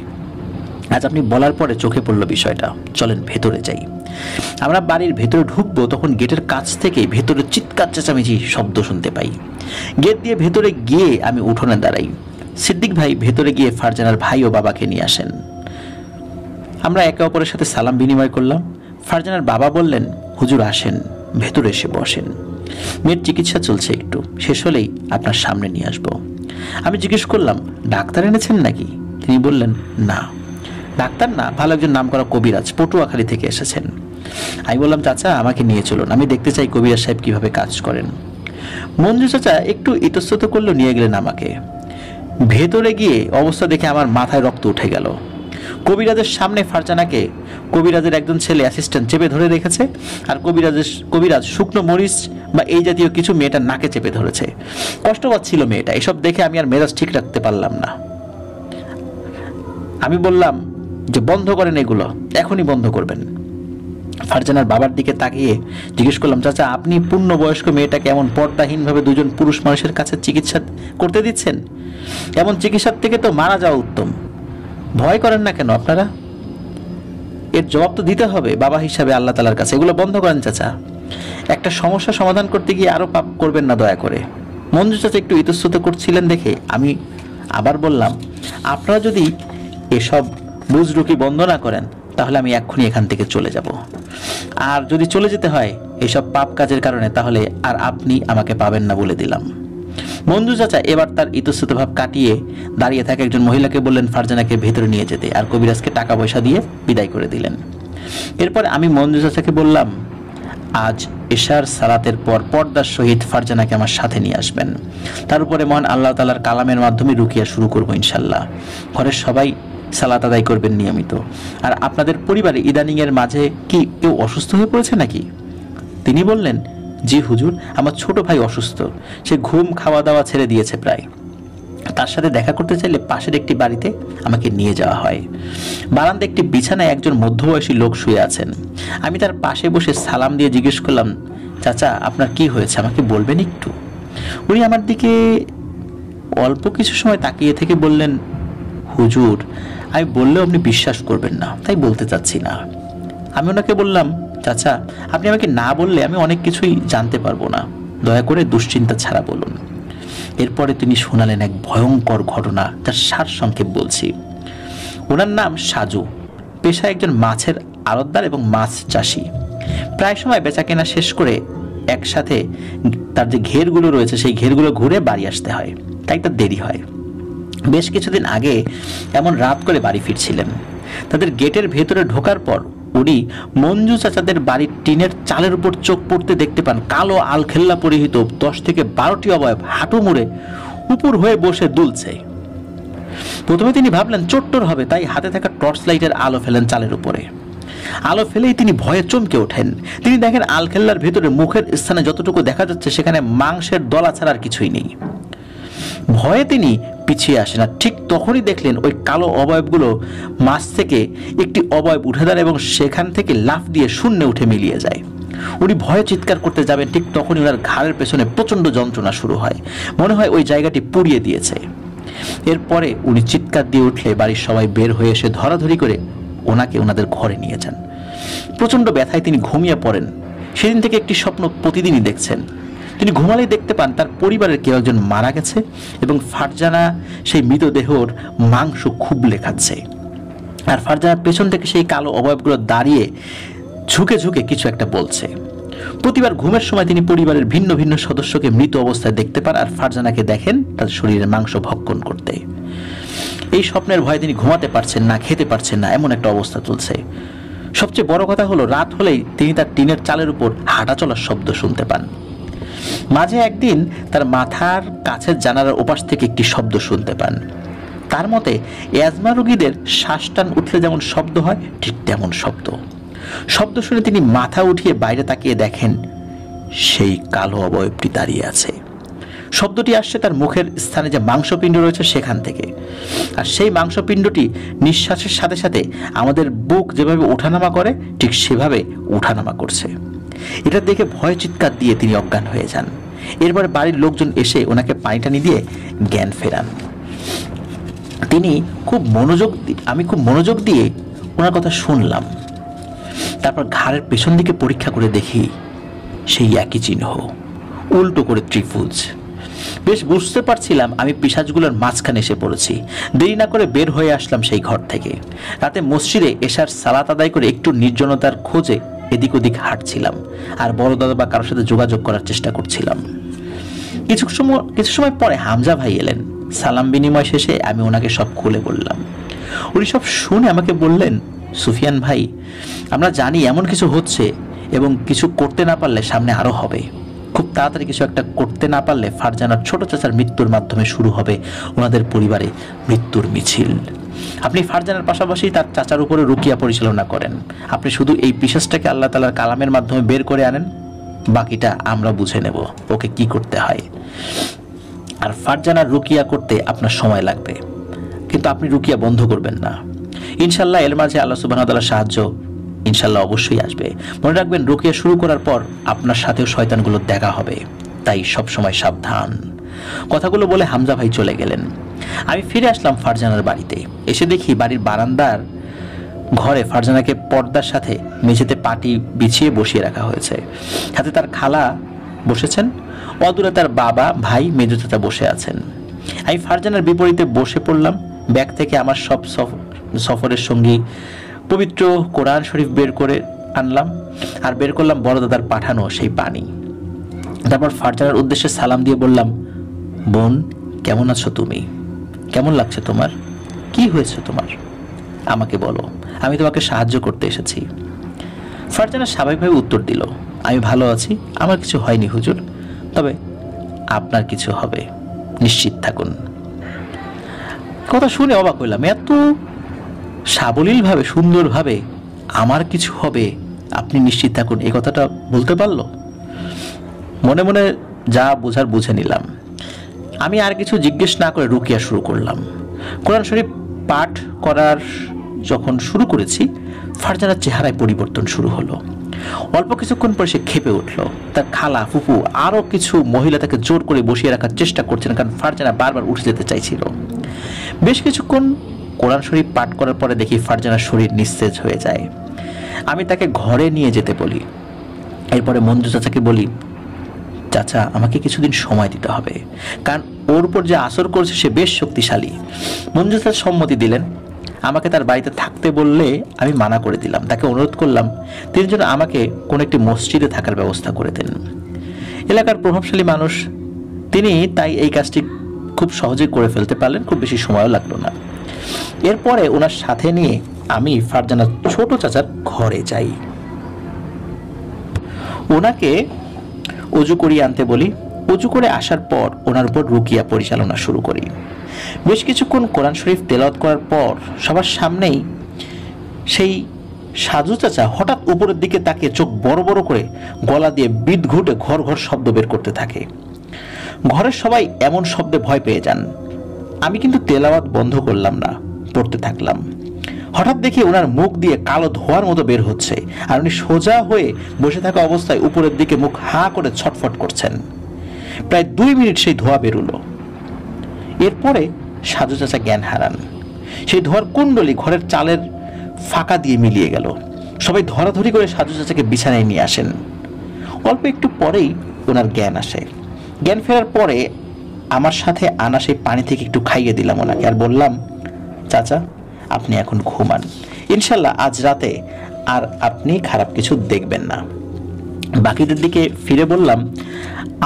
আজ আপনি বলার পরে চোখে পড়ল বিষয়টা। চলেন ভেতরে যাই। আমরা বাড়ির ভেতরে ঢুকবো তখন গেটের কাছ থেকে ভেতরে চিৎকার চেঁচামেচি শব্দ শুনতে পাই। গেট দিয়ে ভেতরে গিয়ে আমি উঠোনে দাঁড়াই। সিদ্দিক ভাই ভেতরে গিয়ে ফারজানার ভাই ও বাবাকে নিয়ে আসেন। আমরা একে অপরের সাথে সালাম বিনিময় করলাম। ফারজানার বাবা বললেন, হুজুর আসেন, ভেতরে এসে বসেন, মেয়ের চিকিৎসা চলছে, একটু শেষ হলেই আপনার সামনে নিয়ে আসবো। আমি জিজ্ঞেস করলাম, ডাক্তার এনেছেন নাকি? তিনি বললেন, না ডাক্তার না, ভালো একজন নামকরা কবিরাজ পটুয়াখালী থেকে এসেছেন। আমি বললাম, চাচা আমাকে নিয়ে চলুন, আমি দেখতে চাই কবিরাজ সাহেব কিভাবে কাজ করেন। মঞ্জু চাচা একটু ইতস্তত করলেও নিয়ে গেলেন আমাকে। ভেতরে গিয়ে অবস্থা দেখে আমার মাথায় রক্ত উঠে গেল। কবিরাজের সামনে ফারজানাকে কবিরাজের একজন ছেলে অ্যাসিস্ট্যান্ট চেপে ধরে রেখেছে, আর কবিরাজ শুকনো মরিচ বা এই জাতীয় কিছু মেয়েটার নাকে চেপে ধরেছে। কষ্ট পাচ্ছিল মেয়েটা। এসব দেখে আমি আর মেজাজ ঠিক রাখতে পারলাম না। আমি বললাম যে বন্ধ করেন এগুলো, এখনই বন্ধ করবেন। ফারজানার বাবার দিকে তাকিয়ে জিজ্ঞেস করলাম, চাচা আপনি পূর্ণবয়স্ক মেয়েটাকে এমন পর্দাহীনভাবে দুজন পুরুষ মানুষের কাছে চিকিৎসা করতে দিচ্ছেন? এমন চিকিৎসার থেকে তো মারা যাওয়া উত্তম। ভয় করেন না কেন আপনারা? এর জবাব তো দিতে হবে বাবা হিসাবে আল্লাহ তাআলার কাছে। এগুলো বন্ধ করেন চাচা। একটা সমস্যা সমাধান করতে গিয়ে আরো পাপ করবেন না দয়া করে। মঞ্জু চাচা একটু ইতস্তত করছিলেন দেখে আমি আবার বললাম, আপনারা যদি এসব বুজরুকি বন্ধ না করেন তাহলে আমি এক্ষুনি এখান থেকে চলে যাব। আর যদি চলে যেতে হয় এসব পাপ কাজের কারণে, তাহলে আর আপনি আমাকে পাবেন না বলে দিলাম। মঞ্জু চাচা এবার তার ইতস্তত ভাব কাটিয়ে দাঁড়িয়ে থাকা একজন মহিলাকে বললেন ফারজানাকে ভেতরে নিয়ে যেতে, আর কবিরাজকে টাকা পয়সা দিয়ে বিদায় করে দিলেন। এরপর আমি মঞ্জু চাচাকে বললাম, আজ এশার সালাতের পর পর্দার সহিত ফারজানাকে আমার সাথে নিয়ে আসবেন। তার উপরে মহান আল্লাহ তাআলার কালামের মাধ্যমে রুকিয়া শুরু করবো ইনশাল্লাহ। ঘরের সবাই সালাত আদায় করবেন নিয়মিত। আর আপনাদের পরিবারে ইদানিং এর মাঝে কি কেউ অসুস্থ হয়ে পড়েছে নাকি? তিনি বললেন, জি হুজুর, আমার ছোট ভাই অসুস্থ। সে ঘুম খাওয়া দাওয়া ছেড়ে দিয়েছে প্রায়। তার সাথে দেখা করতে চাইলে পাশের একটি বাড়িতে আমাকে নিয়ে যাওয়া হয়। বারান্দায় একটি বিছানায় একজন মধ্যবয়সী লোক শুয়ে আছেন। আমি তার পাশে বসে সালাম দিয়ে জিজ্ঞেস করলাম, চাচা আপনার কি হয়েছে, আমাকে বলবেন একটু? উনি আমার দিকে অল্প কিছু সময় তাকিয়ে থেকে বললেন, হুজুর আমি বললেও আপনি বিশ্বাস করবেন না, তাই বলতে চাচ্ছি না। আমি ওনাকে বললাম, চাচা আপনি আমাকে না বললে আমি অনেক কিছুই জানতে পারবো না, দয়া করে দুশ্চিন্তা ছাড়া বলুন। এরপরে তিনি শোনালেন এক ভয়ঙ্কর ঘটনা, যার সারসংক্ষেপ বলছি। ওনার নাম সাজু, পেশায় একজন মাছের আড়তদার এবং মাছ চাষি। প্রায় সময় বেচাকেনা শেষ করে একসাথে তার যে ঘেরগুলো রয়েছে সেই ঘেরগুলো ঘুরে বাড়ি আসতে হয়, তাই তার দেরি হয়। বেশ কিছুদিন আগে এমন রাত করে বাড়ি ফিরছিলেন। তাদের গেটের ভেতরে ঢোকার পর উনি মঞ্জু চাচাদের বাড়ির টিনের চালের উপর চোখ পড়তে দেখতে পান কালো আলখেল্লা পরিহিত 10 থেকে 12টি অবয়ব হাঁটু মুড়ে উপর হয়ে বসে দুলছে। প্রথমে তিনি ভাবলেন চোট্টর হবে, তাই হাতে থাকা টর্চ লাইটের আলো ফেলেন চালের উপরে। আলো ফেলেই তিনি ভয়ে চমকে ওঠেন। তিনি দেখেন আলখেল্লার ভেতরে মুখের স্থানে যতটুকু দেখা যাচ্ছে সেখানে মাংসের দলা ছাড়া আর কিছুই নেই। ভয়ে তিনি পিছিয়ে আসেন, আর ঠিক তখনই দেখলেন ওই কালো অবয়বগুলো মাছ থেকে একটি অবয়ব উঠে দাঁড়ায় এবং সেখান থেকে লাফ দিয়ে শূন্যে উঠে মিলিয়ে যায়। উনি ভয়ে চিৎকার করতে যাবেন, ঠিক তখনই ওনার ঘাড়ের পেছনে প্রচন্ড যন্ত্রণা শুরু হয়। মনে হয় ওই জায়গাটি পুড়িয়ে দিয়েছে। এরপরে উনি চিৎকার দিয়ে উঠলে বাড়ির সবাই বের হয়ে এসে ধরাধরি করে ওনাকে ওনাদের ঘরে নিয়ে যান। প্রচন্ড ব্যথায় তিনি ঘুমিয়ে পড়েন। সেদিন থেকে একটি স্বপ্ন প্রতিদিনই দেখছেন। তিনি ঘুমালেই দেখতে পান তার পরিবারের কেউ একজন মারা গেছে এবং ফারজানা সেই মৃতদেহর মাংস খুবলে খাচ্ছে। আর ফারজানার পেছন থেকে সেই কালো অবয়বগুলো দাঁড়িয়ে ঝুঁকে ঝুঁকে কিছু একটা বলছে। প্রতিবার ঘুমের সময় তিনি পরিবারের ভিন্ন ভিন্ন সদস্যকে মৃত অবস্থায় দেখতে পান আর ফারজানাকে দেখেন তাদের শরীরে মাংস ভক্ষণ করতে। এই স্বপ্নের ভয়ে তিনি ঘুমাতে পারছেন না, খেতে পারছেন না, এমন একটা অবস্থা চলছে। সবচেয়ে বড় কথা হলো, রাত হলেই তিনি তার টিনের চালের উপর হাঁটা চলার শব্দ শুনতে পান। মাঝে একদিন তার মাথার কাছের জানালার ওপাশ থেকে একটি শব্দ শুনতে পান। তার মতে অ্যাজমা রোগীদের শ্বাস টান উঠলে যেমন শব্দ হয়, ঠিক তেমন শব্দ শুনে তিনি মাথা উঠিয়ে বাইরে তাকিয়ে দেখেন সেই কালো অবয়বটি দাঁড়িয়ে আছে। শব্দটি আসছে তার মুখের স্থানে যে মাংসপিণ্ড রয়েছে সেখান থেকে। আর সেই মাংসপিণ্ডটি নিঃশ্বাসের সাথে সাথে আমাদের বুক যেভাবে ওঠানামা করে ঠিক সেভাবে ওঠানামা করছে। এটা দেখে ভয় চিৎকার দিয়ে তিনি অজ্ঞান হয়ে যান। এরপরে বাড়ির লোকজন এসে ওনাকে পানি টানি দিয়ে জ্ঞান ফেরান। আমি খুব মনোযোগ দিয়ে ওনার কথা শুনলাম। তারপর ঘাড়ের পেছন দিকে পরীক্ষা করে দেখি সেই একই চিহ্ন, উল্টো করে ত্রিভুজ। বেশ বুঝতে পারছিলাম আমি পিশাচগুলোর মাঝখানে এসে পড়েছি। দেরি না করে বের হয়ে আসলাম সেই ঘর থেকে। রাতে মসজিদে এশার সালাত আদায় করে একটু নির্জনতার খোঁজে এদিক ওদিক হাঁটছিলাম আর বড় দাদা বা কারোর সাথে যোগাযোগ করার চেষ্টা করছিলাম। কিছু সময় পরে হামজা ভাই এলেন। সালাম বিনিময় শেষে আমি ওনাকে সব খুলে বললাম। উনি সব শুনে আমাকে বললেন, সুফিয়ান ভাই, আমরা জানি এমন কিছু হচ্ছে এবং কিছু করতে না পারলে সামনে আরো হবে। খুব তাড়াতাড়ি কিছু একটা করতে না পারলে ফারজানার ছোট চাচার মৃত্যুর মাধ্যমে শুরু হবে ওনাদের পরিবারে মৃত্যুর মিছিল। আপনি ফারজানার পাশাপাশি তার চাচার উপরে রুকিয়া পরিচালনা করেন। আপনি শুধু এই পিশাচটাকে আল্লাহ তাআলার কালামের মাধ্যমে বের করে আনেন, বাকিটা আমরা বুঝে নেব ওকে কি করতে হয়। আর ফারজানার রুকিয়া করতে আপনার সময় লাগবে, কিন্তু আপনি রুকিয়া বন্ধ করবেন না। ইনশাল্লাহ এর মাঝে আল্লাহ সুবহানাহু ওয়া তাআলার সাহায্য ইনশাল্লাহ অবশ্যই আসবে। মনে রাখবেন, রুকিয়া শুরু করার পর আপনার সাথেও শয়তানগুলো দেখা হবে, তাই সব সময় সাবধান। কথাগুলো বলে হামজা ভাই চলে গেলেন। আমি ফিরে আসলাম ফারজানার বাড়িতে। এসে দেখি বাড়ির বারান্দার ঘরে ফারজানাকে পর্দার সাথে মেঝেতে পাটি বিছিয়ে বসিয়ে রাখা হয়েছে। সাথে তার খালা বসেছেন, অদূরে তার বাবা, ভাই, মেজো চাচা বসে আছেন। আমি ফারজানার বিপরীতে বসে পড়লাম। ব্যাগ থেকে আমার সব সফরের সঙ্গী পবিত্র কোরআন শরীফ বের করে আনলাম আর বের করলাম বড় দাদার পাঠানো সেই পানি। তারপর ফারজানার উদ্দেশ্যে সালাম দিয়ে বললাম, বোন, কেমন আছো তুমি? কেমন লাগছে তোমার? কি হয়েছে তোমার? আমাকে বলো, আমি তোমাকে সাহায্য করতে এসেছি। ফারজানা স্বাভাবিকভাবে উত্তর দিল, আমি ভালো আছি, আমার কিছু হয়নি হুজুর, তবে আপনার কিছু হবে, নিশ্চিত থাকুন। কথা শুনে অবাক হইলাম, এত সাবলীলভাবে সুন্দরভাবে আমার কিছু হবে, আপনি নিশ্চিত থাকুন, এই কথাটা বলতে পারলো। মনে মনে যা বোঝার বুঝে নিলাম। আমি আর কিছু জিজ্ঞেস না করে রুকিয়া শুরু করলাম। কোরআন শরীফ পাঠ করার যখন শুরু করেছি, ফারজানার চেহারায় পরিবর্তন শুরু হলো। অল্প কিছুক্ষণ পরে সে ক্ষেপে উঠল। তার খালা, ফুফু, আরো কিছু মহিলা তাকে জোর করে বসিয়ে রাখার চেষ্টা করছেন, কারণ ফারজানা বারবার উঠে যেতে চাইছিল। বেশ কিছুক্ষণ কোরআন শরীফ পাঠ করার পরে দেখি ফারজানার শরীর নিস্তেজ হয়ে যায়। আমি তাকে ঘরে নিয়ে যেতে বলি। এরপরে মঞ্জু চাচাকে বলি, চাচা, আমাকে কিছুদিন সময় দিতে হবে, কারণ ওর উপর যে আসর করছে সে বেশ শক্তিশালী। মঞ্জু চাচা সম্মতি দিলেন। আমাকে তার বাড়িতে থাকতে বললে আমি মানা করে দিলাম। তাকে অনুরোধ করলাম তিনি যেন আমাকে কোনো একটি মসজিদে থাকার ব্যবস্থা করে দেন। এলাকার প্রভাবশালী মানুষ তিনি, তাই এই কাজটি খুব সহজে করে ফেলতে পারলেন, খুব বেশি সময়ও লাগলো না। এরপরে ওনার সাথে নিয়ে আমি ফারজানার ছোট চাচার ঘরে যাই। ওনাকে অজু করিয়ে আনতে বলি। অজু করে আসার পর ওনার উপর রুকিয়া পরিচালনা শুরু করি। বেশ কিছুক্ষণ কোরআন শরীফ তেলাওয়াত করার পর সবার সামনেই সেই সাজু চাচা হঠাৎ উপরের দিকে তাকিয়ে চোখ বড় বড় করে গলা দিয়ে বিদ ঘুটে ঘর ঘর শব্দ বের করতে থাকে। ঘরের সবাই এমন শব্দে ভয় পেয়ে যান। আমি কিন্তু তেলাওয়াত বন্ধ করলাম না, পড়তে থাকলাম। হঠাৎ দেখি ওনার মুখ দিয়ে কালো ধোঁয়ার মতো বের হচ্ছে, আর উনি সোজা হয়ে বসে থাকা অবস্থায় উপরের দিকে মুখ হাঁ করে ছটফট করছেন। প্রায় 2 মিনিট সেই ধোঁয়া বেরোলো। এরপরে সাজু চাচা জ্ঞান হারান। সেই ধোঁয়ার কুণ্ডলি ঘরের চালের ফাঁকা দিয়ে মিলিয়ে গেল। সবাই ধরাধরি করে সাজু চাচাকে বিছানায় নিয়ে আসেন। অল্প একটু পরেই ওনার জ্ঞান আসে। জ্ঞান ফেরার পরে আমার সাথে আনা সেই পানি থেকে একটু খাইয়ে দিলাম ওনাকে, আর বললাম, চাচা আপনি এখন ঘুমান, ইনশাল্লাহ আজ রাতে আর আপনি খারাপ কিছু দেখবেন না। বাকিদের দিকে ফিরে বললাম,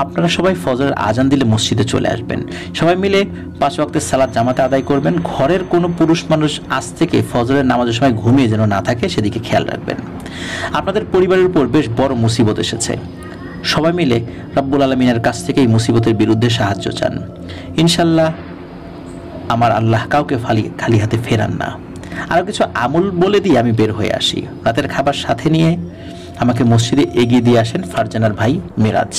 আপনারা সবাই ফজরের আজান দিলে মসজিদে চলে আসবেন, সবাই মিলে 5 ওয়াক্তের সালাত জামাতে আদায় করবেন। ঘরের কোনো পুরুষ মানুষ আজ থেকে ফজরের নামাজের সময় ঘুমিয়ে যেন না থাকে সেদিকে খেয়াল রাখবেন। আপনাদের পরিবারের উপর বেশ বড় মুসিবত এসেছে, সবাই মিলে রব্বুল আলামিনের কাছ থেকে এই মুসিবতের বিরুদ্ধে সাহায্য চান। ইনশাল্লাহ আমার আল্লাহ কাউকে খালি হাতে ফেরান না। আরও কিছু আমল বলে দিয়ে আমি বের হয়ে আসি। রাতের খাবার সাথে নিয়ে আমাকে মসজিদে এগিয়ে দিয়ে আসেন ফারজানার ভাই মিরাজ।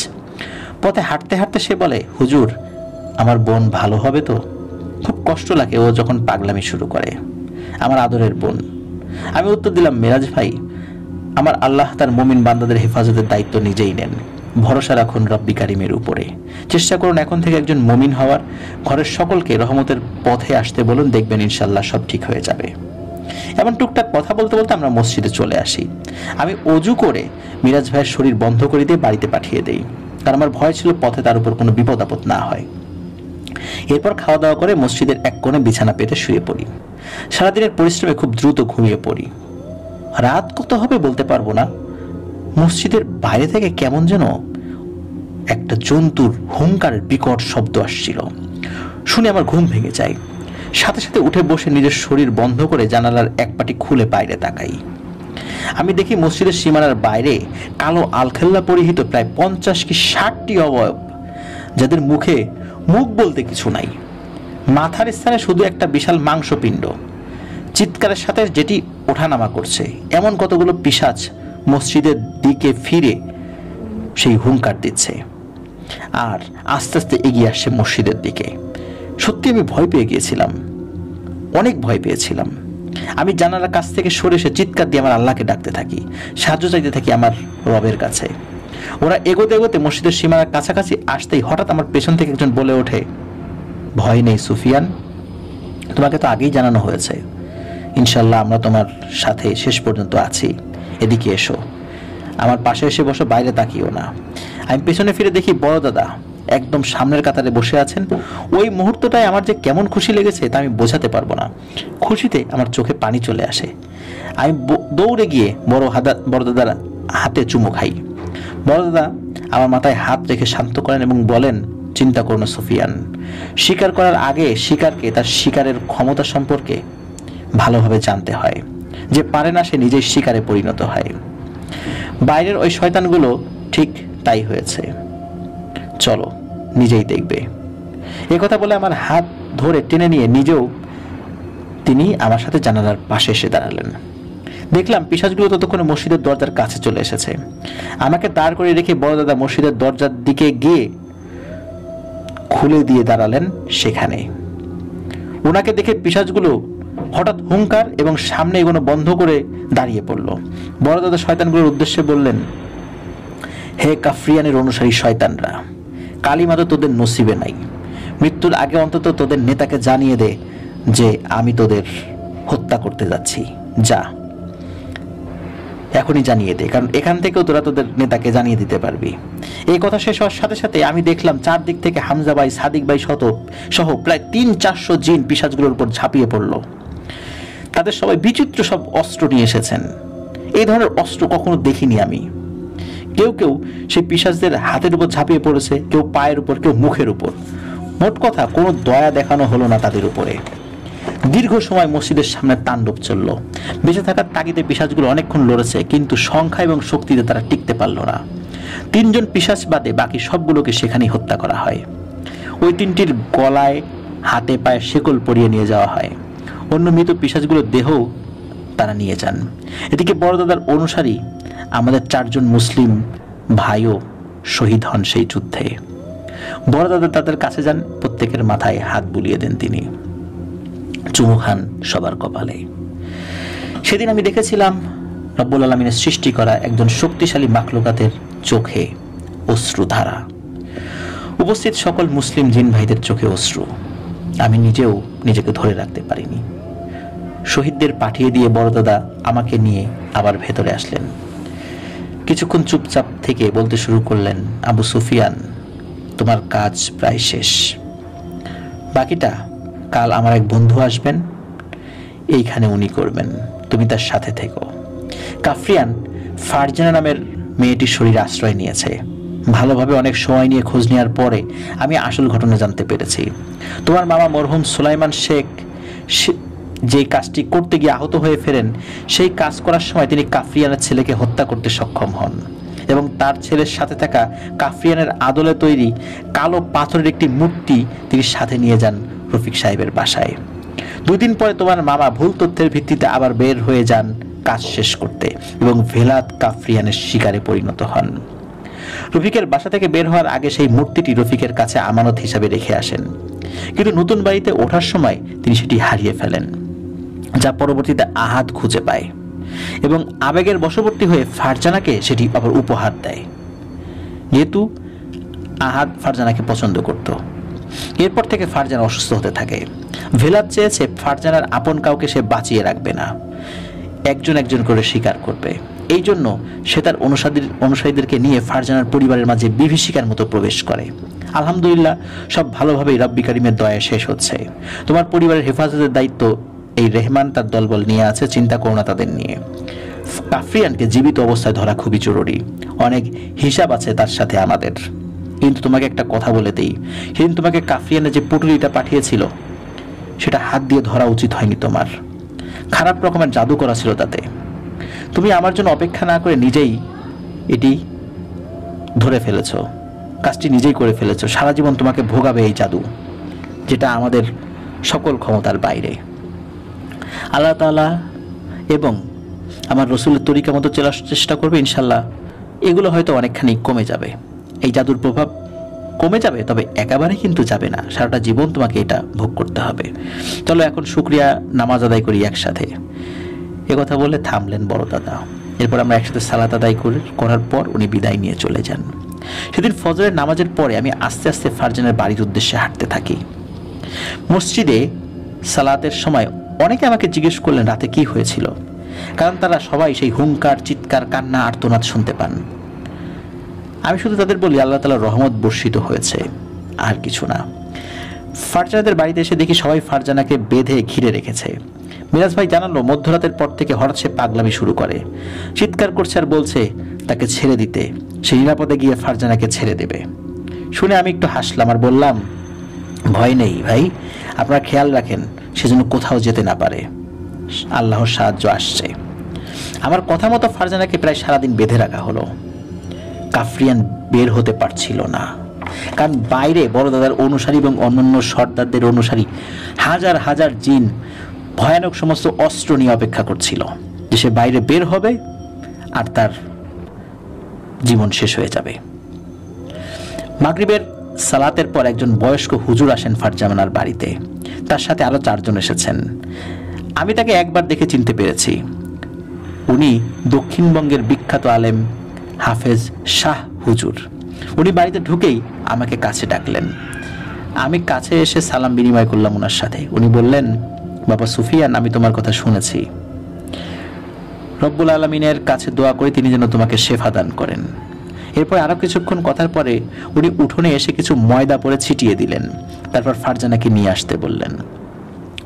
পথে হাঁটতে হাঁটতে সে বলে, হুজুর আমার বোন ভালো হবে তো? খুব কষ্ট লাগে ও যখন পাগলামি শুরু করে, আমার আদরের বোন। আমি উত্তর দিলাম, মিরাজ ভাই, আমার আল্লাহ তার মুমিন বান্দাদের হেফাজতের দায়িত্ব নিজেই নেন, ভরসা রাখুন রব্বি কারিমের উপরে। চেষ্টা করুন এখন থেকে একজন মুমিন হওয়ার, ঘরের সকলকে রহমতের পথে আসতে বলুন, দেখবেন ইনশাল্লাহ সব ঠিক হয়ে যাবে। এমন টুকটাক কথা বলতে বলতে আমরা মসজিদে চলে আসি। আমি অজু করে মিরাজ ভাইয়ের শরীর বন্ধ করে দিয়ে বাড়িতে পাঠিয়ে দেই, কারণ আমার ভয় ছিল পথে তার উপর কোনো বিপদ আপদ না হয়। এরপর খাওয়া দাওয়া করে মসজিদের এক কোণে বিছানা পেতে শুয়ে পড়ি। সারাদিনের পরিশ্রমে খুব দ্রুত ঘুমিয়ে পড়ি। রাত কত হবে বলতে পারবো না, মসজিদের বাইরে থেকে কেমন যেন একটা জন্তুর হুঙ্কারের বিকট শব্দ আসছিল। শুনে আমার ঘুম ভেঙে যায়। সাথে সাথে উঠে বসে নিজের শরীর বন্ধ করে জানালার এক পাটি খুলে বাইরে তাকাই। আমি দেখি মসজিদের সীমানার বাইরে কালো আলখেল্লা পরিহিত প্রায় 50 কি 60টি অবয়ব, যাদের মুখে মুখ বলতে কিছু নাই, মাথার স্থানে শুধু একটা বিশাল মাংসপিণ্ড, চিৎকারের সাথে যেটি ওঠানামা করছে। এমন কতগুলো পিশাচ মসজিদের দিকে ফিরে সেই হুঙ্কার দিচ্ছে আর আস্তে আস্তে এগিয়ে আসছে মসজিদের দিকে। সত্যি আমি ভয় পেয়ে গিয়েছিলাম, অনেক ভয় পেয়েছিলাম। আমি জানালার কাছ থেকে সরে এসে চিৎকার দিয়ে আমার আল্লাহকে ডাকতে থাকি, সাহায্য চাইতে থাকি আমার রবের কাছে। ওরা এগোতে এগোতে মসজিদের সীমানার কাছাকাছি আসতেই হঠাৎ আমার পেছন থেকে একজন বলে ওঠে, ভয় নেই সুফিয়ান, তোমাকে তো আগেই জানানো হয়েছে, ইনশাল্লাহ আমরা তোমার সাথে শেষ পর্যন্ত আছি, এদিকে এসো, আমার পাশে এসে বসো, বাইরে তাকিও না। আমি পেছনে ফিরে দেখি বড় দাদা একদম সামনের কাতারে বসে আছেন। ওই মুহূর্তটায় আমার যে কেমন খুশি লেগেছে তা আমি বোঝাতে পারবো না। খুশিতে আমার চোখে পানি চলে আসে। আমি দৌড়ে গিয়ে বড় দাদার হাতে চুমু খাই। বড় দাদা আমার মাথায় হাত রেখে শান্ত করেন এবং বলেন, চিন্তা করো না সুফিয়ান, শিকার করার আগে শিকারকে তার শিকারের ক্ষমতা সম্পর্কে ভালোভাবে জানতে হয়। যে পারে না সে নিজেই শিকারে পরিণত হয়। বাইরের ওই শয়তানগুলো ঠিক তাই হয়েছে, চলো নিজেই দেখবে। এ কথা বলে আমার হাত ধরে টেনে নিয়ে নিজেও তিনি আমার সাথে জানালার পাশে এসে দাঁড়ালেন। দেখলাম পিশাচগুলো ততক্ষণে মসজিদের দরজার কাছে চলে এসেছে। আমাকে দাঁড় করে রেখে বড় দাদা মসজিদের দরজার দিকে গিয়ে খুলে দিয়ে দাঁড়ালেন সেখানে। ওনাকে দেখে পিশাচগুলো হঠাৎ হুঙ্কার এবং সামনে এগোনো বন্ধ করে দাঁড়িয়ে পড়ল। বড় দাদা শয়তানগুলোর উদ্দেশ্যে বললেন, হে কাফরিয়ানের অনুসারী শয়তানরা, কালিমা তো তোদের নসিবে নাই, মৃত্যুর আগে অন্তত তোদের নেতাকে জানিয়ে দে যে আমি তোদের হত্যা করতে যাচ্ছি, যা এখনই জানিয়ে দে, কারণ এখান থেকেও তোরা তোদের নেতাকে জানিয়ে দিতে পারবি। এই কথা শেষ হওয়ার সাথে সাথে আমি দেখলাম চারদিক থেকে হামজা ভাই, সাদিক ভাই সহ প্রায় 300-400 জিন পিশাচগুলোর উপর ঝাঁপিয়ে পড়ল। তাদের সবাই বিচিত্র সব অস্ত্র নিয়ে এসেছেন। এই ধরনের অস্ত্র কখনো দেখিনি আমি। কেউ কেউ সেই পিশাচদের হাতের উপর ঝাঁপিয়ে পড়েছে, কেউ পায়ের উপর, কেউ মুখের উপর। মোট কথা কোনো দয়া দেখানো হলো না তাদের উপরে। দীর্ঘ সময় মসজিদের সামনে তাণ্ডব চলল। বেঁচে থাকার তাগিদে পিশাচগুলো অনেকক্ষণ লড়েছে, কিন্তু সংখ্যা এবং শক্তিতে তারা টিকতে পারল না। 3 জন পিশাচ বাদে বাকি সবগুলোকে সেখানেই হত্যা করা হয়। ওই 3টির গলায় হাতে পায়ে শেকল পরিয়ে নিয়ে যাওয়া হয়। অন্য মৃত পিশাচগুলোর দেহও তারা নিয়ে যান। এদিকে বড় দাদার অনুসারী আমাদের 4 জন মুসলিম ভাইও শহীদ হন সেই যুদ্ধে। বড় দাদা তাদের কাছে যান, প্রত্যেকের মাথায় হাত বুলিয়ে দেন তিনি, চুমু খান সবার কপালে। সেদিন আমি দেখেছিলাম রব্বুল আলামিনের সৃষ্টি করা একজন শক্তিশালী মাখলুকাতের চোখে অশ্রুধারা। উপস্থিত সকল মুসলিম জিন ভাইদের চোখে অশ্রু। আমি নিজেও নিজেকে ধরে রাখতে পারিনি। শহীদদের পাঠিয়ে দিয়ে বড় দাদা আমাকে নিয়ে আবার ভেতরে আসলেন। কিছুক্ষণ চুপচাপ থেকে বলতে শুরু করলেন, আবু সুফিয়ান, তোমার কাজ প্রায় শেষ, বাকিটা কাল আমার এক বন্ধু আসবেন, এইখানে উনি করবেন, তুমি তার সাথে থেকো। কাফরিয়ান ফারজানা নামের মেয়েটির শরীরে আশ্রয় নিয়েছে। ভালোভাবে অনেক সময় নিয়ে খোঁজ নেওয়ার পরে আমি আসল ঘটনা জানতে পেরেছি। তোমার মামা মরহুম সুলাইমান শেখ যে কাজটি করতে গিয়ে আহত হয়ে ফেরেন, সেই কাজ করার সময় তিনি কাফরিয়ানের ছেলেকে হত্যা করতে সক্ষম হন এবং তার ছেলের সাথে থাকা কাফরিয়ানের আদলে তৈরি কালো পাথরের একটি মূর্তি তিনি সাথে নিয়ে যান রফিক সাহেবের বাসায়। 2 দিন পরে তোমার মামা ভুল তথ্যের ভিত্তিতে আবার বের হয়ে যান কাজ শেষ করতে এবং ভেলাত কাফরিয়ানের শিকারে পরিণত হন। রফিকের বাসা থেকে বের হওয়ার আগে সেই মূর্তিটি রফিকের কাছে আমানত হিসাবে রেখে আসেন, কিন্তু নতুন বাড়িতে ওঠার সময় তিনি সেটি হারিয়ে ফেলেন, যা পরবর্তীতে আহাদ খুঁজে পায় এবং আবেগের বশবর্তী হয়ে ফারজানাকে সেটি আবার উপহার দেয়, যেহেতু আহাদ ফারজানাকে পছন্দ করত। এরপর থেকে ফারজানা অসুস্থ হতে থাকে। ভেলাত চেয়েছে ফারজানার আপন কাউকে সে বাঁচিয়ে রাখবে না, একজন একজন করে স্বীকার করবে। এই জন্য সে তার অনুসারীদেরকে নিয়ে ফারজানার পরিবারের মাঝে বিভীষিকার মতো প্রবেশ করে। আলহামদুলিল্লাহ, সব ভালোভাবেই রব্বি কারিমের দয়ায় শেষ হচ্ছে। তোমার পরিবারের হেফাজতের দায়িত্ব এই রেহমান তার দলবল নিয়ে আছে, চিন্তা করো না তাদের নিয়ে। কাফরিয়ানকে জীবিত অবস্থায় ধরা খুবই জরুরি, অনেক হিসাব আছে তার সাথে আমাদের। কিন্তু তোমাকে একটা কথা বলে দেই, সেদিন তোমাকে কাফরিয়ানের যে পুটুলিটা পাঠিয়েছিল সেটা হাত দিয়ে ধরা উচিত হয়নি তোমার, খারাপ রকমের জাদু করা ছিল তাতে। তুমি আমার জন্য অপেক্ষা না করে নিজেই এটি ধরে ফেলেছ, কাজটি নিজেই করে ফেলেছ। সারা জীবন তোমাকে ভোগাবে এই জাদু, যেটা আমাদের সকল ক্ষমতার বাইরে। আল্লাহ তাআলা এবং আমার রসুলের তরিকা মতো চলার চেষ্টা করবে, ইনশাল্লাহ এগুলো হয়তো অনেকখানি কমে যাবে, এই জাদুর প্রভাব কমে যাবে, তবে একেবারে কিন্তু যাবে না। সারাটা জীবন তোমাকে এটা ভোগ করতে হবে। চলো এখন শুকরিয়া নামাজ আদায় করি একসাথে। কথা বলে থামলেন বড় দাদা। এরপর আমরা একসাথে সালাত আদায় করার পর উনি বিদায় নিয়ে চলে যান। সেদিন ফজরের নামাজের পরে আমি আস্তে আস্তে ফারজানের বাড়ির উদ্দেশ্যে হাঁটতে থাকি। মসজিদে সালাতের সময় অনেকে আমাকে জিজ্ঞেস করলেন রাতে কি হয়েছিল, কারণ তারা সবাই সেই হুঙ্কার, চিৎকার, কান্না, আর্তনাদ শুনতে পান। আমি শুধু তাদের বলি আল্লাহ তাআলার রহমত বর্ষিত হয়েছে, আর কিছু না। ফারজানাদের বাড়িতে এসে দেখি সবাই ফারজানাকে বেঁধে ঘিরে রেখেছে। মিরাজ ভাই জানালো মধ্যরাতের পর থেকে হঠাৎ সে পাগলামি শুরু করে, চিৎকার করছে আর বলছে তাকে ছেড়ে দিতে, সে নিরাপদে গিয়ে ফারজানাকে ছেড়ে দেবে। শুনে আমি একটু হাসলাম আর বললাম, ভয় নেই ভাই, আপনারা খেয়াল রাখেন সেজন্য কোথাও যেতে না পারে, আল্লাহর সাহায্য আসছে। আমার কথা মতো ফারজানাকে প্রায় সারাদিন বেঁধে রাখা হলো। কাফরিয়ান বের হতে পারছিল না, কারণ বাইরে বড় দাদার অনুসারী এবং অন্যান্য সর্দারদের অনুসারী হাজার হাজার জিন ভয়ানক সমস্ত অস্ত্র নিয়ে অপেক্ষা করছিল যে সে বাইরে বের হবে আর তার জীবন শেষ হয়ে যাবে। মাগরিবের সালাতের পর একজন বয়স্ক হুজুর আসেন ফারজানার বাড়িতে, তার সাথে আরো 4 জন এসেছেন। আমি তাকে একবার দেখে চিনতে পেরেছি, উনি দক্ষিণবঙ্গের বিখ্যাত আলেম হাফেজ শাহ হুজুর। উনি বাড়িতে ঢুকেই আমাকে কাছে ডাকলেন। আমি কাছে এসে সালাম বিনিময় করলাম ওনার সাথে। উনি বললেন, বাবা সুফিয়ান, আমি তোমার কথা শুনেছি, রব্বুল আলামিনের কাছে দোয়া করে তিনি যেন তোমাকে শেফা দান করেন। এরপর আরো কিছুক্ষণ কথার পরে উনি উঠোনে এসে কিছু ময়দা পরে ছিটিয়ে দিলেন, তারপর ফারজানাকে নিয়ে আসতে বললেন।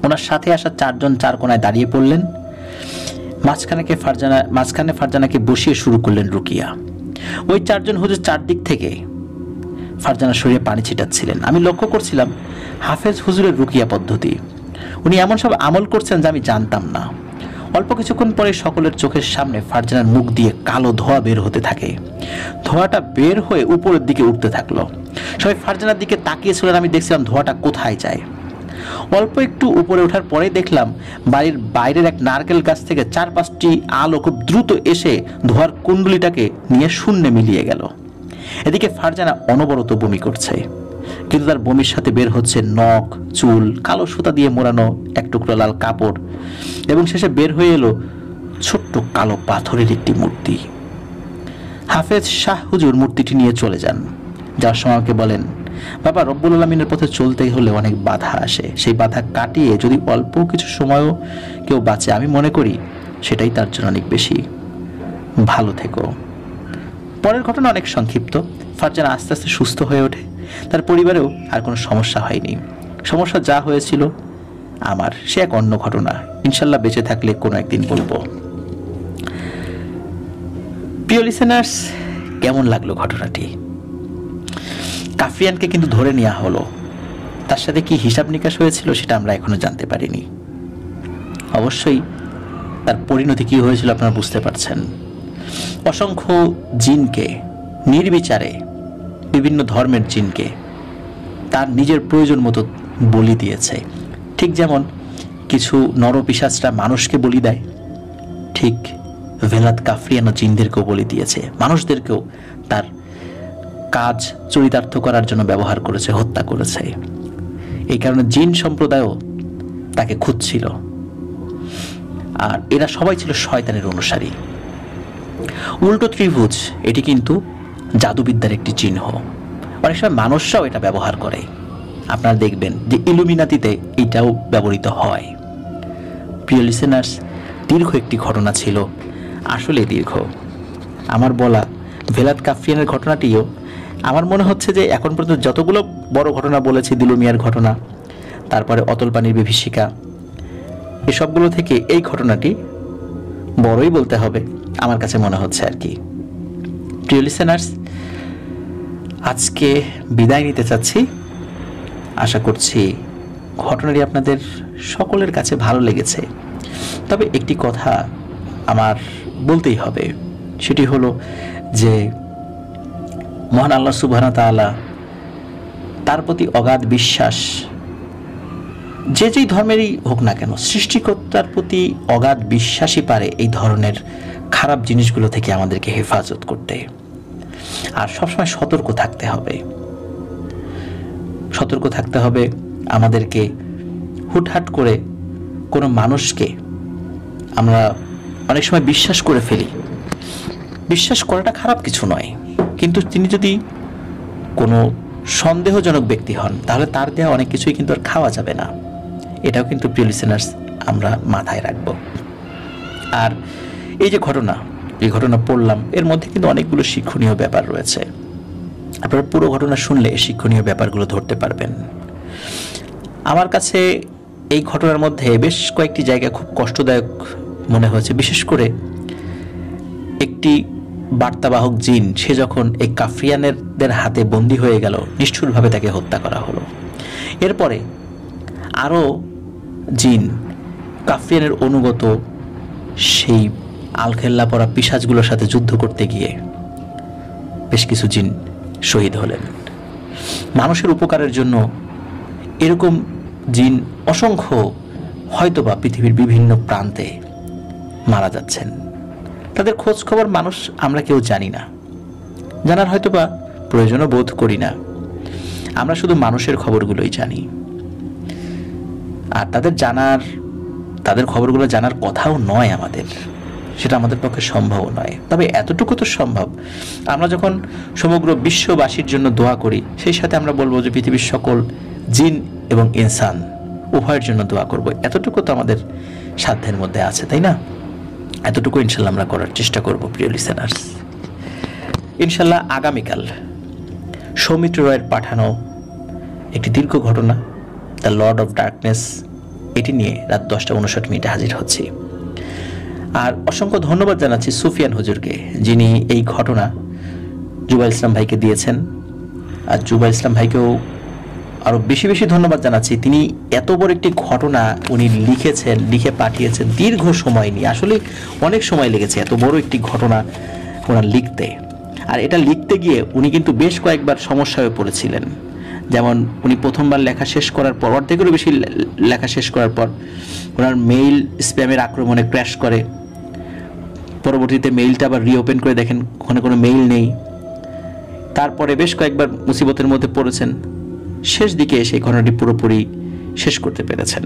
ওনার সাথে আসা 4 জন 4 কোণায় দাঁড়িয়ে পড়লেন। মাঝখানে ফারজানাকে বসিয়ে শুরু করলেন রুকিয়া। ওই 4 জন হুজুর চারদিক থেকে ফারজানার শরীরে পানি ছিটাচ্ছিলেন। আমি লক্ষ্য করছিলাম হাফেজ হুজুরের রুকিয়া পদ্ধতি। উনি এমন সব আমল করছেন যা আমি জানতাম না। অল্প কিছুক্ষণ পরে সকলের চোখের সামনে ফারজানার মুখ দিয়ে কালো ধোঁয়া বের হতে থাকে। ধোঁয়াটা বের হয়ে উপরের দিকে উঠতে থাকলো। সবাই ফারজানার দিকে তাকিয়েছিলেন। আমি দেখছিলাম ধোঁয়াটা কোথায় যায়। অল্প একটু উপরে ওঠার পরে দেখলাম বাড়ির বাইরের এক নারকেল গাছ থেকে 4-5টি আলো খুব দ্রুত এসে ধোঁয়ার কুণ্ডলিটাকে নিয়ে শূন্যে মিলিয়ে গেল। এদিকে ফারজানা অনবরত বমি করছে, কিন্তু তার বমির সাথে বের হচ্ছে নখ, চুল, কালো সুতা দিয়ে মোড়ানো এক টুকরো লাল কাপড়, এবং শেষে বের হয়ে এলো ছোট্ট কালো পাথরের একটি মূর্তি। হাফেজ শাহ হুজুর মূর্তিটি নিয়ে চলে যান। যার সময় আমাকে বলেন, বাবা, রব্বুল আলামিনের পথে চলতে হলে অনেক বাধা আসে, সেই বাধা কাটিয়ে যদি অল্প কিছু সময়ও কেউ বাঁচে, আমি মনে করি সেটাই তার জন্য অনেক বেশি। ভালো থেকো। পরের ঘটনা অনেক সংক্ষিপ্ত। ফারজানা আস্তে আস্তে সুস্থ হয়ে ওঠে, তার পরিবারেও আর কোনো সমস্যা হয়নি। সমস্যা যা হয়েছিল আমার, সে এক অন্য ঘটনা, ইনশাল্লাহ বেঁচে থাকলে কোনো একদিন বলবো। প্রিয় লিসেনার্স, কেমন লাগলো ঘটনাটি? কাফরিয়ানকে কিন্তু ধরে নেওয়া হলো, তার সাথে কি হিসাব নিকাশ হয়েছিল সেটা আমরা এখনো জানতে পারিনি। অবশ্যই তার পরিণতি কি হয়েছিল আপনারা বুঝতে পারছেন। অসংখ্য জিনকে নির্বিচারে, বিভিন্ন ধর্মের জিনকে তার নিজের প্রয়োজন মতো বলি দিয়েছে। ঠিক যেমন কিছু নরপিশাচরা মানুষকে বলি দেয়, ঠিক ভেলাত কাফরিয়ানো জিনদেরকেও বলি দিয়েছে, মানুষদেরকেও তার কাজ চরিতার্থ করার জন্য ব্যবহার করেছে, হত্যা করেছে। এই কারণে জিন সম্প্রদায়ও তাকে খুঁজছিল, আর এরা সবাই ছিল শয়তানের অনুসারী। উল্টো ত্রিভুজ এটি কিন্তু জাদুবিদ্যার একটি চিহ্ন। অনেক সময় মানুষরাও এটা ব্যবহার করে, আপনারা দেখবেন যে ইলুমিনাতিতে এটাও ব্যবহৃত হয়। প্রিয় লিসেনার্স, দীর্ঘ একটি ঘটনা ছিল, আসলে দীর্ঘ। আমার বলা ভেলাত কাফরিয়ানের ঘটনাটিও আমার মনে হচ্ছে যে এখন পর্যন্ত যতগুলো বড় ঘটনা বলেছি, দিলু মিয়ার ঘটনা, তারপরে অতল পানির বিভীষিকা, এসবগুলো থেকে এই ঘটনাটি বড়ই বলতে হবে আমার কাছে মনে হচ্ছে আর কি। প্রিয় লিসেনার্স, আজকে বিদায় নিতে চাচ্ছি। আশা করছি ঘটনাটি আপনাদের সকলের কাছে ভালো লেগেছে। তবে একটি কথা আমার বলতেই হবে, সেটি হলো যে মহান আল্লাহ সুবহানাহু ওয়া তাআলা, তার প্রতি অগাধ বিশ্বাস যে যেই ধর্মেরই হোক না কেন, সৃষ্টিকর্তার প্রতি অগাধ বিশ্বাসই পারে এই ধরনের খারাপ জিনিসগুলো থেকে আমাদেরকে হেফাজত করতে। আর সবসময় সতর্ক থাকতে হবে, সতর্ক থাকতে হবে আমাদেরকে। হুটহাট করে কোনো মানুষকে আমরা অনেক সময় বিশ্বাস করে ফেলি। বিশ্বাস করাটা খারাপ কিছু নয়, কিন্তু তিনি যদি কোনো সন্দেহজনক ব্যক্তি হন, তাহলে তার দেওয়া অনেক কিছুই কিন্তু আর খাওয়া যাবে না। এটাও কিন্তু প্রিয় লিসেনার্স আমরা মাথায় রাখব। আর এই যে ঘটনা পড়লাম, এর মধ্যে কিন্তু অনেকগুলো শিক্ষণীয় ব্যাপার রয়েছে। আপনারা পুরো ঘটনা শুনলে শিক্ষণীয় ব্যাপারগুলো ধরতে পারবেন। আমার কাছে এই ঘটনার মধ্যে বেশ কয়েকটি জায়গা খুব কষ্টদায়ক মনে হয়েছে। বিশেষ করে একটি বার্তাবাহক জিন, সে যখন এই কাফরিয়ানদের হাতে বন্দী হয়ে গেল, নিষ্ঠুরভাবে তাকে হত্যা করা হলো। এরপরে আরও জিন, কাফরিয়ানের অনুগত সেই আলখেল্লা পরা পিশাচগুলোর সাথে যুদ্ধ করতে গিয়ে বেশ কিছু জিন শহীদ হলেন। মানুষের উপকারের জন্য এরকম জিন অসংখ্য হয়তোবা পৃথিবীর বিভিন্ন প্রান্তে মারা যাচ্ছেন। তাদের খোঁজ খবর মানুষ আমরা কেউ জানি না, জানার হয়তোবা প্রয়োজনও বোধ করি না। আমরা শুধু মানুষের খবরগুলোই জানি, আর তাদের খবরগুলো জানার কথাও নয় আমাদের, সেটা আমাদের পক্ষে সম্ভব নয়। তবে এতটুকু তো সম্ভব, আমরা যখন সমগ্র বিশ্ববাসীর জন্য দোয়া করি, সেই সাথে আমরা বলবো যে পৃথিবীর সকল জিন এবং ইনসান উভয়ের জন্য দোয়া করব। এতটুকু তো আমাদের সাধ্যের মধ্যে আছে, তাই না? এতটুকু ইনশাল্লাহ আমরা করার চেষ্টা করব। প্রিয় লিসেনার্স, ইনশাল্লাহ আগামীকাল সৌমিত্র রয়ের পাঠানো একটি দীর্ঘ ঘটনা, দ্য লর্ড অফ ডার্কনেস, এটি নিয়ে রাত 10:59 হাজির হচ্ছি। আর অসংখ্য ধন্যবাদ জানাচ্ছি সুফিয়ান হুজুরকে, যিনি এই ঘটনা জুবাইর ইসলাম ভাইকে দিয়েছেন। আর জুবাইর ইসলাম ভাইকেও আরও বেশি বেশি ধন্যবাদ জানাচ্ছি। তিনি এত বড় একটি ঘটনা উনি লিখে পাঠিয়েছেন দীর্ঘ সময় নিয়ে। আসলে অনেক সময় লেগেছে এত বড় একটি ঘটনা ওনার লিখতে। আর এটা লিখতে গিয়ে উনি কিন্তু বেশ কয়েকবার সমস্যায় পড়েছিলেন। যেমন উনি প্রথমবার লেখা শেষ করার পর, অর্ধেকেরও বেশি লেখা শেষ করার পর ওনার মেইল স্প্যামের আক্রমণে ক্র্যাশ করে। পরবর্তীতে মেইলটা আবার রিওপেন করে দেখেন ওখানে কোনো মেইল নেই। তারপরে বেশ কয়েকবার মুসিবতের মধ্যে পড়েছেন। শেষ দিকে সেই ঘটনাটি পুরোপুরি শেষ করতে পেরেছেন।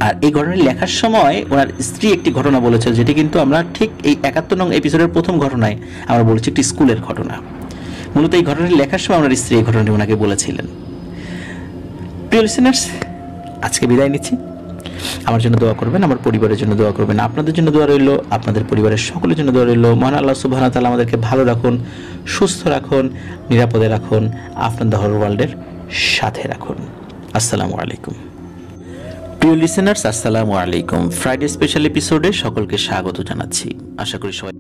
আর এই ঘটনাটি লেখার সময় ওনার স্ত্রী একটি ঘটনা বলেছেন, যেটি কিন্তু আমরা ঠিক এই 71 নং এপিসোডের প্রথম ঘটনায় আমরা বলেছি একটি স্কুলের ঘটনা। মূলত এই ঘটনাটি লেখার সময় ওনার স্ত্রী এই ঘটনাটি ওনাকে বলেছিলেন। প্রিয় লিসেনার্স, আজকে বিদায় নিচ্ছি। আমার জন্য দোয়া করবেন, আমার পরিবারের জন্য দোয়া করবেন, আপনাদের জন্য দোয়া রইল, আপনাদের পরিবারের সকলের জন্য দোয়া রইল। মহান আল্লাহ সুবহানাহু ওয়া তাআলা আমাদেরকে ভালো রাখুন, সুস্থ রাখুন, নিরাপদে রাখুন, আপনাদের হল ওয়ার্ল্ডের সাথে রাখুন। আসসালামু আলাইকুম। প্রিয় লিসেনার্স, আসসালামু আলাইকুম। ফ্রাইডে স্পেশাল এপিসোডে সকলকে স্বাগত জানাচ্ছি। আশা করি সবাই